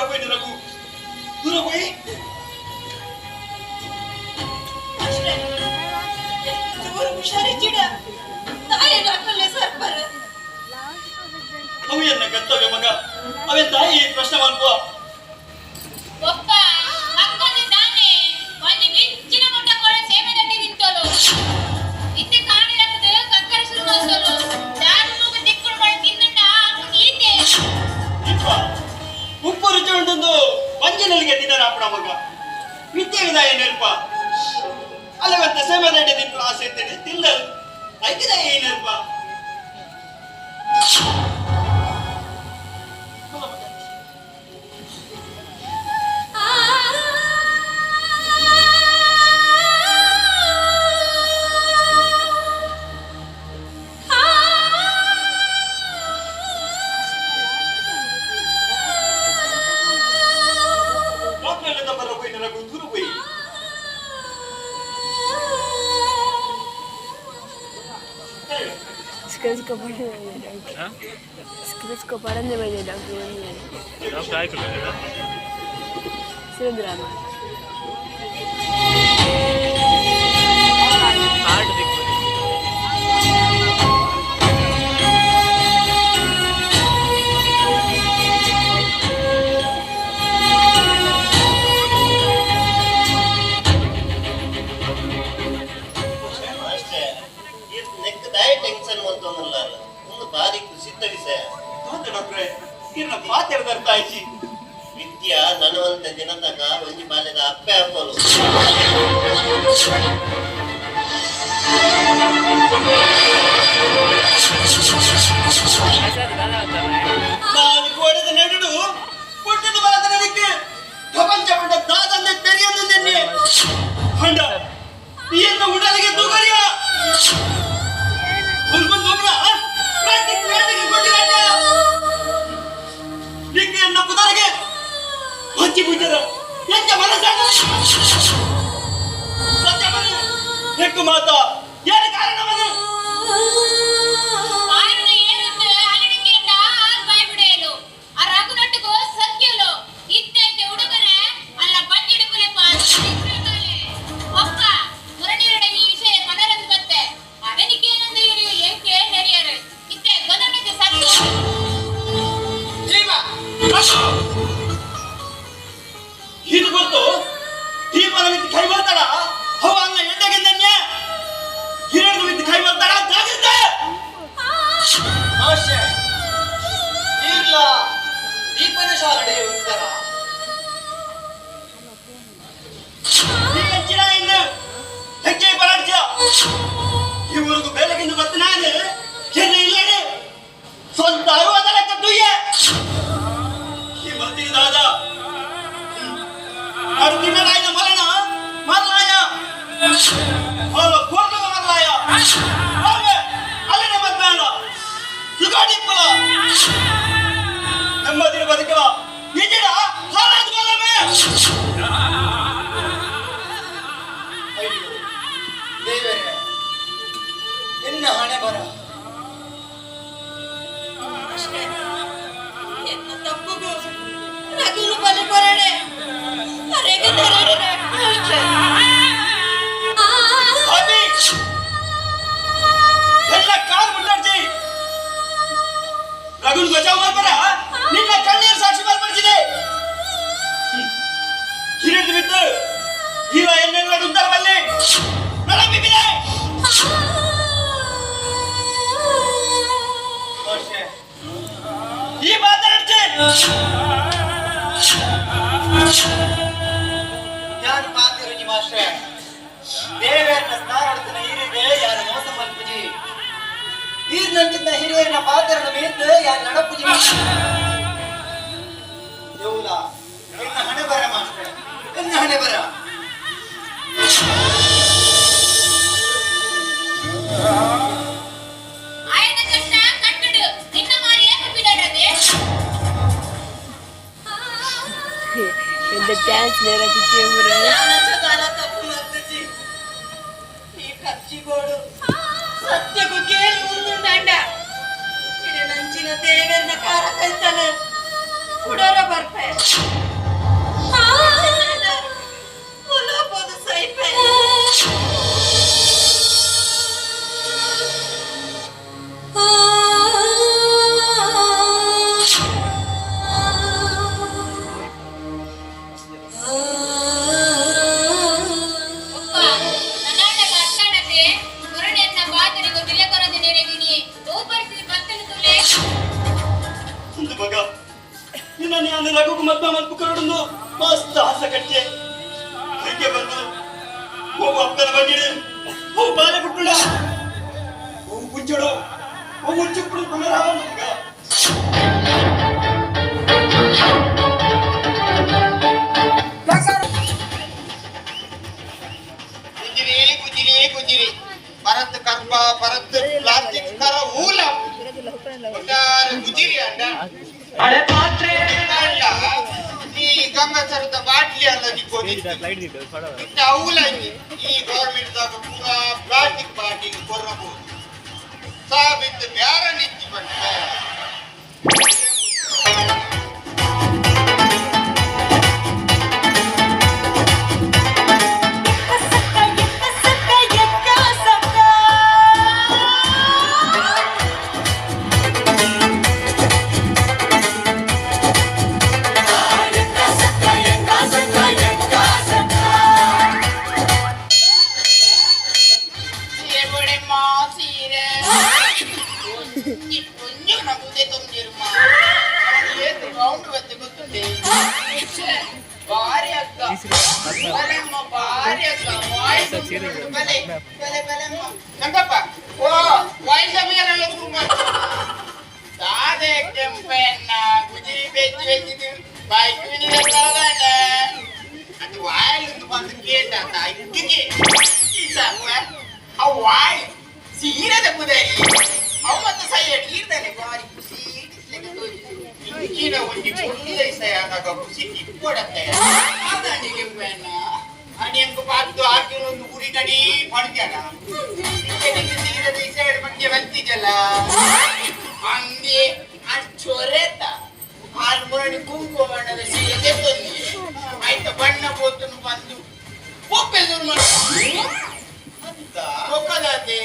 ಹೋಯ್ತು ರಘು, ದೂರ ಹೋಯ್. ಹುಷಾರಿಚ್ಚಿಡ ತಾಯಿ ಹಾಕಲ್ಲೇ ಸರ್ಪರ ಅವು ಎನ್ನ ಕರ್ತವ್ಯ ಮಗ, ಅವೇ ತಾಯಿ ಪ್ರಶ್ನೆ ಮಾಡ್ಕೋ. ಒಪ್ಪ ಮಕ್ಕಳಿದ್ದಾನೆ ಒಂದು ಬಿಚ್ಚಿನ ಮುಟ್ಟ ಕೊಡ ಸೇವೆ ದಟ್ಟಿ ನಿಂತಲು ಇತ್ತೆ ಕಾಣಿರಕದು ಕಕ್ಕರ ಶುರು ಮಾಡ್ತಲು ದಾರು ಮೂಗ ದಿಕ್ಕುಳು ಮಾಡಿ ತಿನ್ನಂಡ ಹಾಕೊಂಡು ಈತೆ ಉಪ್ಪು ರುಚಿ ಉಂಟೊಂದು ಮಂಜಿನಲ್ಲಿಗೆ ತಿನ್ನರ ಅಪ್ಪಣ ಮಗ ವಿದ್ಯೆ ವಿದಾಯ ನೆನಪ ಅಲ್ಲವಂತ ಸೇವೆ ದಟ್ಟಿ ತಿನ್ನಲು ಆಸೆ ಇದ್ದೇನೆ ತಿನ್ನಲು ಐಕಿದ ಏನಪ್ಪ. Скрыть копарන්නේ වෙන්නේ ඩක්කන්නේ. සිරඳුරාම. ආට දෙක. ವಿದ್ಯಾ ನನವಂತ ದಿನದಾಗ ಒಂಜಿ ಬಾಲ್ಯದ ಅಪ್ಪೆ ಅಪ್ಪಲು ನಾನು ಕೋಡಿದ ನೆಡುಡು ಪುಟ್ಟದ ಬಲದ ನಡಿಕೆ ಪ್ರಪಂಚ ಪುಟ್ಟ ದಾದಂದೆ ತೆರೆಯಂದೆ ಹೊಂಡ ಈತ ಉಡಲಿಗೆ ತೂಗರಿಯ ಉಲ್ಬಂದು ಒಬ್ಬರ ಪ್ರಾಕ್ಟಿಕ್ ಪ್ರಾಕ್ಟಿಕ್ ಕೊಟ್ಟಿರಾಟ ಡಿಗ್ರಿಯನ್ನ ಕುದರಿಗೆ ಹಂಚಿ ಬಿಟ್ಟರು ಎಂತ ಮನಸ್ಸಾಗ ಸತ್ಯ ಬನ್ನಿ ಹೆಕ್ಕು ಮಾತಾ ಏನು ಕಾರಣವನ್ನು ಕಾರಣ ಏನಂತ ಅಲ್ಲಿಂದ ಬಾಯ್ ಬಿಡೆಯಲು ಆ ರಘುನಟ್ಟಗೂ ಸತ್ಯಲು ಇತ್ತೈತೆ ಹುಡುಗರೆ ಅಲ್ಲ ಬಂದಿಡುಕಲೆ ಪಾಲೆ ಒಪ್ಪ ಮುರಣಿಯರ ಈ ವಿಷಯ ಮನರಂಜ ಬತ್ತೆ ಅದನಿಗೆ ಏನಂದ ಇರು ಏಕೆ ಹೆರಿಯರು ಇತ್ತೆ ಗದನಕ್ಕೆ ಸತ್ಯ ಜೀವ ಇದು ಗೊತ್ತು ದೀಪನ ಮಿತ್ತು ಕೈ ಬರ್ತಾಳ ಅವ ಅಲ್ಲ ಎಡ್ಡೆಗೆಂದನ್ಯ ಹಿರಿಯರು ಮಿತ್ತು ಕೈ ಬರ್ತಾಳ ಜಾಗ್ರತೆ ಅವಶ್ಯ ಇಲ್ಲ ದೀಪನ ಶಾಲೆಯ ಉತ್ತರ ಹೆಚ್ಚಿನ ಇನ್ನು ಹೆಜ್ಜೆ ಬರಾಡ್ಸ ಇವರಿಗೂ ಬೆಳಗಿಂದ ಬತ್ತ ನಾನು ಎಲ್ಲಿ ಇಲ್ಲಡೆ ಸ್ವಂತ ಅರುವದರ ಕದ್ದುಯ್ಯ ಈ ಬರ್ತಿದ್ದಾದ ಅಡುಗಿನ ರಾಯನ ಮರಣ ಮರಲಾಯ ಅವಳ ಕೋಟದ ಮರಲಾಯ ಅವೇ ಅಲ್ಲಿನ ಮದ್ಮೇಲ ಸುಗಾಡಿಪ್ಪಲ ನೆಮ್ಮದಿನ ಬದುಕಲ ನಿಜಡ ಹಾರಾಜ್ ಬಲಮೇ ದೇವರೇ ಎನ್ನ ಹಣೆ ಬರ ಎನ್ನ ತಪ್ಪುಗು ರಘುನು ಬಲೆ ಬರಡೆ ಅರೆಗೆ ತೆರಡೆ ಅಭಿ ಎಲ್ಲ ಕಾರ್ ಮುಟ್ಟಾಡ್ಸಿ ರಘುನ್ ಬಚಾವ್ ಮಾಡ್ಬಾರ ನಿನ್ನ ಕಣ್ಣೀರು ಸಾಕ್ಷಿ ಮಾಡ್ಬಿಡ್ತಿದೆ ಕಿರೀಟ ಬಿದ್ದು ಹೀರ ಎನ್ನೆಲ್ಲ ಉತ್ತರವಲ್ಲಿ ನಡಬಿಬಿದೆ ಈ ಮಾತಾಡ್ತಿ ಯಾರು ಮಾತಿರುಜಿ ಮಾಸ್ಟ್ರೆ ದೇವೇರನ ಸ್ನಾನಡ್ತನ ಹೀರಿದೆ ಯಾರು ಮೋಸ ಮಲ್ಪುಜಿ ಹೀರ್ನಂಚಿನ ಹಿರಿಯರಿನ ಪಾತ್ರನ ಮೀರ್ದು ಯಾರು ನಡಪುಜಿ ದೇವುಲ ಎನ್ನ ಹಣೆ ಬರ ಮಾಸ್ಟ್ರೆ ಎನ್ನ ಹಣೆ ಬರ ಆಯನ ಕಷ್ಟ ಕಟ್ಟಡು ನಿನ್ನ ಮಾರಿ ಏಕ ಬಿಡಡದೆ ಎಂತ ಡ್ಯಾನ್ಸ್ ನೇರಕ್ಕೆ ಬರ ತಪ್ಪು ಮಲ್ಪುಜಿ ಈ ಕಚ್ಚಿಗೋಡು ಸತ್ಯಗೂ ಕೇಳಿ ಉಂದುಂಡ ಇಡ ನಂಚಿನ ದೇವೇರನ ಕಾರ ಕೈತನ ಕುಡರ ಬರ್ಪೆ ಮಸ್ತ್ ಹಸಕಟ್ಟೆ ಹೀಗೆ ಬಂದು ಹೋಗು ಅಪ್ಪನ ಬಂದಿಡು ಹೋಗು ಬಾಲೆ ಬಿಟ್ಟುಳ ಹೋಗು ಕುಂಚಡು ಹೋಗು ಉಚ್ಚುಪ್ಪಡು ಪುನರಾವ ಮಗ ಗುಜಿರಿ ಪರತ್ ಕರ್ಪ ಪರತ್ ಪ್ಲಾಸ್ಟಿಕ್ ಕರ ಊಲ ಗುಜಿರಿ ಅಂಡ ಈ ಗಂಗಸರದ ಬಾಟ್ಲಿ ಅಲ್ಲ ಔಲ ಈ ಗೌರ್ಮೆಂಟ್ ದಾಗ ಪೂರಾ ಪ್ಲಾಸ್ಟಿಕ್ ಬಾಟ್ಲಿ ಕೊರಬಹುದು ಸಾಬಿತ್ತು ಬ್ಯಾರ ನಿಂತಿ ಬಂದ ಸೀರದ ಕುದರಿ ಅವ ಮತ್ತೆ ಸೈಡ್ ಇರ್ತಾನೆ ಬಾರಿ ಖುಷಿ ಈಗಿನ ಒಂದು ಕುಂಡಿದ ಸಯಾಗ ಖುಷಿ ಇಟ್ಕೊಡತ್ತೆ ಅದನಿಗೆ ಬೇನ ಅನಿಯಂಕ ಪಾತು ಹಾಕಿರೋ ಒಂದು ಗುರಿ ನಡಿ ಮಾಡ್ತಾನ ಸೀರದ ಸೈಡ್ ಬಗ್ಗೆ ಬಂತಿದ್ದಲ್ಲ ಹಂಗೆ ಅಚ್ಚೊರೆತ ಹಾಲು ಮುರಡಿ ಕುಂಕುಮ ಬಣ್ಣದ ಸೀರೆ ತಂದಿ ಆಯ್ತ ಬಣ್ಣ ಬೋತನು ಬಂದು ಒಪ್ಪೆದುರು ಮಾಡಿ ಒಕ್ಕದಾತೆ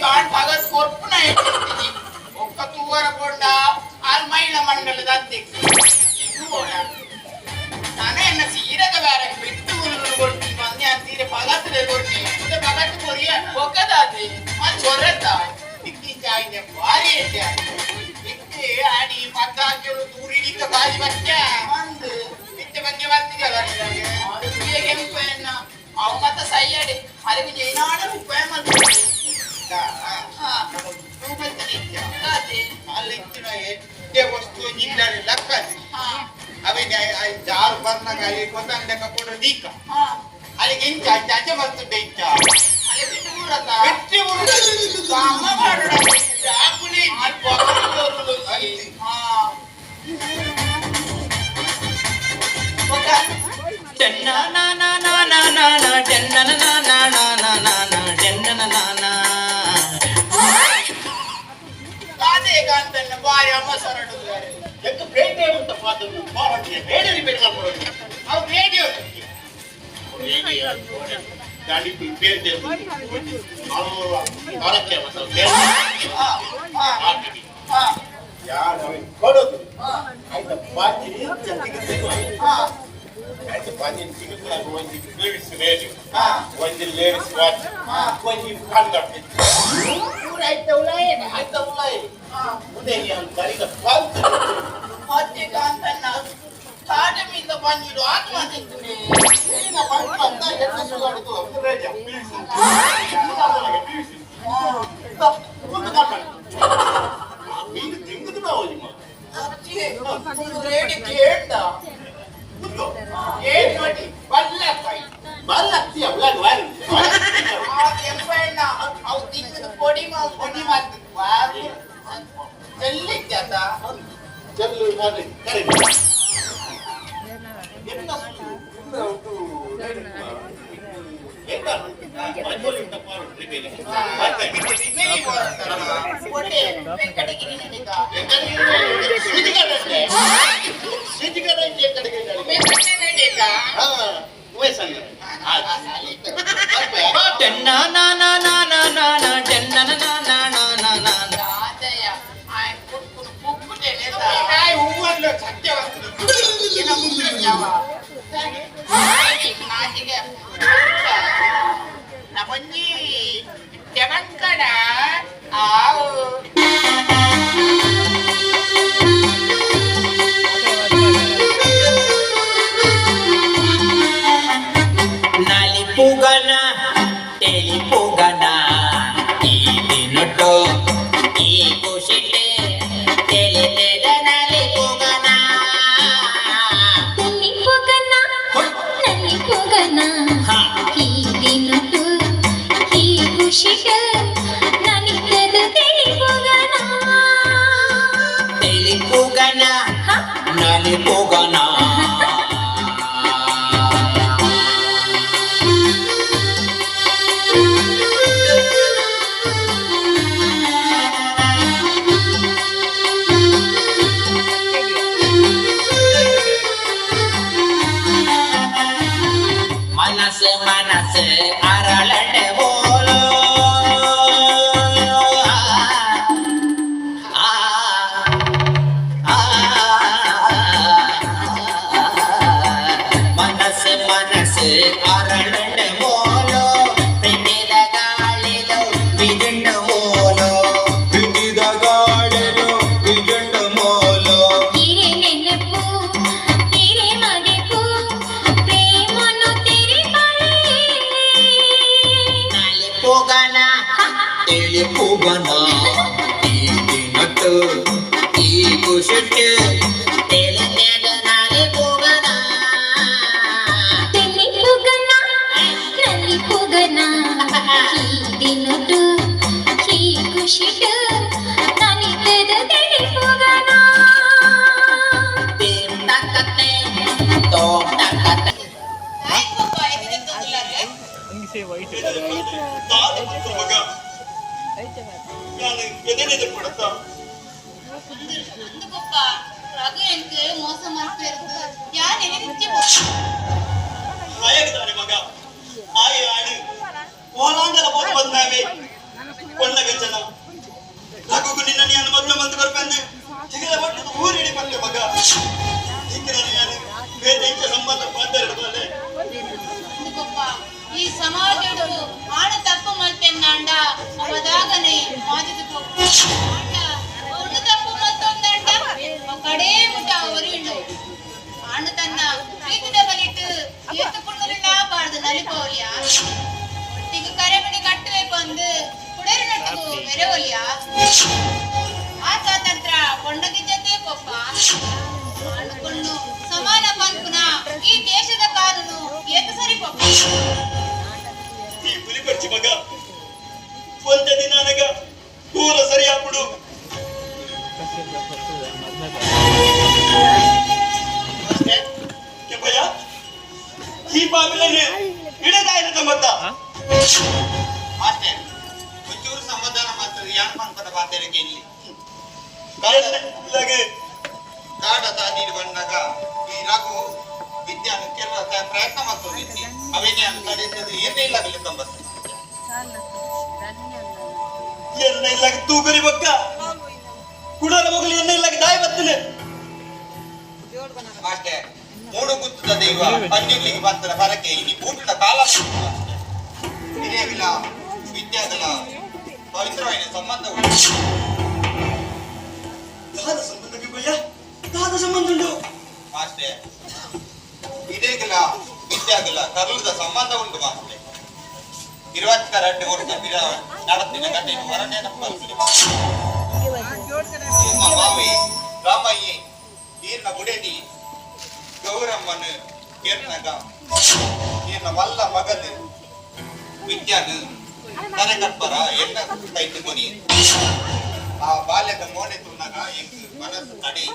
ಯಾನ್ ಭಾಗದ ಕೊರ್ಪುನ ಇಟ್ಟಿರ್ತೀನಿ ಒಕ್ಕ ತೂವರ ಕೊಂಡ ಆಲ್ ಮಹಿಳಾ ಮಂಡಲದ ಅಧ್ಯಕ್ಷ ನಾನೇ ಎನ್ನ ಸೀರೆದ ಬೇರೆ ಬಿಟ್ಟು ಕೊಡ್ತೀನಿ ಬಂದೆ ಆ ಸೀರೆ ಪಗತ್ತದೆ ಕೊಡ್ತೀನಿ ಮತ್ತೆ ಪಗತ್ತು ಕೊರಿಯ ಒಕ್ಕದಾತೆ ಆ ಚೊರೆತ ಇಕ್ಕಿ ಚಾಯ್ದೆ ಭಾರಿ ಐತೆ ಇಕ್ಕಿ ಆಡಿ ಪಕ್ಕ ಹಾಕಿರೋ ದೂರಿಡಿಕ ಬಾರಿ ಬಚ್ಚ ಒಂದು ಇತ್ತೆ ಬಗ್ಗೆ ಬರ್ತಿದಲ್ಲ ಕೆಂಪು ಎನ್ನ ಅವ ಮತ್ತೆ ಸೈಯಡಿ ಅದಕ್ಕೆ ಜೈನಾಡ ಉಪಾಯ ಮಾಡ್ತೀನಿ ಅಲ್ಲಿನ ಎಷ್ಟೇ ವಸ್ತು ನಿಂದಾನೆ ಲಕ್ಕ ಅವಿಗೆ ಜಾರು ಬರ್ನಾಗ ಅಲ್ಲಿ ಕೊಂದಂಗ ಕಕೊಂಡು ದೀಕ ಅಲ್ಲಿಗೆ ಇಂಚ ಅಜ್ಜ ಬರ್ತದೆ ಇಂಚ ಅಲ್ಲಿ ಬಿಟ್ಟು ಊರತ ಬಿಟ್ಟು ಊರ ಅಮ್ಮ ಮಾಡೋಣ ಆಕುಲಿ ಬಾರಿ ಅಮ್ಮ ಸರಡುತ್ತಾರೆ ಎಷ್ಟು ಬೇಟೆ ಉಂಟಪ್ಪ ಅದನ್ನು ಬೇಡರಿ ಬೇಡ ಮಾಡ್ಕೊಳ್ಳೋದು ಅವ್ರು ರೇಡಿಯೋ ಗಾಡಿ ಬೇರೆ ಯಾರು ಕೊಡೋದು ಆಯ್ತಾ ಬಾಕಿ ಆಯ್ತು ಬಾಕಿ ಸಿಗುತ್ತೆ ಒಂದು ಲೇಡೀಸ್ ರೇಡಿಯೋ ಒಂದು ಲೇಡೀಸ್ ವಾಚ್ ಒಂದು ಕಂಡ ಆಯ್ತಾ ಉಲಾಯ ಆಯ್ತಾ ಉಲಾಯ ಮುಂದೆ ಗಾಡಿಗೆ ಬಂತು ಮತ್ತೆ ಕಾಂತಣ್ಣ ತಾಟಮಿಂದ ಬಂದಿಡು ಆತ್ಮಹತ್ಯೆ ಬಂತ ಎಷ್ಟು ಸುಧಾರಿತು ನೀನು ತಿಂಗುದು ನಾವು ರೇಡಿ ಕೇಳ್ದ ಏನ್ ಮಾಡಿ ಬಲ್ಲತ್ತಿ ಅವಳಾಗ ಅವು ತಿಂಗುದು ಪೊಡಿ ಮಾಡಿ ಚೆಲ್ಲಿದ್ದ ಚೆಲ್ಲು ಮಾಡಿ ಕರೆ ನಮ್ಮಂಜಿ ತೆವಂಕಡ ಆವು ಮನಸ್ಸು ಅರಳಡೆ ಬೋಲೋ മനസ്സ് മനസ്സ് അരളുണ്ട് മോലോ പിന്നില ഗാളിലോ വിജുണ്ട് മോലോ പിന്നില ഗാളിലോ വിജുണ്ട് മോലോ तेरे ನೆನಪು तेरे ಮಗೆಪು ಪ್ರೇಮನು तेरे ಬಳಿ ನಾಳೆ ಹೋಗೋಣ ಎಲ್ಲಿ ಹೋಗೋಣ ಈ ದಿನಟ್ಟು ಈ ಖುಷಿಟ್ಟು ತೆಲೆನ್ಯಾಗ ನಾಳೆ ಹೋಗೋಣ ತೆಲ್ಲಿ ಪುಗನ ನಲ್ಲಿ ಪುಗನ ಈ ದಿನದು ಈ ಖುಷಿದು ನನಿತದ ತೆಲ್ಲಿ ಪುಗನ Tim takate, tom takate. ಮಗ ನಾನು ಎದೆನೆದೆ ಕೊಡ್ತಾ అందుకొప్ప రఘు எனக்கு మోసం ಮಾಡ್ತಿರೋದು ಯಾರು ನೆನಪಿಚ್ಚಿ ಆಯಾಗಿದ್ದಾನೆ ಮಗ ಆಯ ಆಡು ಓಲಾಂದರ ಬೋದು ಬಂದಾವೆ ಕೊಂಡಗ ಜನ ರಘುಗೂ ನಿನ್ನ ನಾನು ಮದುವೆ ಮಂದು ಬರ್ಬಂದು ಜಿಗದ ಮಟ್ಟದ ಊರಿಡಿ ಬಂದೆ ಮಗ ಹಿಂಗೆ ನಾನು ಬೇರೆ ಇಂಚ ಸಂಬಂಧ ಮಾತಾಡಿದ್ರೆ అందుకొప్ప ఈ సమాజడు ఆడ తప్పు మల్తెన్నాండ అవదాగనే మాదిది పొక్కు ఆడ ఉన్న తప్పు మల్తొందండ కడే ముట వరిండు ఆడ తన్న ప్ರೀತಿದ ಬಲಿಟ್ಟು ಏತುಕೊಳ್ಳಲಿಲ್ಲ ಬಾರ್ದು ನಲಿಪೋಲಿಯಾ ಈಗ ಕರೆಮಣಿ ಕಟ್ಟುವೆ ಬಂದು ಕುಡೇರು ನಟ್ಟುಗು ಮೆರವಲಿಯಾ ಆ ಸ್ವಾತಂತ್ರ್ಯ ಕೊಂಡಗಿ ಜೊತೆ ಕೊಪ್ಪ ಆಳುಕೊಂಡು ಸಮಾನ ಪಂಕುನ ಈ ದೇಶದ ಕಾನೂನು ಏತು ಸರಿ ಕೊಪ್ಪ ಈ ಹುಲಿ ಖರ್ಚು ಮಗ ಒಂದೇ ದಿನ ನನಗ ದೂರ ಸರಿಯಾಗ್ಬಿಡು ಕೆಂಪಯ್ಯ ಈ ಬಾಗಿಲನ್ನೇ ಇಡದಾಯಿರದ ಮತ್ತ ಮಾಸ್ಟರ್ ಒಂಚೂರು ಸಮಾಧಾನ ಮಾಡ್ತಾರೆ ಯಾನ್ ಪಂಪದ ಬಾತೆರಕ್ಕೆ ಇಲ್ಲಿ ಇಲ್ಲಾಗೆ ಕಾಡ ತಾನೀರು ಬಂದಾಗ ಈ ರಘು ವಿದ್ಯಾನ ಕೆಲ ಪ್ರಯತ್ನ ಮಾಡ್ಕೊಂಡಿದ್ದಿ ಅವೇನೇ ಅಂತ ತಡೆಯುತ್ತದೆ ಏನೇ ಇಲ್ಲ ಕಂಬತ್ತು ಎನ್ನ ಇಲ್ಲಾಗ ತೂಗರಿ ಬಕ್ಕ ಕುಡಲ ಮಗಲು ಎನ್ನ ಇಲ್ಲಾಗ ದಾಯಿ ಬರ್ತನೆ ಮಾಸ್ಟರ್ ಮೂಡು ಗುತ್ತದ ದೈವ ಹನ್ನಿರ್ಲಿಕ್ಕೆ ಬಂತರ ಹೊರಕ್ಕೆ ಇಲ್ಲಿ ಬೂಟಿನ ಕಾಲ ಹಿರಿಯವಿಲ್ಲ ವಿದ್ಯಾಗಲ ಪವಿತ್ರವಾದ ಸಂಬಂಧ ಉಂಟು ದಾದ ಸಂಬಂಧ ಕೆಂಪಯ್ಯ ದಾದ ಸಂಬಂಧ ಉಂಟು ಮಾಸ್ಟರ್ ಇದೇಗಲ ವಿದ್ಯಾಗಲ ಕರ್ಲದ ಸಂಬಂಧ ಉಂಟು ಮಾಸ್ಟರ್ 22 ವರ್ಷ நடத்தின கட்டின வரனே நம்ம ಮಾವಿ ರಾಮಯ್ಯ ಈರ್ನ ಗುಡೇದಿ ಗೌರಮ್ಮನ ಕೇರ್ನಗ ಈರ್ನ ವಲ್ಲ ಮಗದು ವಿದ್ಯಾನು ತರೆ ಕಟ್ಪರ ಎನ್ನ ಕೈತು ಕೊನಿ ಆ ಬಾಲ್ಯದ ಮೋನೆ ತುನ್ನಗ ಎಂಕ್ ಮನಸ್ಸು ತಡಿ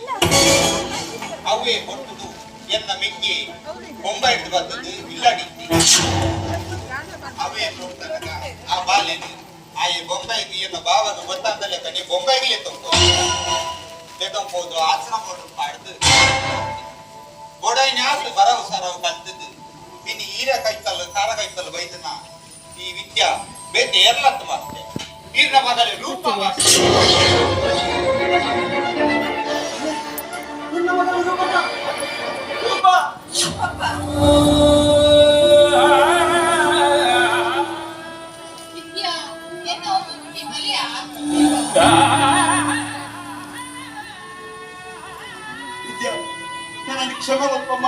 ಅವೇ ಕೊಟ್ಟದು ಎನ್ನ ಮಿಕ್ಕಿ ಬೊಂಬೈ ಹಿಡಿದು ಬಂದದ್ದು ಇಲ್ಲಾಡಿದ್ದಿ ಅವೇ ಕೊಟ್ಟನಗ ಆ ಬಾಲ್ಯನು ಆಯೆ ಬೊಂಬೈಗೆ ಎನ್ನ ಬಾವನು ಗೊತ್ತಾಂದಲೆ ಕಣಿ ಬೊಂಬೈಗೆ ತೆಗೊಂಬೋದು ಆಸನ ಮಾಡೋದು ಪಾಡ್ದು ಗೋಡಾಯಿನ ಆಸಲು ಬರವು ಸರವು ಕಲ್ತದ್ದು ಇನ್ನು ಈರ ಕೈತಲ್ಲ ಕಾರ ಕೈತಲ್ಲ ಬೈದನ ಈ ವಿದ್ಯಾ ಬೇತೆ ಎಲ್ಲತ್ತು ಮಾಡ್ತೆ ಈರ್ನ ಮೊದಲೇ ರೂಪ ವಿದ್ಯಾ ಏನು ಹೋಗ್ಬಿಟ್ಟಿ ಮಲಿಯ ವಿದ್ಯಾ ನನಗೆ ಕ್ಷಮೆ ಒಪ್ಪಮ್ಮ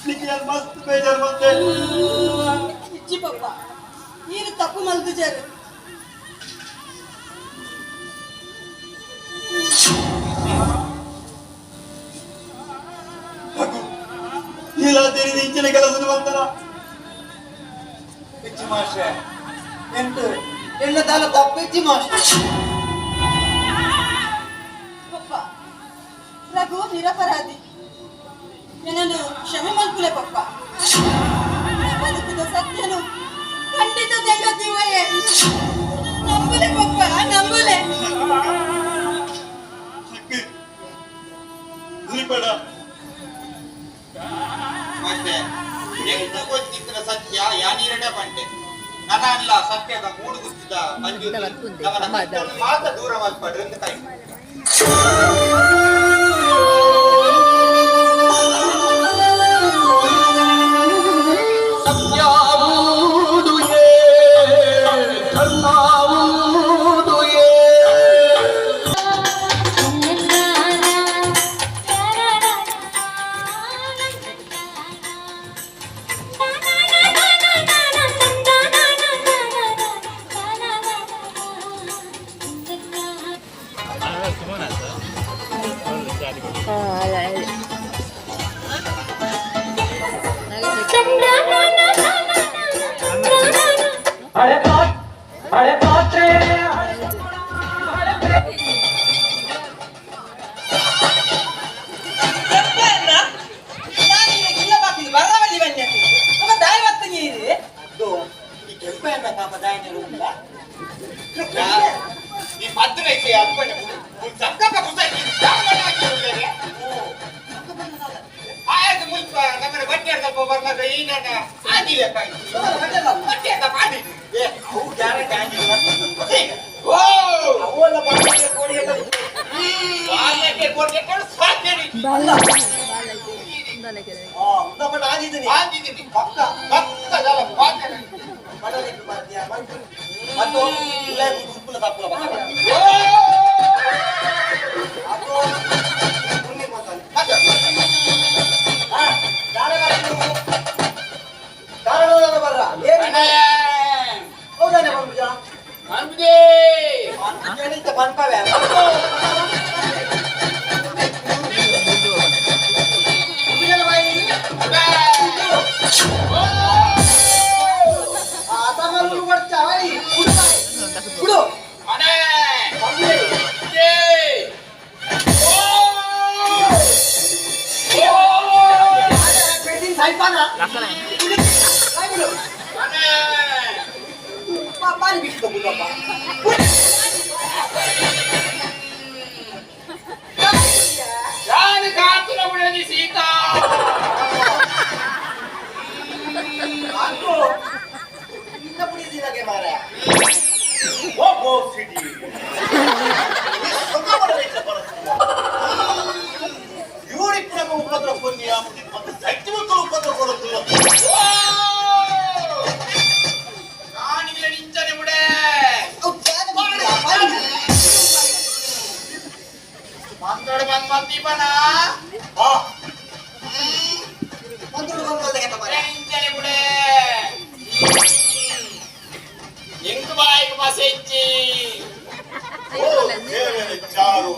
ನಿಖಿಲ್ ಮಸ್ತ್ ಬೇಜಾರು ಬಂದೆ ಇಚ್ಚಿ ಪಪ್ಪ ನೀನು ತಪ್ಪು ಮಲ್ದಿಜಾರು ಹಾಗೂ ಇಲ್ಲ ತೆರೆದು ಇಂಚಿನ ಕೆಲಸದ ಬಂತರ ಹೆಚ್ಚು ಮಾಸ್ಟ್ರೆ ಎಂಟು ಎಣ್ಣ ತಾಲ ತಪ್ಪಿಚ್ಚಿ ಮಾಸ್ಟ್ರೆ ಪಪ್ಪ ರಘು ನಿರಪರಾಧಿ ನನ್ನನ್ನು ಕ್ಷಮೆ ಮಲ್ಕುಲೆ ಪಪ್ಪ ಬದುಕಿದ ಸತ್ಯನು ಖಂಡಿತ ಜಗತ್ತಿವಯೇ ನಂಬುಲೆ ಪಪ್ಪ ನಂಬುಲೆ ಉಳಿಬೇಡ ಮತ್ತೆ ಎಂಟು ಗೊತ್ತಿದ್ರ ಸತ್ಯ ಯಾನಿರಡೆ ಬಂಡೆ ನನ್ನ ಅಲ್ಲ ಸತ್ಯದ ಮೂಡು ಗುತ್ತಿದ ಮಂಜು ಮಾತ್ರ ದೂರ ಮಾಡ್ಬೇಡ್ರಿ ಅಂತ ಕೈ ಈ ಪದ್ಧತಿ ಅಪ್ಪನೆ ಸಕ್ಕಪ್ಪ ಕುಸೈತಿ ಆಯ್ತು ಮುಲ್ಪ ನಮ್ಮ ಬಟ್ಟೆ ಸ್ವಲ್ಪ ಬರ್ಲಾಗ ಈನಾಗ ಆಗಿಲ್ಲ ಬಟ್ಟೆ ಅಂತ ಮಾಡಿ ಅವು ಗ್ಯಾರಂಟಿ ಆಗಿಲ್ಲ ಓ ಅವಲ್ಲ ಬಾಲಕ್ಕೆ ಕೋಡಿ ಬಾಲಕ್ಕೆ ಕೋಡಿ ಸಾಕೇನಿ ಉಂದಪಟ್ಟು ಆಗಿದ್ದೀನಿ ಆಗಿದ್ದೀನಿ ಪಕ್ಕ ಪಕ್ಕ ಜಲ ಬಾಕಿ ಮಾಡಲಿಕ್ಕೆ ಮಾಡ್ತೀಯ ಮತ್ತು ಇಲ್ಲ ಉಪ್ಪುಲ ತಪ್ಪಲ ಅದು ಮುಂದೆ ಮಾತಾಡಿ ಧಾರವಾಡ ಬರ್ರ ಹೌದಾನೆ ಬಂದ್ಬಿಜ ಬಂದ್ಪವೆ ಸೀತಾ ಉಪದ್ರ ಕೊಂದಿ ಮತ್ತು ಶಕ್ತಿ ಮಕ್ಕಳು ಉಪದ್ರ ಕೊಡುತ್ತಿಲ್ಲ ನಾನಿಲ್ಲ ನಿಂಚನೆ ಬಿಡೆ ಮಾತಾಡು ಬಂದ್ ಮತ್ತೀಪನ ನಿಂಚನೆ ಬಿಡೆ ಎಂಕ ಬಾಯಿಗೆ ಮಸೆಚ್ಚಿ ಚಾರು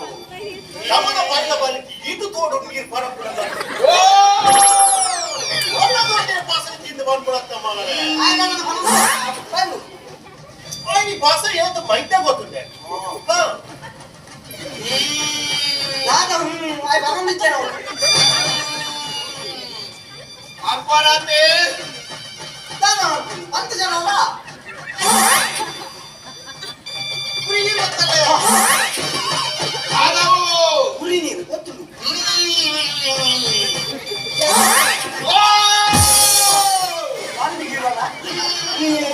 ನಮನ ಬಣ್ಣ ಬಲಿಕೆ ಇದು ತೋಡು ನೀರು ಬರಬಿಡದ ಪಾಸದಿಂದ ಬಂದ್ಬಿಡತ್ತ ಮಗನೇ ಈ ಪಾಸ ಇವತ್ತು ಮೈತೆ ಗೊತ್ತಿದೆ ಅಪ್ಪರಾತೆ ಅಂತ ಜನ ಅಲ್ಲ ಕುರಿ ನೀರು ಗೊತ್ತಿಲ್ಲ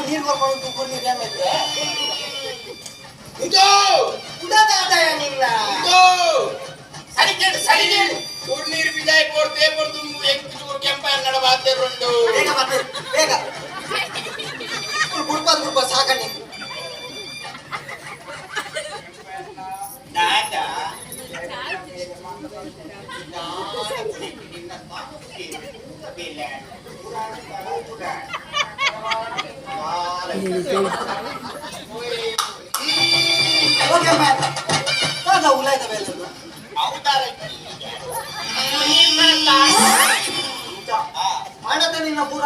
ನೀರು ಬರ್ಕೊಂಡು ಕುರಿ ನೀರು ಏನಿದ್ರೆ ಉಡಾದಾಯನಿಲ್ಲ ಸರಿಕೇಡು ಸರಿಕೇಡು ನೀರು ಬಿಜಾಯ್ ಪೋಡ್ತೇ ಪಡ್ದು ಎಂಟು ಚೂರು ಕೆಂಪ ಅನ್ನಡ ಬಾತೆ ರಂಡು ಬೇಗ ಬರ್ತೇವೆ ಬೇಗ ಗುಡ್ಬ ಸಾಕಣೆ ನಾಟ ಉಲಾಯ್ತ ಬೇಡ ಮಾಡದ ನಿನ್ನ ಪೂರ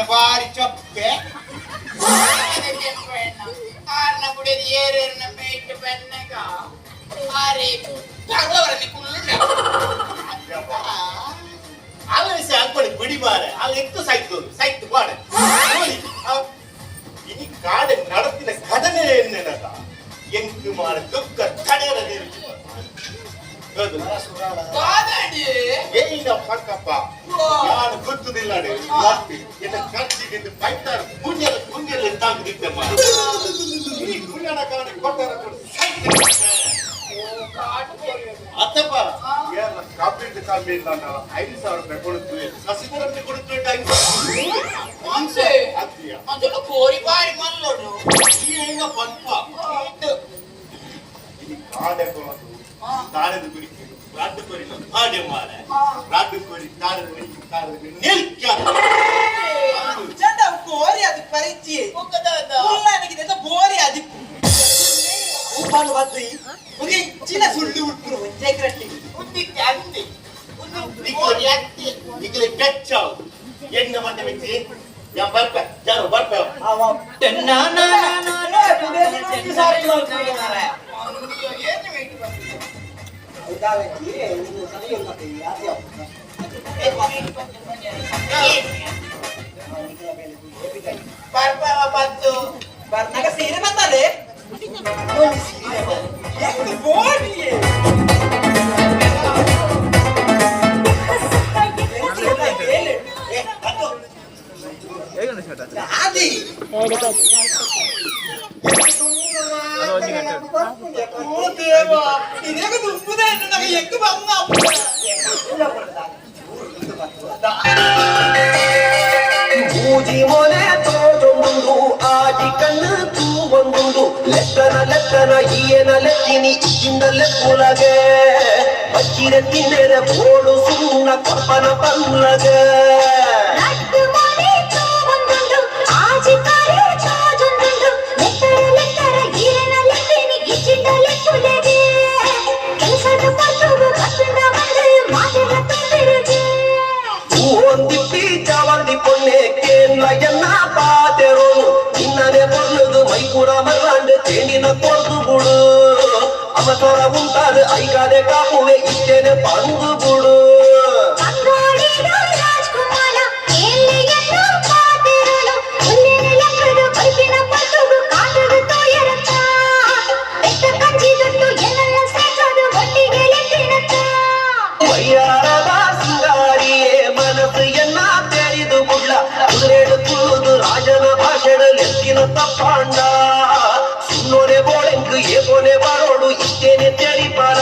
ಬಾರಿ ಚೊಕ್ಕೆ ಆರ್ನ ಬುಡೇದು ಏರೇರ್ನ ಮೇಯ್ಟ್ ಬೆನ್ನಗ ಆರೆ ತಗಲವರನಿ ಕುಳ್ಳ ಆಲರಿಸಿ ಹಾಕೊಳ್ಳಿ ಬಿಡಿ ಬಾರೆ ಅಲ್ಲಿ ಎತ್ತು ಸಾಯ್ತು ಬಾಡೆ ಇನಿ ಕಾಡೆ ನಡತಿನ ಘಟನೆ ಏನೇನಲ್ಲ ಎಂಕು ಮಾರ ದುಃಖ ತಡೆಯದ ಏನ ಪಕ್ಕಪ್ಪ ಯಾರು ಗೊತ್ತುದಿಲ್ಲ ಎನ್ನ ಖರ್ಚಿಗೆ ಬೈತಾರೆ ಗುಂಡಿಯಲ್ಲಿ ತಾಗುದಿದ್ದಮ್ಮ ಈ ಗುಂಡನ ಕಾರಣ ಕೊಟ್ಟಾರ ಅತ್ತಪ್ಪ ಯಾರ ಕಾಪಿಟ್ ಕಾಪಿ ಇಲ್ಲ 5,000 ರೂಪಾಯಿ ಕೊಡುತ್ತೇವೆ ಸಸಿಗರನ್ನು ಕೊಡುತ್ತೇವೆ 5,000 ಕೋರಿ ಬಾರಿ ಮಲ್ಲೋಡು ಈಗ ಪಂಪ ಕಾಡೆ ಕೊಡೋದು ತಾಳದ ಕುರಿತು ರಾಡು ಕೊರಿಲ್ಲ ಹಾಡೆ ಮಾರ ರಾಡು ಕೊರಿ ತಾಳದ ಕುರಿತು ತಾಳದ ಕುರಿ ನಿಲ್ಕ ಚಂದ ಕೋರಿ ಅದು ಪರಿಚಯ ಉಳ್ಳಾನಿಗೆ ಬೋರಿ ಅದು ಉಪ್ಪಾನು ಬದ್ದಿ ಒಂದು ಹೆಚ್ಚಿನ ಸುಳ್ಳು ಉಟ್ರು ಜೈಕ್ರಟ್ಟಿ ಉದ್ದಿಕ್ಕೆ ಅಂತೆ ನಿಖಿಲ ಯಾಕೆ ನಿಖಿಲ ಬೆಚ್ಚಾವು ಎನ್ನ ಮತ್ತೆ ಮೆಚ್ಚಿ ಯಾ ಬರ್ಪ ಜಾರು ಬರ್ಪ ಬರ್ನಾಗ ಸೀರೆ ಬರ್ತಾರೆ ಬೂದಿ ಮೊನೆ ತೋಜೊಂದುಂಡು ಆದಿ ಕಣ್ಣು ತೂವೊಂದುಂಡು ಲೆಕ್ಕನ ಈಯನ ಲೆಕ್ಕಿನಿ ಇದ್ದಿಂದ ಲೆಕ್ಕುಲಗೆ ಬಚ್ಚಿರ ತಿನ್ನೆರ ಬೋಡು ಸುಣ್ಣ ಕೊಪ್ಪನ ಪಲ್ಲಗೆ ಒಂದಿಪ್ಪಿ ಚಾವಂದಿ ಪೊನ್ನೆ ಕೇಂದ್ರ ಎನ್ನ ಪಾತೆರೋನು ಇನ್ನನೆ பொருளுது மைப்புற மல்லாண்டு தேனின கொண்டு புடு அவசர உண்டாது ஐகாதே காப்புவே இச்சேனே பந்து புடு ವಯ್ಯಾರದ ಸಿಂಗಾರಿಯೇ ಮನಸ್ಸು ಎನ್ನ ತೆರಿದು ಬುಡ್ಲ ಕುದುರೆಡುತ್ತುವುದು ರಾಜನ ಭಾಷೆಡ ಲೆಕ್ಕಿನ ತಪ್ಪಾಂಡ ಸುನ್ನೋನೆ ಬೋಳೆಂಕು ಏಕೋನೆ ಬರೋಡು ಇಷ್ಟೇನೆ ತೆರಿಪಾರ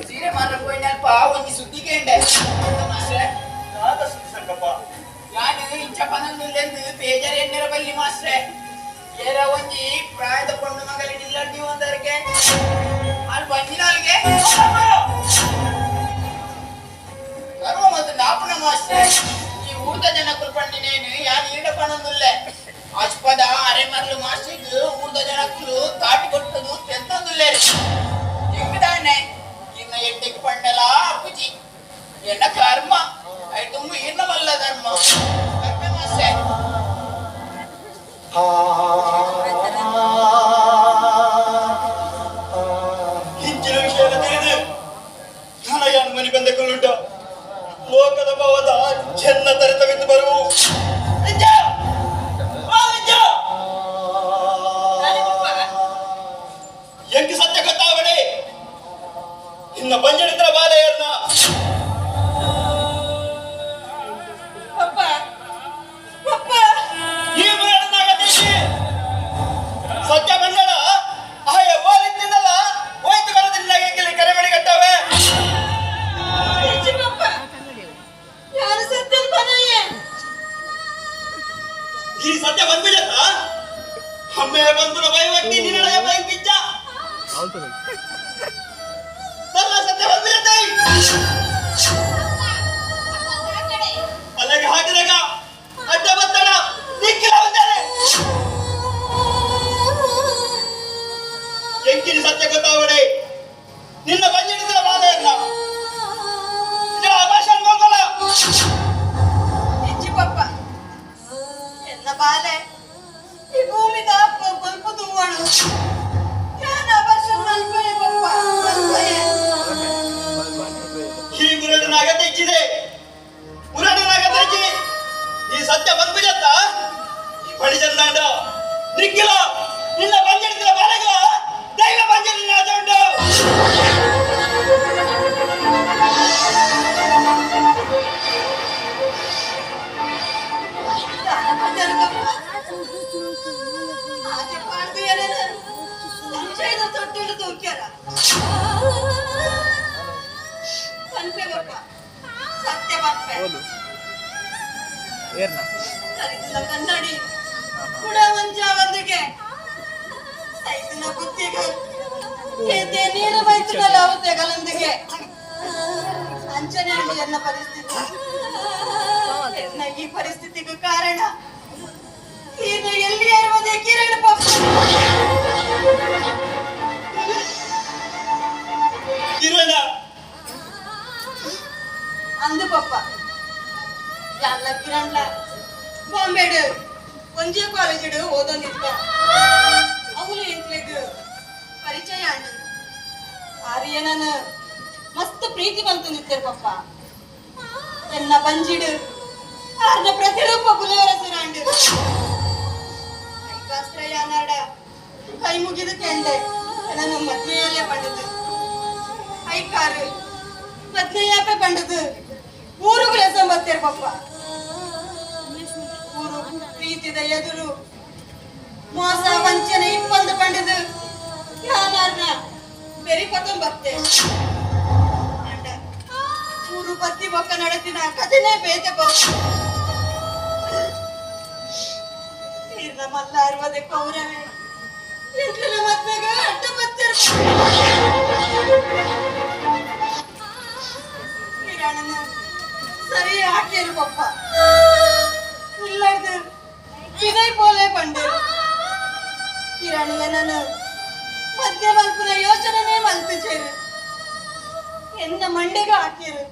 ಸೀರೆ ಮಾರ ಪೋಯಿನಲ್ಪ ಒಂಜಿ ಸುದ್ದಿ ಕೇಂಡೆ ಮಾಸ್ಟ್ರೆ ನಾನು ಇಂಚ ಪನಂದುಲ್ಲೆಂದು ಬೇಜಾರು ಎಣ್ಣೆರ ಬಲ್ಲಿ ಮಾಸ್ಟ್ರೆ ಏರ ಒಂಜಿ ಪ್ರಾಯದ ಪೊಣ್ಣು ಮಗಲಿ ನಿಲ್ಲಡ್ಡಿ ಒಂದರಿಗೆ ಅಲ್ಲಿ ಬಂದಿನಾಲ್ಗೆ ಸರ್ವ ಮತ್ತು ನಾಪುನ ಮಾಸ್ಟ್ರೆ ಈ ಊರ್ದ ಜನ ಕುಲ್ಪಂಡಿನೇನು ಯಾರು ಈಡ ಪನಂದುಲ್ಲೆ ಅಜ್ಪದ ಅರೆ ಮರ್ಲು ಮಾಸ್ಟ್ರಿಗೆ ಊರ್ದ ಜನಕ್ಕೂ ತಾಟಿ ಕೊಟ್ಟದು ತೆಂತಂದುಲ್ಲೆ ಎಂಗಿದಾನೆ ಇನ್ನ ಎಡ್ಡೆಗೆ ಪಂಡಲ ಅಪ್ಪುಜಿ ಎನ್ನ ಕರ್ಮ ಐ ತುಂಬ ಇನ್ನವಲ್ಲ ಧರ್ಮ ಕರ್ಮ ಮಾಸ್ಟೆ ಹಿಂಚಿನ ವಿಷಯ ತಿಳಿದು ಧನಯಾನ್ ಮನೆ ಬಂದ ಕೊಳ್ಳುಂಟ ಲೋಕದ ಭಾವದ ಚೆನ್ನ ತರಿತವೆಂದು ಬರುವು ಎಂಟು ಸತ್ಯ ಗೊತ್ತಾವಣೆ ಇನ್ನ ಬಂಜಡಿತರ ಬಾಲೆಯರ್ನ ಈ ಮರಣನಾಗ ಈ ಸತ್ಯ ಬಂದ್ಬಿಡತ್ತ ಅಮ್ಮೆ ಬಂದು ಬೈವಟ್ಟಿ ನಿನ್ನೊಳಗೆ ಬೈ ಬಿಚ್ಚ ಸತ್ಯ ಬಂದ್ಬಿಡತ್ತೆ ಅಲ್ಲಿಗೆ ಹಾಕಿದಾಗ ಅಡ್ಡ ಬತ್ತಡ ದಿಕ್ಕಿಲ್ಲ ಬಂದರೆ ಎಂಕಿನ ಸತ್ಯ ಗೊತ್ತಾವಡೆ ನಿನ್ನ ಬಂದಿಡಿದ ಬಾಧೆ ಇಲ್ಲ ಭಾಷಣ ಹೋಗಲ್ಲ ಇಜ್ಜಿ ಪಪ್ಪ ಎನ್ನ ಬಾಲೆ ಈ ಭೂಮಿದ ಬಲ್ಪು ತೂವಣು ಯಾನ ಭಾಷಣ ಮಲ್ಪೆ ಪಪ್ಪ ಈ ಮುರಡನಾಗ ತೆಚ್ಚಿದೆ ಮುರಡನಾಗ ತೆಚ್ಚಿ ಈ ಸತ್ಯ ಬಂದ್ಬಿಡತ್ತ ಈ ಬಳಿ ಚಂದಾಂಡ ನಿಕ್ಕಿಲ್ಲ ನಿನ್ನ ಬಂದಿಡಿದ ಬಾಲೆಗ ದೈವ ಬಂದಿಡಿದ ಉಂಟು ಆಚೆ ಪಾಡ್ದು ಏನೇನು ಸಂಶಯದ ತೊಟ್ಟಿಲು ತೂಕ್ಯಾರ ಪನ್ಪೆ ಪಪ್ಪ ಸತ್ಯ ಪನ್ಪೆ ಸರಿದಿನ ಕನ್ನಡಿ ಕೂಡ ಒಂಜ ಒಂದಿಗೆ ಸೈದಿನ ಬುದ್ಧಿಗೆ ಕೇತೆ ನೀರು ಬೈತಿನಲ್ಲ ಅವತ್ತೆಗಳೊಂದಿಗೆ ಅಂಚನೆ ಎನ್ನ ಪರಿಸ್ಥಿತಿ ಎನ್ನ ಈ ಪರಿಸ್ಥಿತಿಗೂ ಕಾರಣ ಇದು ಎಲ್ಲಿ ಇರುವುದೇ ಕಿರಣ ಪಪ್ಪ ಕಿರಣ ಅಂದು ಪಪ್ಪ ಎಲ್ಲ ಕಿರಣ್ಲ ಬಾಂಬೆಡು ಒಂಜೇ ಕಾಲೇಜಿಡು ಓದೊಂದಿತ್ತ ಅವಳು ಎಂಟ್ಲೆಗ್ ಪರಿಚಯ ಆಂಡು ಆರ್ಯನನ್ನು ಮಸ್ತ್ ಪ್ರೀತಿ ಬಂತು ನಿಂತರು ಪಪ್ಪ ಎನ್ನ ಬಂಜಿಡು ಆರ್ನ ಪ್ರತಿರೂಪ ಬುಲೆವರ ಸುರಾಂಡು ಐಕಾಸ್ತ್ರಯ ನಾಡ ಕೈ ಮುಗಿದು ಕೆಂಡೆ ನನ್ನ ಮದ್ವೆಯಲ್ಲೇ ಪಂಡದು ಐಕಾರು ಮದ್ವೆಯಾಪೆ ಪಂಡದು ಊರುಗಳೇ ಸಂಬತ್ತೇರು ಪಪ್ಪ ಊರು ಪ್ರೀತಿದ ಎದುರು ಮೋಸ ವಂಚನೆ ಇಪ್ಪಂದು ಪಂಡದು ಯಾನಾರ್ನ ಬೆರಿಪತಂ ಬತ್ತೆ ಅಂಡ ಊರು ಬತ್ತಿ ಬೊಕ್ಕ ನಡತಿನ ಕಥೆನೇ ಬೇತೆ ಬೊಕ್ಕ ತೀರ್ನ ಮಲ್ಲ ಅರ್ವದೆ ಕೌರವೇ ಎಂಟ್ಲಿನ ಮದ್ವೆಗೆ ಅಡ್ಡ ಬತ್ತೇರು ಕಿರಣನ ಸರಿ ಹಾಕಿರು ಪಪ್ಪ ಇಲ್ಲದು ವಿನಯ್ ಪೋಲೆ ಪಂಡೇರು ಕಿರಣಿಯ ನಾನು ಮಧ್ಯ ಮಲ್ಪುನ ಯೋಚನೆ ಮಲ್ಪಿಸೇರು ಎನ್ನ ಮಂಡೆಗೆ ಹಾಕಿರು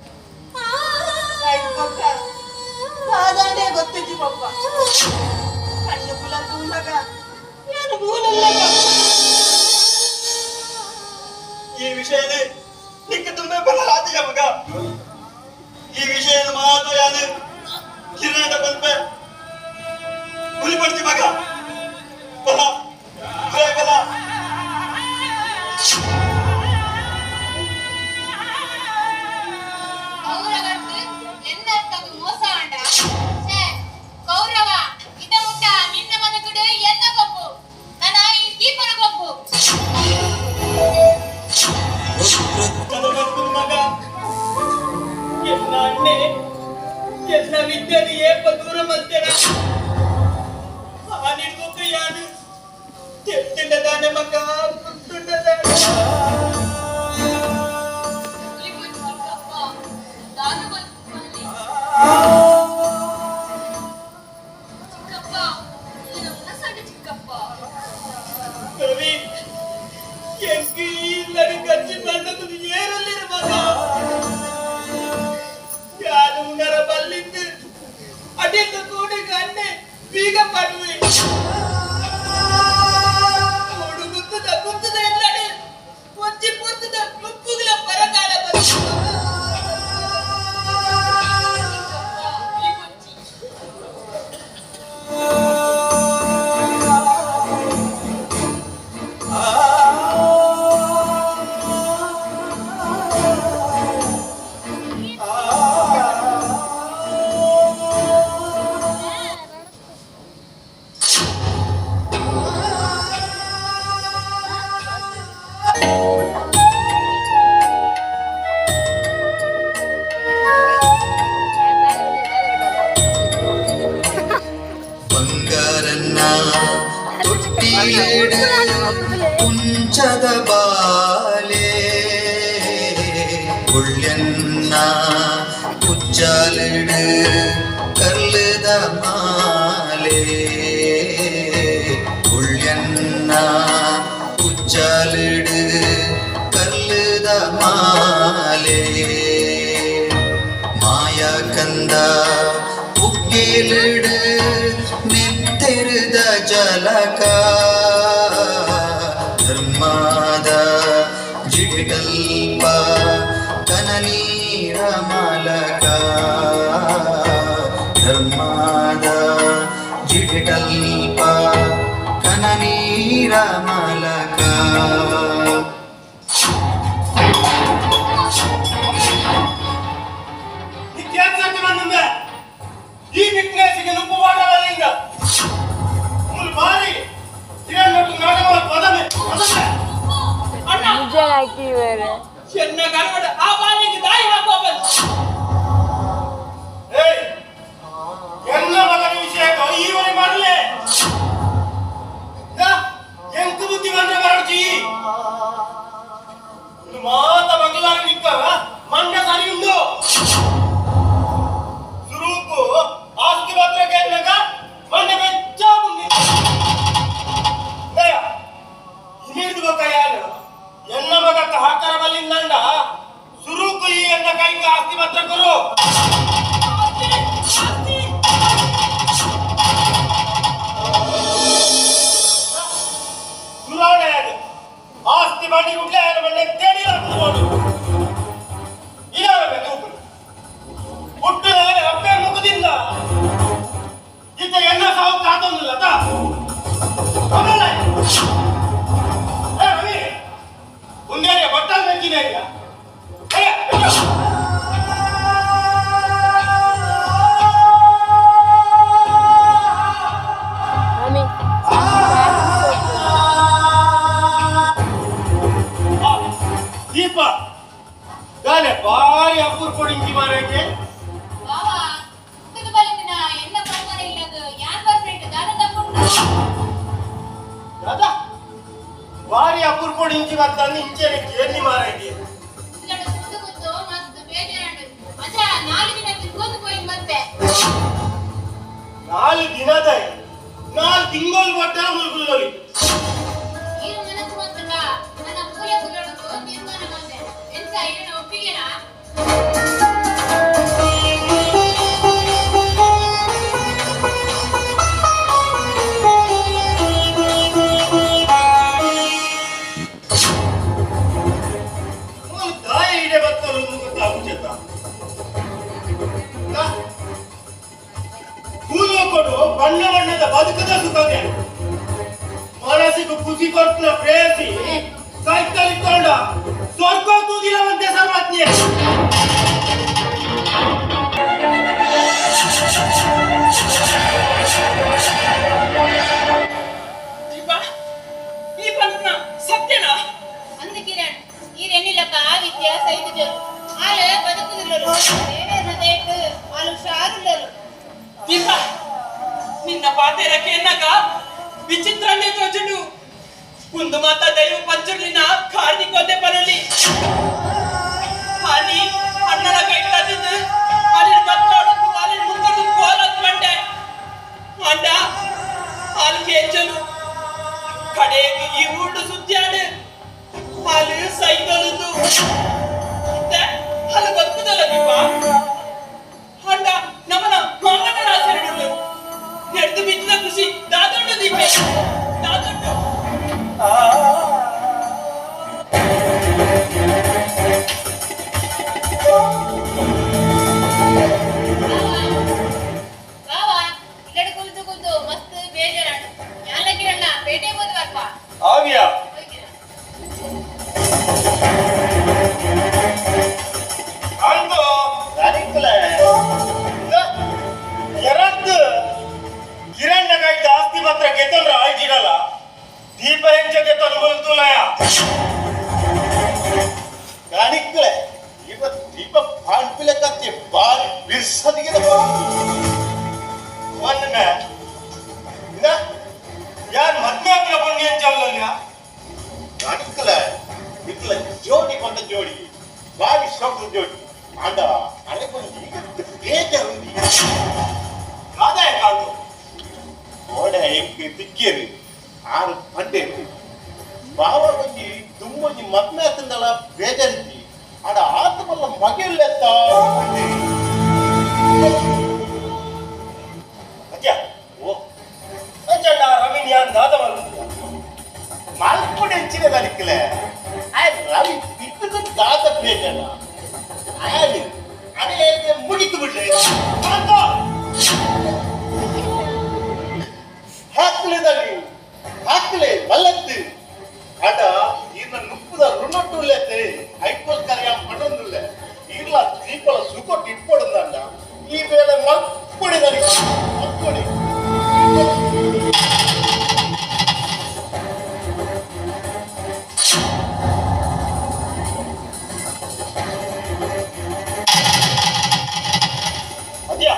ಪಪ್ಪ ಸಾಧಾರಣ ಗೊತ್ತಿಜ್ಜಿ ಪಪ್ಪ ಕಣ್ಣು ಕುಲ ತುಂಬಗ ಏನು ಮೂಲಲ್ಲ ಈ ವಿಷಯನೇ ನಿಕ್ಕೆ ತುಂಬಾ ಬದಲಾದ ಮಗ ಈ ವಿಷಯ ಮಾತು ಯಾನು ಕಿರಣ ಬಂದ್ಬೆ ಉಳಿಪಡ್ತಿ ಮಗ ಬಲ ಬಲ கௌரவர்க்கு என்ன அர்த்தம் மோச ஆண்டா சே கௌரவ இத முட்ட நின்ன மதக்குடு என்ன கொப்பு நான் ಈ ದೀಪನ ಕೊಪ್ಪು ಮಗ ಎಲ್ಲ ಅಣ್ಣೆ ಎಲ್ಲ ವಿದ್ಯೆಗೆ ಏಪ ದೂರ ಮಲ್ತೇನ ನಿನ್ಗೊತ್ತು ಯಾನು ತಿಂಡದಾನೆ ಮಗ ತಿಂಡದಾನೆ ನಾನು ಬಂದು ಚಿಕ್ಕಪ್ಪ ನನ್ನ ಸಣ್ಣ ಚಿಕ್ಕಪ್ಪ ಕವಿ ಎಂಕಿ ಇಲ್ಲದೆ ಕಚ್ಚಿ ಬಂದದ್ದು ಏರಲ್ಲಿರ ಮಗ ಯಾರು ಉಂಗರ ಬಲ್ಲಿದ್ದು ಅಡಿಂದ ಕೂಡಿ ಕಣ್ಣೆ ಬೀಗ ಪಡುವೆ ಹುಡುಗುತ್ತದ ಕುತ್ತದ ಎಲ್ಲಡೆ ಒಚ್ಚಿ ಪುತ್ತದ ಮುಕ್ಕುಗಳ ಪರಕಾಲ ಬಂತು ಅವರನ್ನ ತೊಟ್ಟಿಲಿಡ ಕುಂಚದ ಬಾಲೆ ಉಳ್ಯನ್ನ ಕುಚ್ಚಾಲಿಡ ಕಲ್ಲದ ಮಾಲೆ ಉಳ್ಯನ್ನ ಕುಚ್ಚಾಲಿಡ ಕಲ್ಲದ ಮಾಲೆ ಮಾಯ ಕಂದ ಉಕ್ಕಿಲಿಡ ನಿಂತಿರುದ ಜಲಕ ಧರ್ಮದ ಜಿಟಲ್ಪ ಕನನೀರ ಮಲಕ ಧರ್ಮದ ಜಿಟಲ್ಪ ಕನನೀರ ಮಲಕ ಈ ಫಿಟ್ನೆಸ್ಗೆ ನುಪ್ಪು ಮಾಡಲಿಂಗ ಬಾರಿ ಚೆನ್ನ ಕನ್ನಡ ಆ ಬಾಲಿಗೆ ದಾಯಿ ಹಾಕುವ ಎಲ್ಲ ಮಗನ ವಿಷಯ ಈವರೆ ಮಾಡಲೇ ಎಂತ ಬುದ್ಧಿ ಬಂದ್ರೆ ಮಾಡ್ತಿ ಮಾತ ಮಗಲಾರ ನಿಕ್ಕವ ಮಂಡ ಸರಿ ಉಂಟು ಸುರೂಪು ಆಸ್ತಿ ಪತ್ರ ಕೇಳಿದಾಗ ಮಂಡ ಬೆಚ್ಚ ಮುಂದೆ ಹಿಡಿದು ಬಕ್ಕ ಯಾರು ಎನ್ನ ಮಗಕ್ಕ ಹಾಕಾರ ಬಲ್ಲಿಂದ ಸುರೂಕು ಈ ಎನ್ನ ಕೈಗೆ ಆಸ್ತಿ ಪತ್ರ ಕೊರು ಸುರಾಣೆ ಅದು ಆಸ್ತಿ ಮಾಡಿ ಉಡ್ಲೆ ಮಣ್ಣೆ ತೇಡಿ ಹಾಕ್ಬೋದು ಇದಾಗಬೇಕು ಹುಟ್ಟಿದರೆ ಅಪ್ಪೆ ಮುಖದಿಂದ ಇತ್ತ ಎನ್ನ ಸಾವು ಕಾತೊಂದಿಲ್ಲ ರವಿ ಮುಂದೇನೆ ಬಟ್ಟಲ್ ಬೆಂಕಿನ ಇಲ್ಲ ದೀಪ ಗಾನೆ ಬಾರಿ ಅಪ್ಪುರ್ ಕೊಡಿಂಗಿ ಮಾರಕ್ಕೆ ದಾದಾ ಬಾರಿ ಅಪ್ಪುರ್ ಕೊಡಿಂಗಿ ಬರ್ತಂದು ಇಂಚೆನೆ ಕೇಳಿ ಮಾರಕ್ಕೆ ನಾಲ್ಕು ದಿನದ 4 ತಿಂಗಳು ಬಟ್ಟ ಮುಳುಗುಲೋಲಿ ಬಣ್ಣ ಬಣ್ಣದ ಬದುಕದ ಸುಖಗೆ ಮನಸ್ಸಿಗೂ ಖುಷಿ ಕೊಟ್ಟ ಪ್ರೇಯಸಿ ಕೈತಲಿಕೊಂಡ ಸ್ವರ್ಗ ತೂಗಿಲವಂತೆ ಸರ್ವಜ್ಞೆ ಈ ಪಂಕ್ನ ಸತ್ಯನಾ ಅಂದ ಕಿರಣ್ ಈರೆನ್ನಿಲ್ಲಕ ವಿದ್ಯ ಸೈತಜರು ಆಳೆ ಬದುಕುದಿಲ್ಲರು ದೇವೇರ್ನದೇಟು ಆಲು ಶಾರುಲ್ಲರು ದೀಪ ನಿನ್ನ ಪಾತೆರಕ್ಕೆ ಎನ್ನಕ ವಿಚಿತ್ರನೇ ತೋಚುಂಡು ಒಂದು ಮಾತ ದೈವ ಪಂಚುರ್ಲಿನ ಕಾರ್ನಿಕೋತೆ ಪರಲಿ ಹಾನಿ ಅಣ್ಣನ ಕೈ ಕದಿದ್ದು ಅಲ್ಲಿ ಬತ್ತೋಡು ಅಲ್ಲಿ ಮುಂದೊಂದು ಕೋಲತ್ ಬಂಡೆ ಅಂಡ ಅಲ್ಲಿ ಕೇಚಲು ಕಡೆಗೆ ಈ ಊಟ ಸುದ್ದಿಯಾಡು ಅಲ್ಲಿ ಸೈದಲುದು ಅಲ್ಲಿ ಗೊತ್ತದಲ್ಲ ದೀಪ ಅಂಡ ನಮ್ಮನ ಮಂಗನ ರಾಸರಿಡುದು ನೆಡ್ದು ಬಿದ್ದ ಖುಷಿ ದಾದೊಂಡು ದೀಪೆ ದಾದೊಂಡು ಬಾವಾ ಇಲ್ಲಡೆ ಕುಳಿತು ಕುಂತು ಮಸ್ತ್ ಬೇಜಾರಾಡು ಯಾಲ ಕಿರಣ್ಣ ಪೇಟೆ ಹೋದ್ ಬರ್ಪ ಆವ್ಯಾ ಅಂದು ದಾರಿಕಲೆ ಎರದ್ದು ಕಿರಣ್ಣ ಕೈದ ಆಸ್ತಿ ಪತ್ರ ಗೆತ್ತಂದ್ರ ಆಯ್ತಿರಲ್ಲ ದೀಪ ಹೆಂಚ ಗೆತ್ತಲು ಬಲ್ತುಲಯ ಕಾಣಿಕ್ಲೆ ಇವತ್ತು ದೀಪ ಪಾಣ್ಪಿಲೆ ಕತ್ತಿ ಬಾರಿ ಬಿರ್ಸದಿಗೆ ಒನ್ನ ಇದ ನಡುಕಲ ಇಟ್ಲ ಜೋಡಿ ಕೊಂಡ ಜೋಡಿ ಬಾರಿ ಶಬ್ದ ಜೋಡಿ ಆಂಡ ಅರೆಕೊಂಡಿ ಬೇಜಾರುಂದಿ ಆದಾಯ ಕಾದು ಓಡ ಎಂಕೆ ತಿಕ್ಕೇರಿ ಆರು ಪಡ್ಡೇರು ಬಾವ ಬಂದಿ ದುಮ್ಮಿ ಮದ್ಮೆ ತಂದಳ ಬೇಜಾರಿದ್ದಿ ಆಡ ಆತಮಲ್ಲ ಮಗೆಲ್ಲೆತ್ತ ಅಜ್ಜ ಓ ಅಜ್ಜಣ್ಣ ರವಿನ್ಯಾನ್ ದಾದವನು ಮಾಲ್ಪುಡಿ ಹೆಚ್ಚಿನ ದಾನಿಕ್ಕಲೆ ಆ ರವಿ ಬಿಟ್ಟದ ದಾದ ಬೇಜಣ್ಣ ಆಡಿ ಅದೇ ಮುಗಿತು ಬಿಡ್ಲೆ ಹಾಕ್ಲೆ ಮಲ್ಲತ್ತು ಅಡ ಇನ್ನ ನುಪ್ಪದ ರುಣಟ್ಟುಲ್ಲತ್ತೆ ಐಪಲ್ ಕರೆಯ ಪಡೊಂದುಲ್ಲ ಇರ್ಲ ದೀಪಲ ಸುಕೊಟ್ಟು ಇಟ್ಕೊಡಂದ ಈ ವೇಳೆ ಮಲ್ಪುಡಿದರಿ ಮಲ್ಪುಡಿ ಅದ್ಯಾ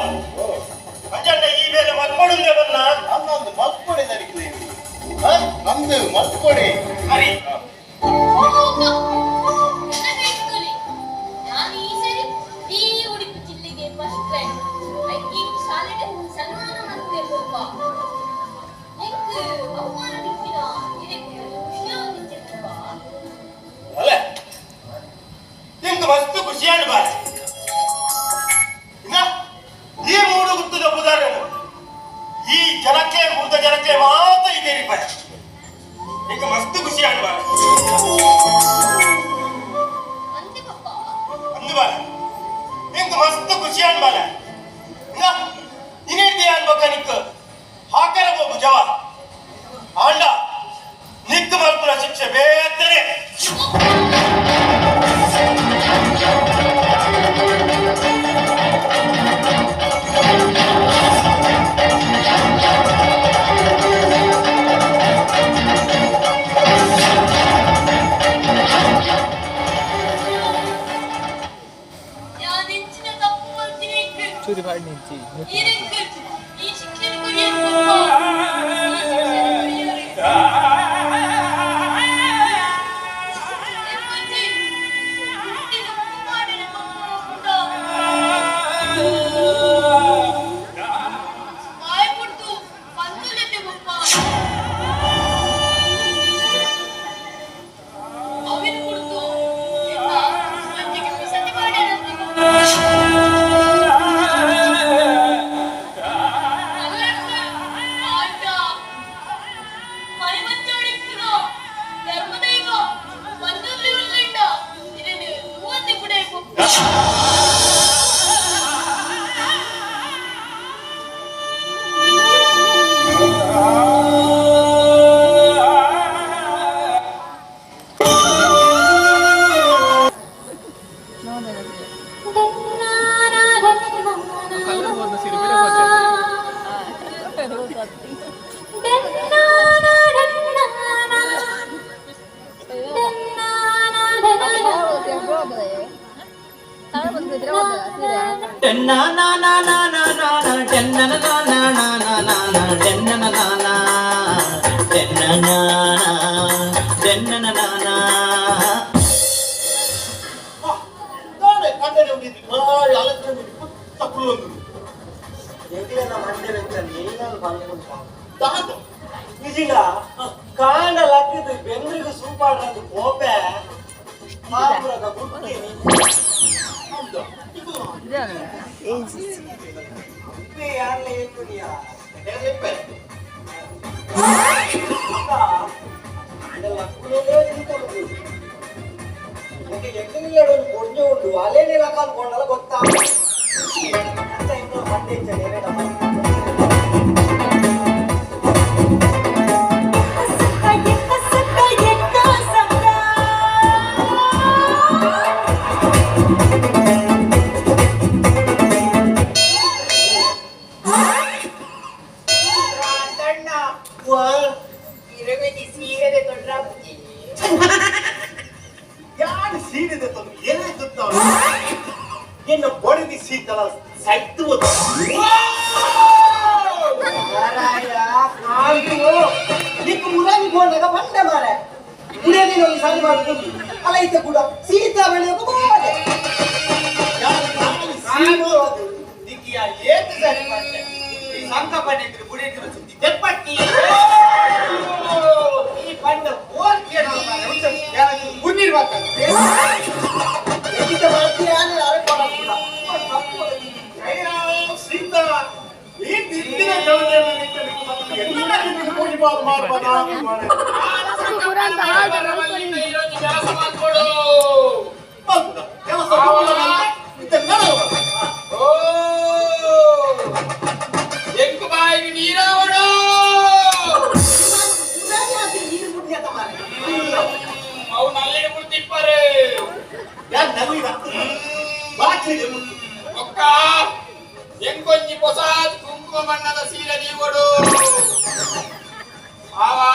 ಅಜ್ಜಣ್ಣ ಈ ವೇಳೆ ಮಲ್ಪಡುಂದೆ ಬನ್ನ ನನ್ನೊಂದು ಮಲ್ಪುಡಿದರಿ ನಮ್ದು ಮಲ್ಪುಡಿ ಹರಿ ನಾನು ಈ ಸರಿ ಈ ಉಡುಪಿ ಜಿಲ್ಲೆಗೆ ಫಸ್ಟ್ ರ್ಯಾಂಕ್ ಈ ಶಾಲೆಗೆ ಸನ್ಮಾನ ಮಾಡ್ತಿರ್ಬೇಕು ನಿಂಗೆ ಅವಮಾನ ಬಿಟ್ಟಿನ ಇದಕ್ಕೆ ವಿಷಯ ಅಲ್ಲ ನಿಂಗೆ ಮಸ್ತ್ ಖುಷಿಯಾಗಿ ಬಾರಿ ಈ ಮೂಡು ಗುತ್ತದ ಉದಾಹರಣೆ ಈ ಜನಕ್ಕೆ ಮುರಿದ ಜನಕ್ಕೆ ಮಾತ್ರ ಇದೆ ರೀ ನಿಂಗೆ ಮಸ್ತ್ ಖುಷಿಯಾಗಿ ಬಾರಿ ಅಂದ್ಬಾರ ನಿಂಗೆ ಮಸ್ತ್ ಖುಷಿಯಾಗಿ ಬಾರ ಇನ್ನೇಳ್ತೀಯ ಅನ್ಬೇಕ ನಿಕ್ಕ ಹಾಕರ ಹೋಗು ಜವ ಆಂಡ ನಿಕ್ಕ ಮಲ್ಪುರ ಶಿಕ್ಷೆ ಬೇರೆ ಚೂರಿ ಮಾಡಿ ನಿಂತಿ ಈ ಶಿಕ್ಷಣ ಕುರಿಯನ್ ಕಾಂಡ ಲಕ್ಕದು ಬೆಂಗ್ರಿಗೂ ಸೂಪಾಡ್ರಂದು ಕೋಪೆ కొంచెం ఉండు అలేని రకాలు కొండలు కొత్త నీకు మురాని పోండగా పంట మార ಒಂದು ಸರಿ ಮಾಡ್ಕೊಂಡು ಅಲ್ಲ ಇದ್ದ ಕೂಡ ಸೀತಾ ಬೆಳೆಯೋದು ಬಾಳೆ ದಿಕ್ಕಿಯ ಏತು ಸರಿ ಮಾಡ್ತೆ ಈ ಸಂಕಪನೆ ಇದ್ರೆ ಬುಡಿದ್ರು ಸುದ್ದಿ ತೆಪ್ಪಟ್ಟಿ ಈ ಬಂಡ ಬೋಲ್ ಕೇಳೋ ಮಾರೆ ಒಂದು ಯಾರು ಗುಣ್ಣಿರ್ಬೇಕಲ್ಲ ಎಲ್ಲಿಂದ ಮಾಡ್ತೀಯ ಅಂದ್ರೆ ಅರೆ ಕೊಡಲ್ಲ ಸೀತಾ ಈ ದಿಕ್ಕಿನ ಜವಾಬ್ದಾರಿ ಮಾಡ್ಬೋದಾ ಎಂಕು ಬಾಯಿಗೆ ನೀರಾವಣ ಅವು ನಲ್ಲಿಗೆ ಮುಡ್ತಿಪ್ಪರೆ ಒಕ್ಕ ಎಂಕೊಂಜಿ ಹೊಸಾದ್ ಕುಂಕುಮ ಬಣ್ಣದ ಸೀರೆ ನೀವಡು ಆವಾ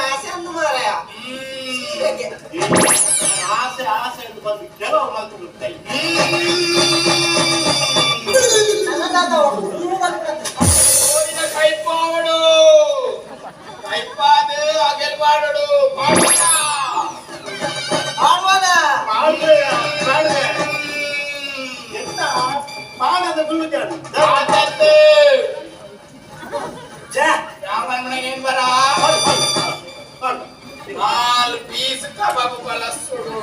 ಆಸೆ ಅಂದು ಮಾರಾಯ ಆಸೆ ಆಸೆ ಅಂತ ಬಂದು ಕೆಲವು ಮಾತು ಬಿಡ್ತಾಯಿ ಓಡಿನ ಕೈಪಾವಡು ಕೈಪಾದ ಅಗೆಲ್ಬಾಡಡು ಮಾಡೋಣ ಎಂತ ಪಾಡದ ಗುಳ್ಳುಗಾಡು ಏನ್ ಬರ 4 ಪೀಸ್ ಕಬಾಬ್ ಬಳಸುಡು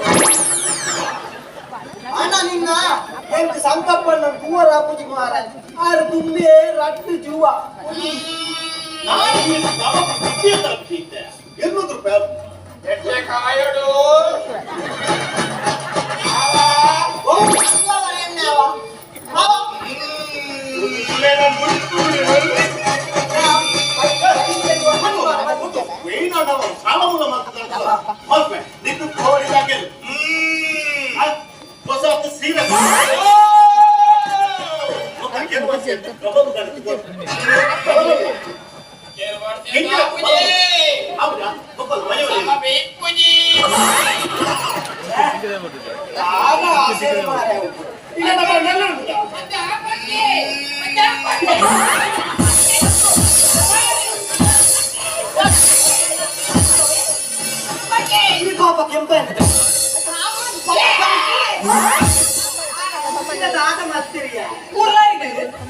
ಅಣ್ಣ ನಿನ್ನ ಎಂಟು ಸಂಕಪ್ಪಣ್ಣ ಕೂವರ ಪೂಜೆ ಮಾರ ಆರು ತುಂಬೆ ರಟ್ಟು ಜೀವ ಎಡ್ಲೆ ಕಾಯಡು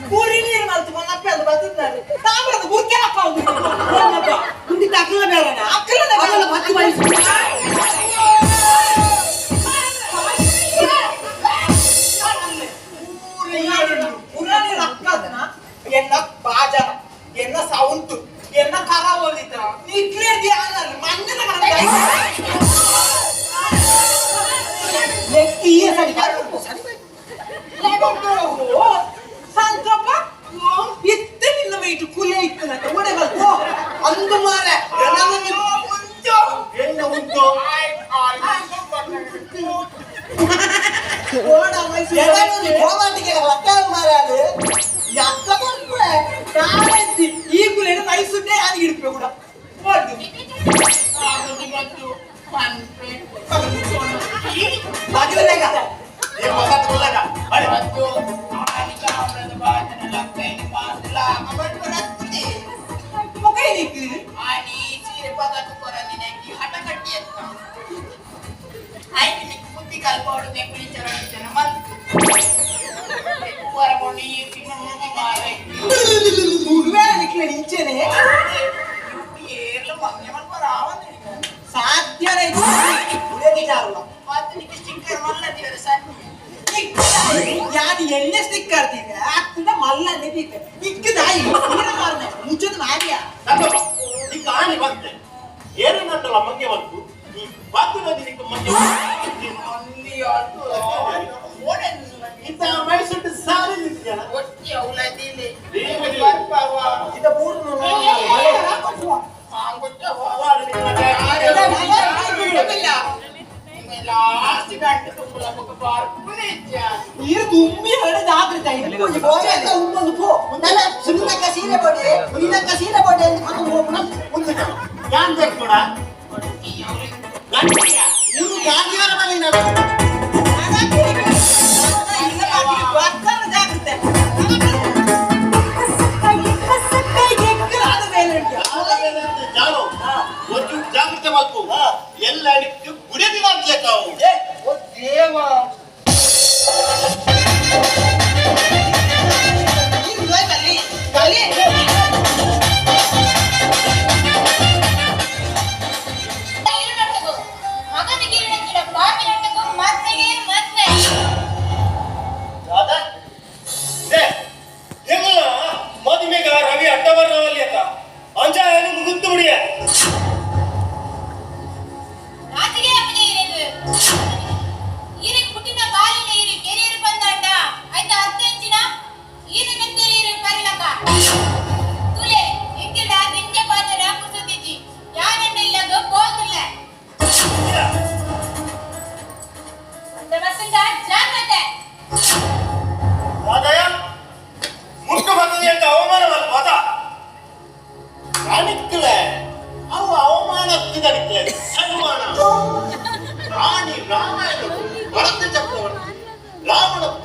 ಪೂರಿ ನೀರು ಮಲ್ತು ಅಪ್ಪ ಅಂತ ಬರ್ತಿದ್ದಾರೆ ತಾಮ್ರದ ಬುರ್ಕೆನಪ್ಪ ಮುಂದೆ ಅಕ್ಕಲ ಬೇರೆ ಅಕ್ಕಲ ಮತ್ತೆ ಪುರಾಣಿ ಅಕ್ಕದನ ಎನ್ನ ಬಾಜನ ಎನ್ನ ಸೌಂಟು ಎನ್ನ ಕರ ಓದಿದ್ರ ನಿಕ್ಲೇದಿ ಆಗಲ್ಲ ಮಂಜನ ಈ ಸರಿ ಸಂಕಪ್ಪ ಇತ್ತೆ ನಿನ್ನ ವೈಟು ಕುಲೆ ಇತ್ತು ಅಂತ ಒಡೆ ಬಲ್ತು ಅಂದು ಮಾರೆ ಎನ್ನ ಉಂಟು ಓಡ ಮೈಸೂರು ಗೋಮಾಟಿಗೆ ಒತ್ತಾಯ ಮಾರೆ ಅದು ಅಕ್ಕ ಬರ್ತಾರೆ ನಾಳೆಂತಿ ಈ ಕುಲೆ ಮೈಸೂರೇ ಯಾರಿಗೆ ಹಿಡಿಪೆ ಕೂಡ ಸಾಧ್ಯನೇ ಯಾರು ಎಣ್ಣೆ ಸ್ಟಿಕ್ ಆಡ್ತೀವಿ ಆಗ್ತದ ಮಲ್ಲ ನೆಟ್ಟಿದ್ದೆ ಇಕ್ಕದಾಯಿ ಮುಚ್ಚೋದು ಮಾಡ್ಯಾ ಈ ಕಾಣಿ ಬಂತೆ ಏನೇನಂತಲ್ಲ ಮಂಗೆ ಬಂತು ಈ ಬಾತು ನದಿ ಮಂಗೆ ಇಂತ ಮೈಸೂರು ಸಾರಿ ನಿಂತಿಯಲ್ಲ ಒಟ್ಟಿ ಅವಲದಿಲಿ ಇದ ಮೂರು ನೀರು ತುಂಬಿ ಹೊಡೆದು ಆದ್ರೆ ಸುಮ್ಮನೆ ಸೀರೆ ಬಡ್ಡೆ ನಿನ್ನ ಸೀರೆ ಬಡ್ಡೆ ಯಾನ್ ಬೇಕು ಕೂಡ ನೀವು ಗಾಂಧಿಯವರ ಮನೆಯಿಂದ ಜಾಗ್ರತೆ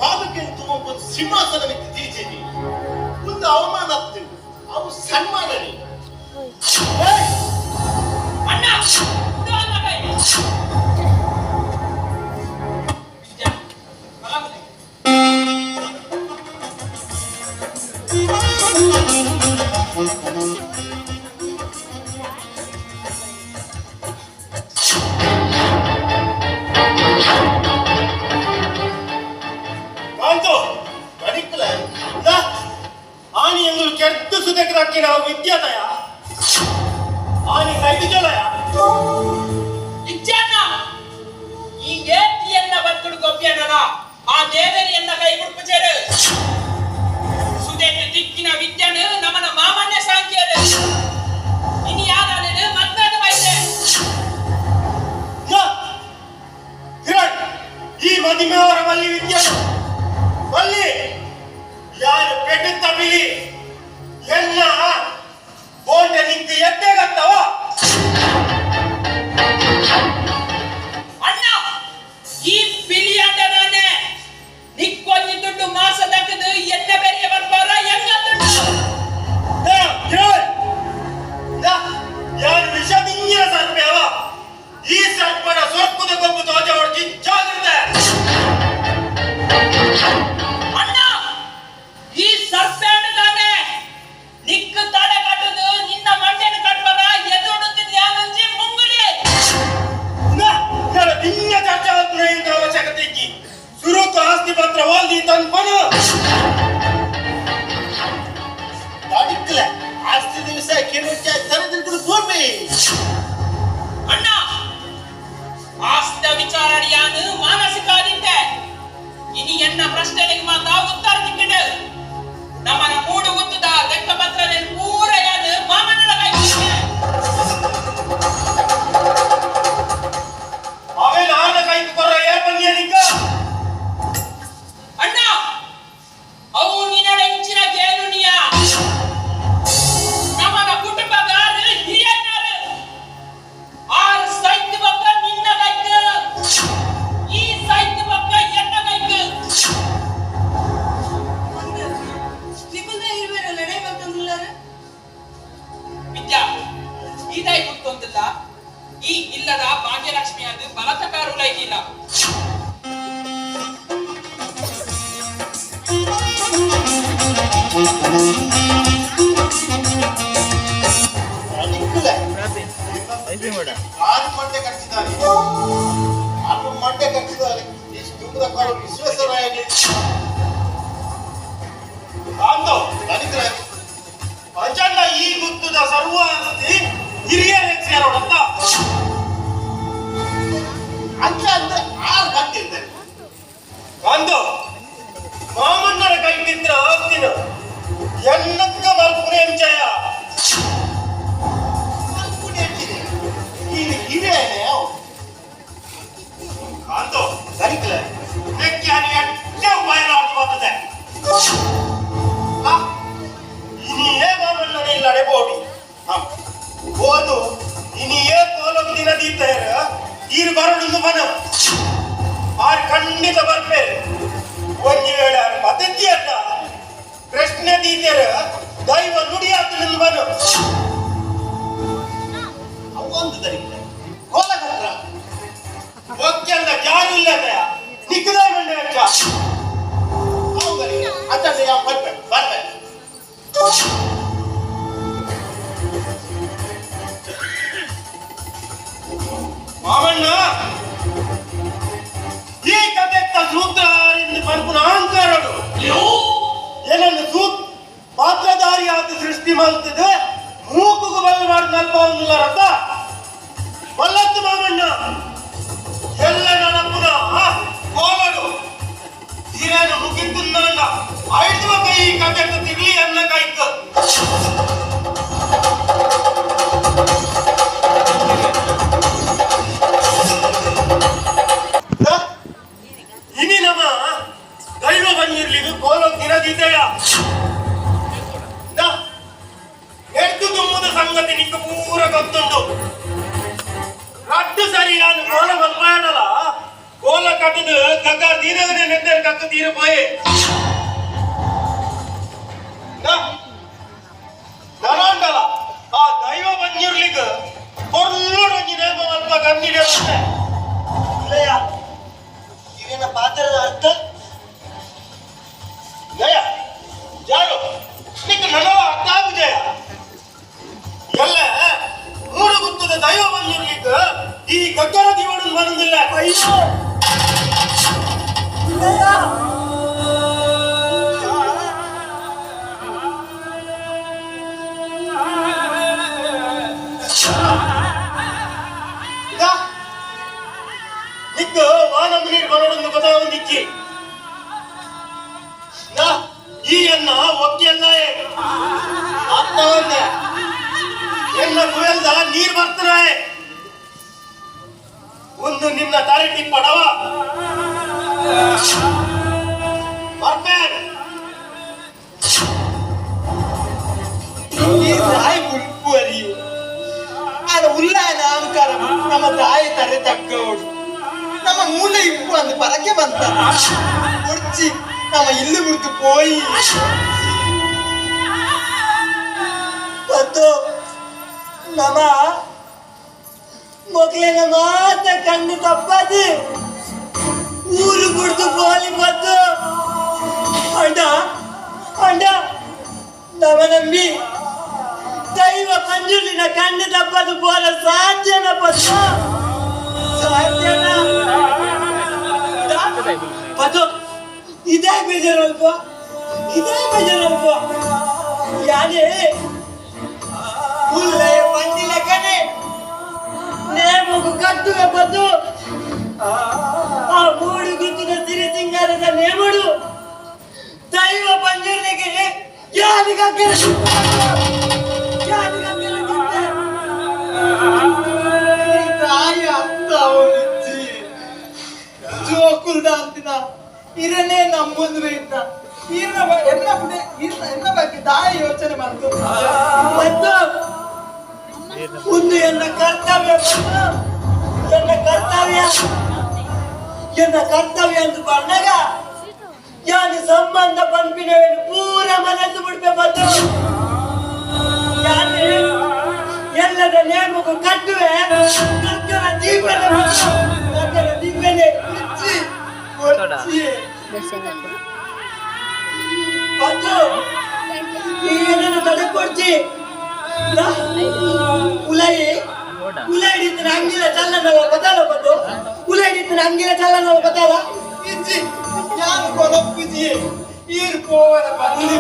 ಭಾಗಕ್ಕೆಂತೂ ಒಂದು ಸಿಂಹಾಸನ ಮಿತ್ತು ತೀರ್ಚೇನಿ ಒಂದು ಅವಮಾನ ಆಗ್ತೇನೆ ಅವು ಸನ್ಮಾನ ಅಣ್ಣ ಇದು ಅಲ್ಲ ಕೈ. ವಿದ್ಯಾ, ಬಲಾಮುದೆ. ಕಾಂತು ಬದಿಕ್ಕಲ ಆನಿ ಎಂಗಳು ಕೆಟ್ಟು ಸುದಕ್ಕೆ ನಾವು ವಿದ್ಯಾದಯ ಆನಿ ಕೈದಿಜಲಯ ವಿದ್ಯಾನ ಈ ಏತಿಯನ್ನ ಬತ್ತುಡು ಗೊಬ್ಬ್ಯನಲ್ಲ ಆ ದೇವರಿಯನ್ನ ಕೈ ಮುಡ್ಪುಚೇರು ಸುದೇನ ದಿಕ್ಕಿನ ವಿದ್ಯಾನ ನಮನ ಮಾಮನ್ಯ ಸಾಂಖ್ಯರು ಇನಿ ಯಾರಾಲೇನು ಮತ್ತಾದ ಬೈತೆ ಕಿರಣ್ ಈ ಮದಿಮೆಯವರ ಬಲ್ಲಿ ವಿದ್ಯಾನ ಬಲ್ಲಿ ಯಾರು ಪೆಟ್ಟುತ್ತ ಬಿಲಿ ಎಲ್ಲ ಬೋಂಡ ನಿಂತು ಎದ್ದೆಗತ್ತವ ಅಣ್ಣ ಈ ಬಿಲಿಯಂಡನೇ ನಿಕ್ಕೊಂದು ದುಡ್ಡು ಮಾಸದಕ್ಕದು ಎನ್ನ ಬೇರೆ ಬರ್ಬಾರ ಹೆಂಗ ದುಡ್ಡು ಯಾರು ವಿಷದಿಂಗಿನ ಸರ್ಪೆ ಅವ ಈ ಸರ್ಪನ ಸೊಪ್ಪುದ ಗೊಬ್ಬು ತೋಜ ಹೊಡ್ತಿ ಜಾಗ್ರತೆ ಅಣ್ಣ ಈ ಸರ್ಪೇಣದಾನೆ ನಿಕ್ಕ ತಡೆ ಕಟ್ಟದು ನಿನ್ನ ಮಂಡೆನ ಕಟ್ಟಬಾರ ಎದುಡುತ್ತಿದ್ದ ಯಾನಂಜಿ ಮುಂಗುಲಿ ದಿನ ಚರ್ಚಾ ಅವಶ್ಯಕತೆ ಇಕ್ಕಿ ಸುರುಕು ಆಸ್ತಿ ಪತ್ರ ಓದಿ ತನ್ಪನು ತಾಡಿಕ್ಕಲ ಆಸ್ತಿ ದಿವಸ ಕೇಳುಚ್ಚ ತರದಿದ್ದು ಪೂರ್ವೆ ಅಣ್ಣ ಆಸ್ತ ವಿಚಾರಡಿಯಾನು ಮಾನಸಿಕ ಆದಿತ್ತೆ ಇನಿ ಎನ್ನ ಪ್ರಶ್ನೆಗೆ ಮಾತಾ ಉತ್ತರ ದಿಕ್ಕಿಡು ನಮ್ಮನ ಮೂಡು ಉತ್ತದ ಲೆಕ್ಕ ಪತ್ರದಲ್ಲಿ ಪೂರ ಯಾನು ಮಾಮನರ ಕೈಗೆ ಅವೆಲ್ಲ ಆನ ಕೈಗೆ ಕೊರ ಏರ್ಪಂದಿಯನಿಕ್ಕ ಅಣ್ಣ ಅವು ನಿನ್ನಡೆಂಚಿನ ಕೇಳುನಿಯ ನಮ್ಮನ ಕುಟುಂಬಗಾರು ಹಿರಿಯರು ಆರು ಸೈತ್ ಬಕ್ಕ ನಿನ್ನ ಕೈಗೆ ಈ ಸೈತ್ ಬಕ್ಕ ಎನ್ನ ಕೈಗೆ ವಿದ್ಯಾ ಇದಾಯಿ ಗೊತ್ತೊಂದಿಲ್ಲ ಈ ಇಲ್ಲದ ಭಾಗ್ಯಲಕ್ಷ್ಮಿ ಅದು ಬಲತಕಾರು ಲೈಕಿಲ್ಲ ಆರು ಮಂಡೆ ಕಟ್ಟಿದ್ದಾರೆ ಆರು ಮಂಡೆ ಕಟ್ಟಿದ್ದಾರೆ ಇಷ್ಟು ದುಡ್ಡ ಕಾಲು ವಿಶ್ವೇಶ್ವರಯ್ಯಗೆ ಕಾಂತು ದಲಿತರ ಅಂಜಣ್ಣ ಈ ಗುತ್ತದ ಸರ್ವ ಆಸ್ತಿ ಹಿರಿಯ ಸೇರೋಡಂತ ಅಂಚ ಅಂದ್ರೆ ಆರು ಕಟ್ಟಿರ್ತಾರೆ ಕಾಂತು ಮಾಮನ್ನರ ಕೈಗಿದ್ರ ಆಸ್ತಿನ ಎನ್ನಕ್ಕ ಮಲ್ಪುನೆ ಎಂಚಯ ಈ ಹಿರಿಯನೇ ಕಾಂತು ದಲಿತರ ಇದಕ್ಕೆ ಹನಿ ಅಟ್ಟೆ ಬಯಲಾಟ ಬರ್ತದೆ ಇನಿಯೇ ಮಾಮನ್ನರ ಇಲ್ಲಡೆ ಬೋಡಿ ಓದು ಇನಿಯೇ ಕೋಲಂ ದಿನದಿದ್ದರೆ ಈರು ಬರಡು ಮನ ಆರು ಖಂಡಿತ ಬರ್ಪೇರು ಒಂದು ವೇಳೆ ಪದ್ಧತಿ ಅಲ್ಲ ಪ್ರಶ್ನೆ ದೀತೆರ ದೈವ ನುಡಿಯಾತ ಮನ ಒಂದು ದಲಿತರ ಕೋಲಗತ್ರ ಒಕ್ಕೆಲ್ಲ ಜಾರು ಇಲ್ಲದ ನಿಕ್ಕದ ಮಂಡೆ ಅಚ್ಚ ಅವುಗಳಿಗೆ ಅಚ್ಚಂದ ಯಾವ ಬರ್ಬೇಕು ಬರ್ಬೇಕು ಮಾಮಣ್ಣ ಈ ಕಥೆತ್ತ ಸೂತ್ರಧಾರಿಂದ ಬರ್ಪುನ ಅಹಂಕಾರಡು ಏನನ್ನು ಪಾತ್ರಧಾರಿಯಾದ ಸೃಷ್ಟಿ ಮಾಡ್ತದೆ ಮೂಕುಗೂ ಬಲ್ಲ ಮಾಡಿ ನಲ್ಪ ಒಂದಿಲ್ಲ ರಥ ಬಲ್ಲತ್ತು ಮಾಮಣ್ಣ ಎಲ್ಲ ನನ್ನಪ್ಪನ ಕೋಲಡು ಹಿರೇನು ಮುಗಿದ್ದು ನನ್ನ ಐದು ಕೈ ಕಥೆತ್ತ ತಿರ್ಲಿ ಅನ್ನ ಕೈಕ ಇನಿ ನಮ್ಮ ದೈವ ಬಂದಿರ್ಲಿದು ಕೋಲ ತಿರದಿದೆಯ ಎದ್ದು ತುಂಬುದ ಸಂಗತಿ ನಿಕ್ಕ ಪೂರ ಗೊತ್ತುಂಟು ರಟ್ಟು ಸರಿಯಾದ ಕೋಲ ಬಲ್ಪಾಡಲ್ಲ ಕೋಲ ಕಟ್ಟದು ಗಗ್ಗಾರ್ ದೀನಗನೆ ನೆತ್ತೇರ್ ಕಕ್ಕ ತೀರ ಪೋಯೆ ನರಾಂಡಲ ಆ ದೈವ ಬಂದಿರ್ಲಿಕ್ಕೆ ಹೊರ್ಲೋಡ್ ಒಂದಿನ ಅಲ್ಪ ಕಣ್ಣಿಡಿಯಲ್ಲ ಇಲ್ಲಯ್ಯ ಇವೇನ ಪಾತ್ರದ ಅರ್ಥ ಜಯ ಯಾರು ನಿಕ್ಕೆ ನನವ ಅರ್ಥ ಆಗು ಜಯ ಎಲ್ಲ ಮೂರು ಗುತ್ತದ ದೈವ ಬಂದಿರ್ಲಿಕ್ಕೆ ಈ ಗಗ್ಗರ ಜೀವನ ಬರುವುದಿಲ್ಲ ಅಯ್ಯೋ ಇಲ್ಲಯ್ಯ ನಿಕ್ಕು ವಾನಂದು ನೀರು ಬರೋಡೊಂದು ಬದಲಾವಣೆ ಈ ಅನ್ನ ಒಕ್ಕಿಯಲ್ಲ ಅರ್ಥವನ್ನ ಎನ್ನ ಕುಯಲ್ದ ನೀರ್ ಬರ್ತಾನೆ ಒಂದು ನಿನ್ನ ತಾರೀಟಿ ಪಡವ ಬರ್ಬೇಡ ಈ ತಾಯಿ ಗುಂಪು ಅರಿಯು ಆದ ಉಲ್ಲಾಯನ ಅಹಂಕಾರ ನಮ್ಮ ತಾಯಿ ತರೆ ತಕ್ಕವಡು ನಮ್ಮ ಮೂಲ ಇಪ್ಪು ಅಂದು ಪರಕ್ಕೆ ಬಂತ ಕುರ್ಚಿ ನಮ್ಮ ಇಲ್ಲು ಬಿಡ್ತು ಪೋಯಿ ಪತ್ತು ನಮ್ಮ ಮಕ್ಕಳಿನ ಮಾತ ಕಣ್ಣು ತಪ್ಪದು ಊರು ಬಿಡ್ತು ಪೋಲಿ ಪತ್ತು ಅಂಡ ಅಂಡ ನಮ್ಮ ನಂಬಿ ದೈವ ಪಂಜುಲಿನ ಕಣ್ಣು ತಪ್ಪದು ಪೋಲ ಸಾಧ್ಯನ ಪತ್ತು ಸಾಧ್ಯನ ಪತ್ತು ಇದೇ ಬೇಜಾರಲ್ಪ ಯಾನೇ ಉಲ್ಲಯ ಬಂದಿಲ್ಲ ಕಣೆ ನೇಮಗು ಕಟ್ಟುವೆ ಬದ್ದು ಆ ಮೂಡು ಗುತ್ತಿನ ಸಿರಿ ಸಿಂಗಾರದ ನೇಮಡು ದೈವ ಪಂಜುರ್ನಿಗೆ ಯಾರಿಗಾಗ್ಯರ ತಾಯಿ ಅರ್ಥ ಅವನಿಚ್ಚಿ ಜೋಕುಲ್ದ ಅಂತಿನ ಇರನೇ ನಮ್ಮೊಂದು ಇದ್ದ ಎನ್ನ ಬಗ್ಗೆ ತಾಯಿ ಯೋಚನೆ ಮಾಡ್ತು ಮತ್ತು ಒಂದು ಎನ್ನ ಕರ್ತವ್ಯ ಅಂತ ಬಂದಾಗ ಯಾನು ಸಂಬಂಧ ಪಂಪಿನವೇನು ಪೂರ ಮನಸ್ಸು ಬಿಡ್ಬೇ ಬಂದು ಯಾನೆ ಎಲ್ಲದ ನೇಮಕು ಕಟ್ಟುವೆ ಕಕ್ಕರ ದೀಪನೆ ಪತ್ತು ಈಗ ತಡೆ ಕೊಡ್ತಿ ಉಲಾಡಿದ್ದು ಅಂಗಿಲ ಚಲ್ಲನವ ಬದಲ ಬಂದು ಉಲಾಡಿದ್ದು ಅಂಗಿಲ ಚಲ್ಲನವ ಬದಲ ಇಜ್ಜಿ ನಾನು ಕೊಲಪ್ಪುಜಿ ಈರ್ ಪೋವರ ಬಲ್ಲಿ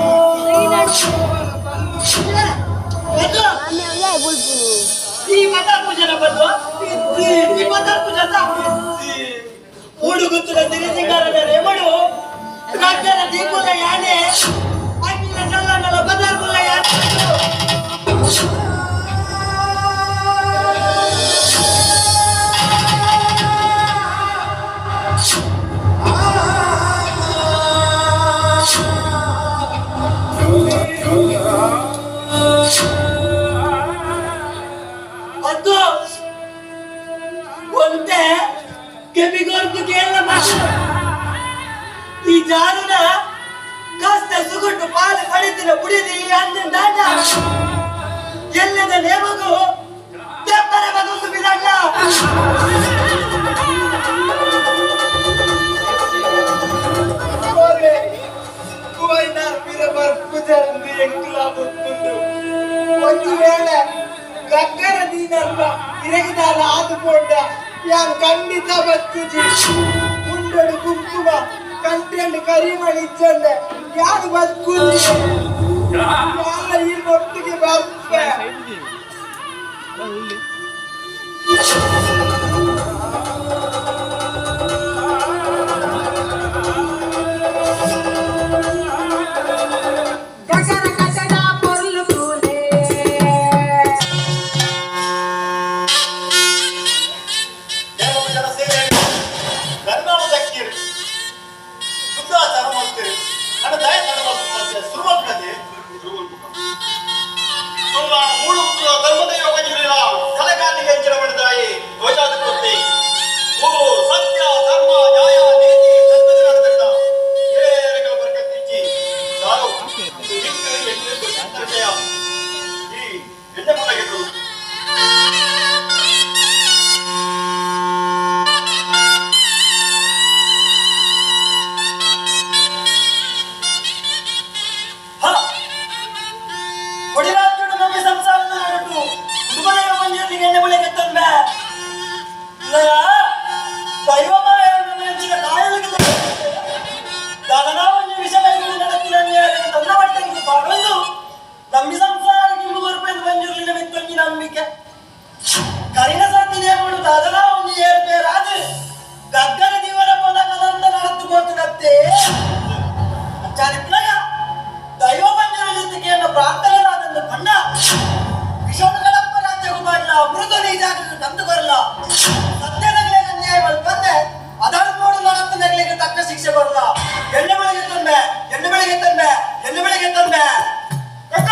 ಈ ಮತಾಪು ಜನ ಬಂದು ಈ ಮತಾಪು ಜನ ಹುಡುಗುತ್ತದ ಸಿರಿಸಿಂಗಾರದ ರೇಮಡು ರಾಜ್ಯದ ದೀಪದ ಯಾನೆ ಅಂಗಿಲ ಚಲ್ಲನವ ಬದಲ ಯಾನೆ ಅದು ಒಂದೇ ಕೆಮಿಗೋರ್ದು ಕೇಳ ಈ ಜಾನುನ ಕಷ್ಟ ಸುಗುಟ್ಟು ಪಾಲು ಕಡಿತಿನ ಕುಡಿದಿ ಅಂದ ದಾಟ ಎಲ್ಲದ ನೇಮಗು ತೆಪ್ಪರ ಬದುಕು ಬಿಡಲ್ಲ ಒಂದು ವೇಳೆ ಗಗ್ಗರ ದೀನಲ್ಲ ಇರಗಿದಾರ ಆದುಕೊಂಡ ಯಾನ್ ಖಂಡಿತ ಬದುಕುಜಿ ಮುಂಡಡು ಕುಂಕುಮ ಕಂಟೆಂಡು ಕರಿಮಣಿ ಇಚ್ಚಂಡೆ ಯಾರು ಬದುಕುಜಿ ಯಾರ ಈ ಒಟ್ಟಿಗೆ ಬರ್ತೇ ಧರ್ಮ ಮನೆಗೆ ತಂದೆ ಕಕ್ಕ!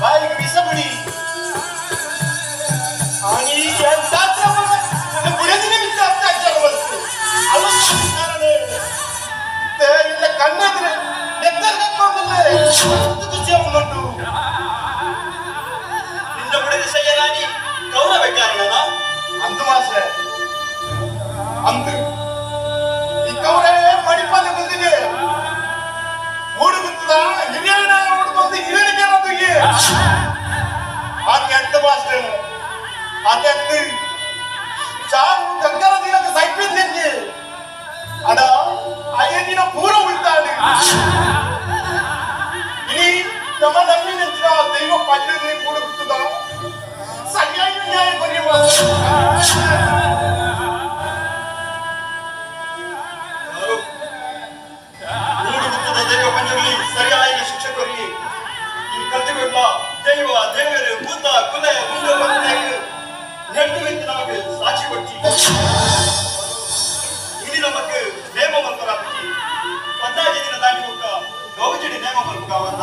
ಬಾಯಿಗೆ ವಿಷ ಬಿಡಿ आणि पुढे तिने अत्याचार बसतो ते ಕಣ್ಣಾದ್ರೆ ಉಂಟು ನಿನ್ನ ಬಿಡದೆ ಸಯ್ಯರಾಣಿ ಗೌರವ ಕಾರಣ ಅಂದು ಮಾಸ್ರೆ ಅಂದು ಈ ಗೌರವ ಮಡಿಪಾಲೆ ಬಂದಿದೆ ಮೂಡು ಬಿತ್ತದ ಹಿರಿಯಣ ಮೂಡು ಬಂದು ಹಿರಿಯಣಿಗೆ ಅನ್ನೋದಿಗೆ ಆಕೆ ಅಂತ ಮಾಸ್ರೆ ಆಕೆ ಅಂದು ಚಾರು ಗಂಗರ ದಿನಕ್ಕೆ ಸೈಪಿದ್ದೆ ಅಡ ಅಯ್ಯನಿನ ಪೂರ ಉಳ್ತಾನೆ ಇനി ನಮ್ಮ ನಮ್ಮಿನ ದೈವ ಪಂಚನೇ ಕೂಡ ಬಿಟ್ಟದ ಸರಿಯಾಗಿ ನ್ಯಾಯ ಬರೆಯುವ ದೈವ ಪಂಚದಲ್ಲಿ ಸರಿಯಾಗಿ ಶಿಕ್ಷಕರಿಗೆ ಈ ಕರ್ತವ್ಯ ದೈವ ದೇವರು ಭೂತ ಕುಲ ಮುಂದೆ ನೆಟ್ಟು ನಿಂತು ನಮಗೆ ಸಾಕ್ಷಿ ಕೊಡ್ತಿ ಇനി നമുക്ക് നിയമം മനസ്സിലാക്കി 15 ದಿನ ದಾಟಿ ಹೋಗ ಗೌಜಡಿ ನೇಮ ಮಲ್ಪುಗಾವಲ್ಲ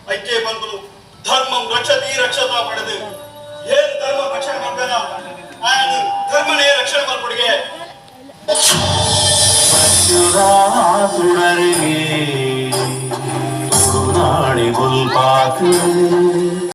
ಐಕ್ಯ ಬಂದು ಧರ್ಮಂ ರಕ್ಷತಿ ರಕ್ಷತಾ ಪಡೆದು ಏನ್ ಧರ್ಮ ರಕ್ಷಣೆ ಮಾಡ್ಬೇಡ ಆಯನ ಧರ್ಮನೇ ರಕ್ಷಣೆ ಮಾಡ್ಕೊಡಿಗೆ ತುಡರಿಗೆ ತುಳುನಾಡಿ ಮುಲ್ಪಾತು